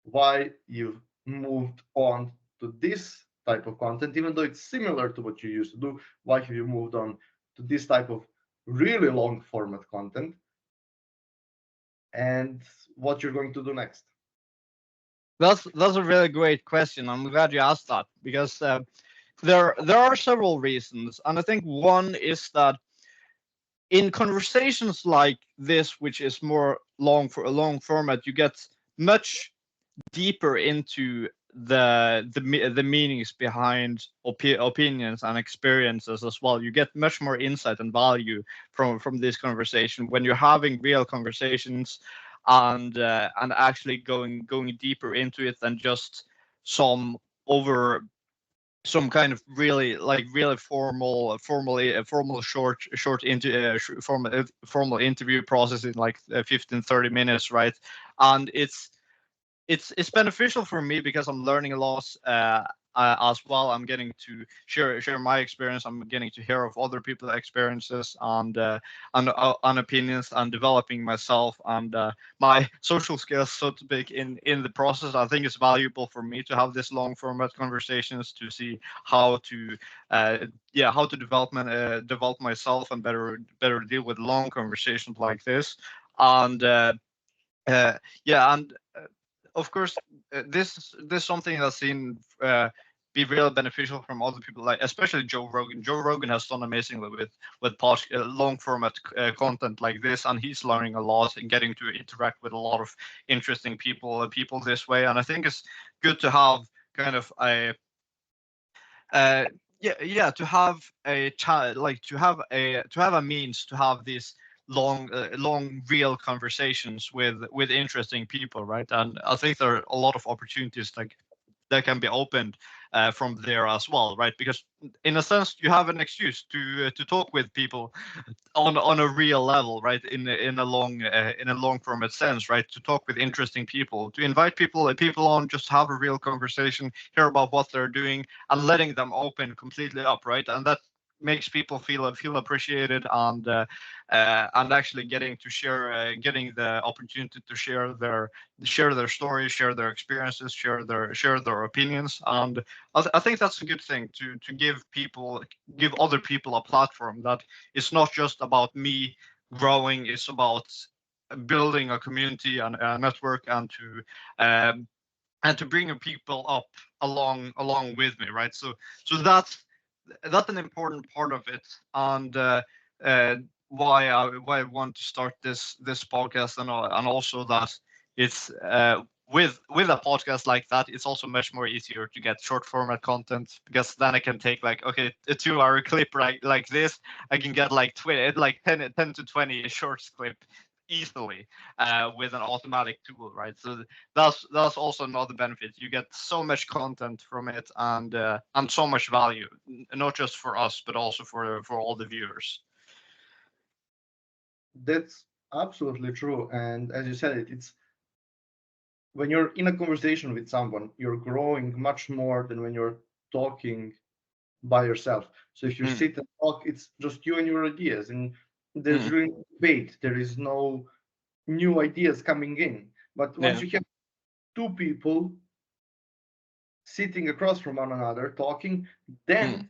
why you've moved on to this type of content, even though it's similar to what you used to do. Why have you moved on to this type of really long format content, and what you're going to do next? that's a really great question. I'm glad you asked that because there are several reasons, and I think one is that in conversations like this, which is more long for a long format, you get much deeper into the meanings behind opinions and experiences as well. You get much more insight and value from this conversation when you're having real conversations and actually going deeper into it than just some over some kind of really formal short into formal interview process in like 15-30 minutes, right? And it's beneficial for me because I'm learning a lot as well. I'm getting to share my experience. I'm getting to hear of other people's experiences and opinions, and developing myself and my social skills, so to speak, in the process. I think it's valuable for me to have this long format conversations to see how to how to develop myself and better deal with long conversations like this. And uh, yeah, and of course, this is something that's seen be real beneficial from other people, like especially Joe Rogan. Joe Rogan has done amazingly with long format content like this, and he's learning a lot and getting to interact with a lot of interesting people this way. And I think it's good to have kind of a uh, to have a child, like to have a means to have these long real conversations with interesting people, right? And I think there are a lot of opportunities like that can be opened from there as well, right? Because in a sense you have an excuse to talk with people on a real level, right? In a long format sense, right? To talk with interesting people, to invite people on, just have a real conversation, hear about what they're doing, and letting them open completely up, right? And that makes people feel appreciated, and actually getting the opportunity to share their stories, share their experiences, share their opinions. And I think that's a good thing to give other people a platform that it's not just about me growing, it's about building a community and a network, um, and to bring people up along with me, right? So that's an important part of it. And uh, why I want to start this podcast, and also that it's with a podcast like that, it's also much more easier to get short format content, because then I can take like, okay, a 2 hour clip like this, I can get like 20, like 10 to 20 short clip easily with an automatic tool, right? So that's also another benefit. You get so much content from it, and so much value, not just for us, but also for all the viewers. That's absolutely true. And as you said, it's when you're in a conversation with someone, you're growing much more than when you're talking by yourself. So if you Mm, sit and talk, it's just you and your ideas, and there's mm, really no debate. There is no new ideas coming in. But once yeah. you have two people sitting across from one another talking, Mm, then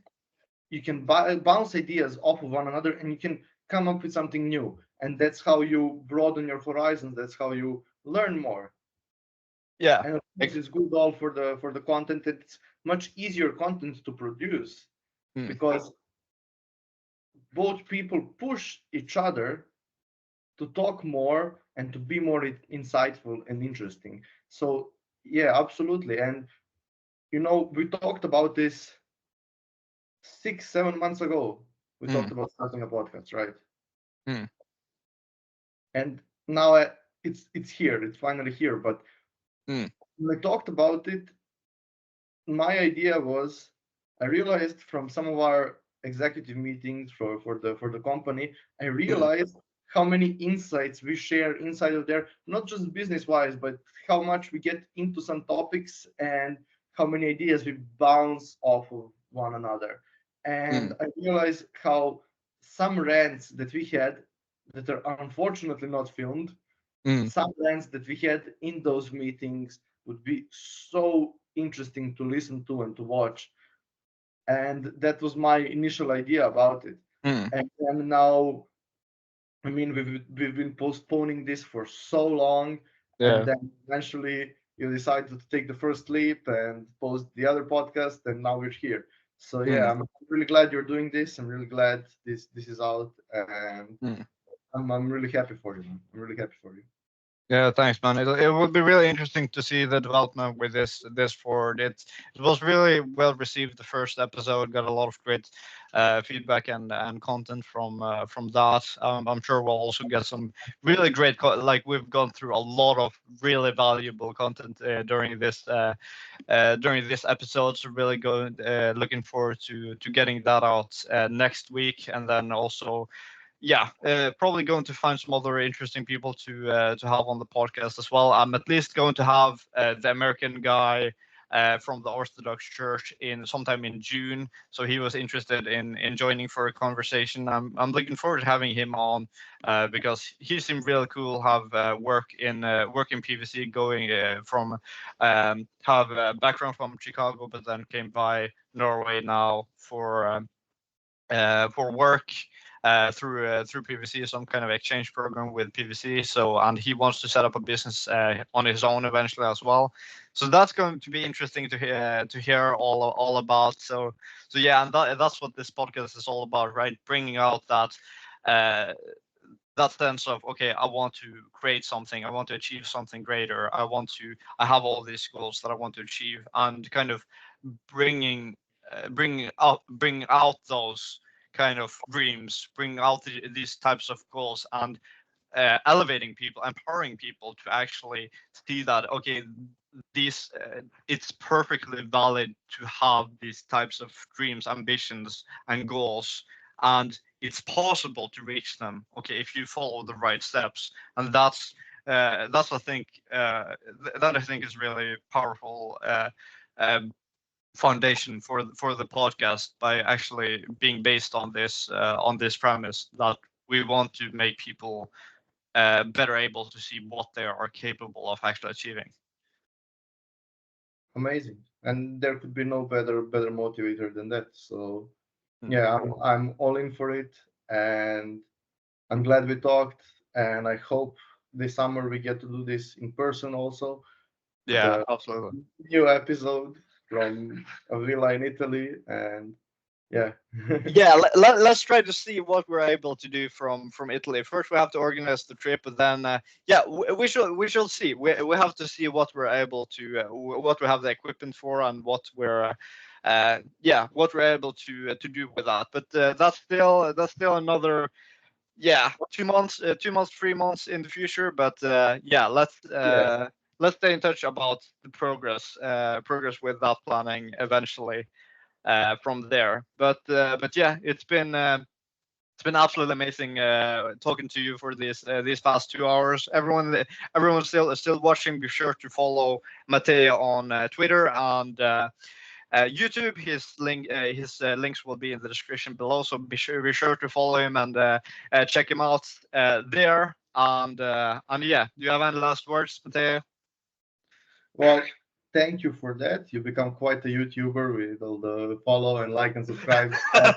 you can bounce ideas off of one another, and you can come up with something new. And that's how you broaden your horizons. That's how you learn more. yeah. And of course, Ex- it's good all for the content. It's much easier content to produce mm, because both people push each other to talk more and to be more insightful and interesting. So yeah, absolutely. And we talked about this 6, 7 months ago, we Mm, talked about starting a podcast, right? mm, And now it's here. It's finally here. But mm, when I talked about it, my idea was, I realized from some of our executive meetings for the company, I mm, realized how many insights we share inside of there, not just business wise, but how much we get into some topics and how many ideas we bounce off of one another. And mm, I realized how some rants that we had that are unfortunately not filmed, mm, some rants that we had in those meetings would be so interesting to listen to and to watch. And that was my initial idea about it. mm. And then now, I mean, we've been postponing this for so long, and Yeah. then eventually you decided to take the first leap and post the other podcast, and now we're here. So yeah, Mm, I'm really glad you're doing this. I'm really glad this is out, and mm. I'm really happy for you, man. I'm really happy for you. Yeah, thanks, man. It would be really interesting to see the development with this forward. It was really well received. The first episode got a lot of great feedback and content from that. I'm sure we'll also get some really great like we've gone through a lot of really valuable content during this episode. So really looking forward to getting that out next week, and then also yeah, probably going to find some other interesting people to have on the podcast as well. I'm at least going to have the American guy from the Orthodox Church in sometime in June. So he was interested in joining for a conversation. I'm looking forward to having him on because he seemed really cool. Have work in PVC, going from have a background from Chicago, but then came by Norway now for work through PVC, some kind of exchange program with PVC. So, and he wants to set up a business on his own eventually as well. So that's going to be interesting to hear all about. So yeah, and that's what this podcast is all about, right? Bringing out uh, that sense of, okay, I want to create something, I want to achieve something greater, I have all these goals that I want to achieve, and kind of bringing bring out those kind of dreams, bring out these types of goals, and elevating people, empowering people to actually see that, okay, these it's perfectly valid to have these types of dreams, ambitions, and goals, and it's possible to reach them, okay, if you follow the right steps. And that's I think that I think is really powerful um, foundation for the podcast, by actually being based on this premise that we want to make people better able to see what they are capable of actually achieving. Amazing. And there could be no better motivator than that. So Mm. yeah, I'm all in for it, and I'm glad we talked, and I hope this summer we get to do this in person also with Yeah, a absolutely. new episode from a villa in Italy. And yeah. Yeah, let's try to see what we're able to do from Italy. First, we have to organize the trip, but then yeah, we shall see. We have to see what we're able to what we have the equipment for, and what we're able to do with that. But that's still another, yeah, 2 months, 2 months, 3 months in the future. But yeah, Yeah, let's stay in touch about the progress with that planning eventually from there. But yeah, it's been absolutely amazing talking to you for these past 2 hours. Everyone still watching, be sure to follow Mateja on Twitter and YouTube. His links will be in the description below, so be sure to follow him and check him out there. And yeah, do you have any last words, Mateja? well, thank you for that. You become quite a YouTuber with all the follow and like and subscribe stuff.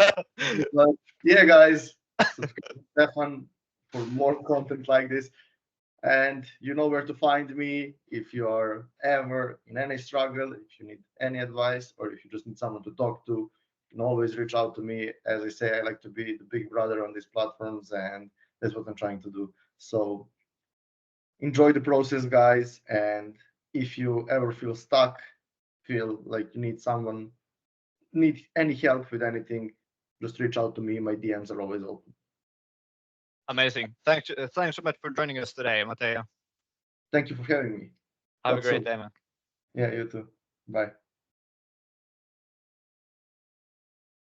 But yeah, guys, subscribe to Stefan for more content like this. And you know where to find me if you are ever in any struggle, if you need any advice, or if you just need someone to talk to. You can always reach out to me. As I say, I like to be the big brother on these platforms, and that's what I'm trying to do. So enjoy the process, guys. And if you ever feel stuck, feel like you need someone need any help with anything, just reach out to me. My DMs are always open. Amazing. Thanks so much for joining us today, Mateja. Thank you for having me. Have Talk a great soon. day, man. Yeah, you too. Bye.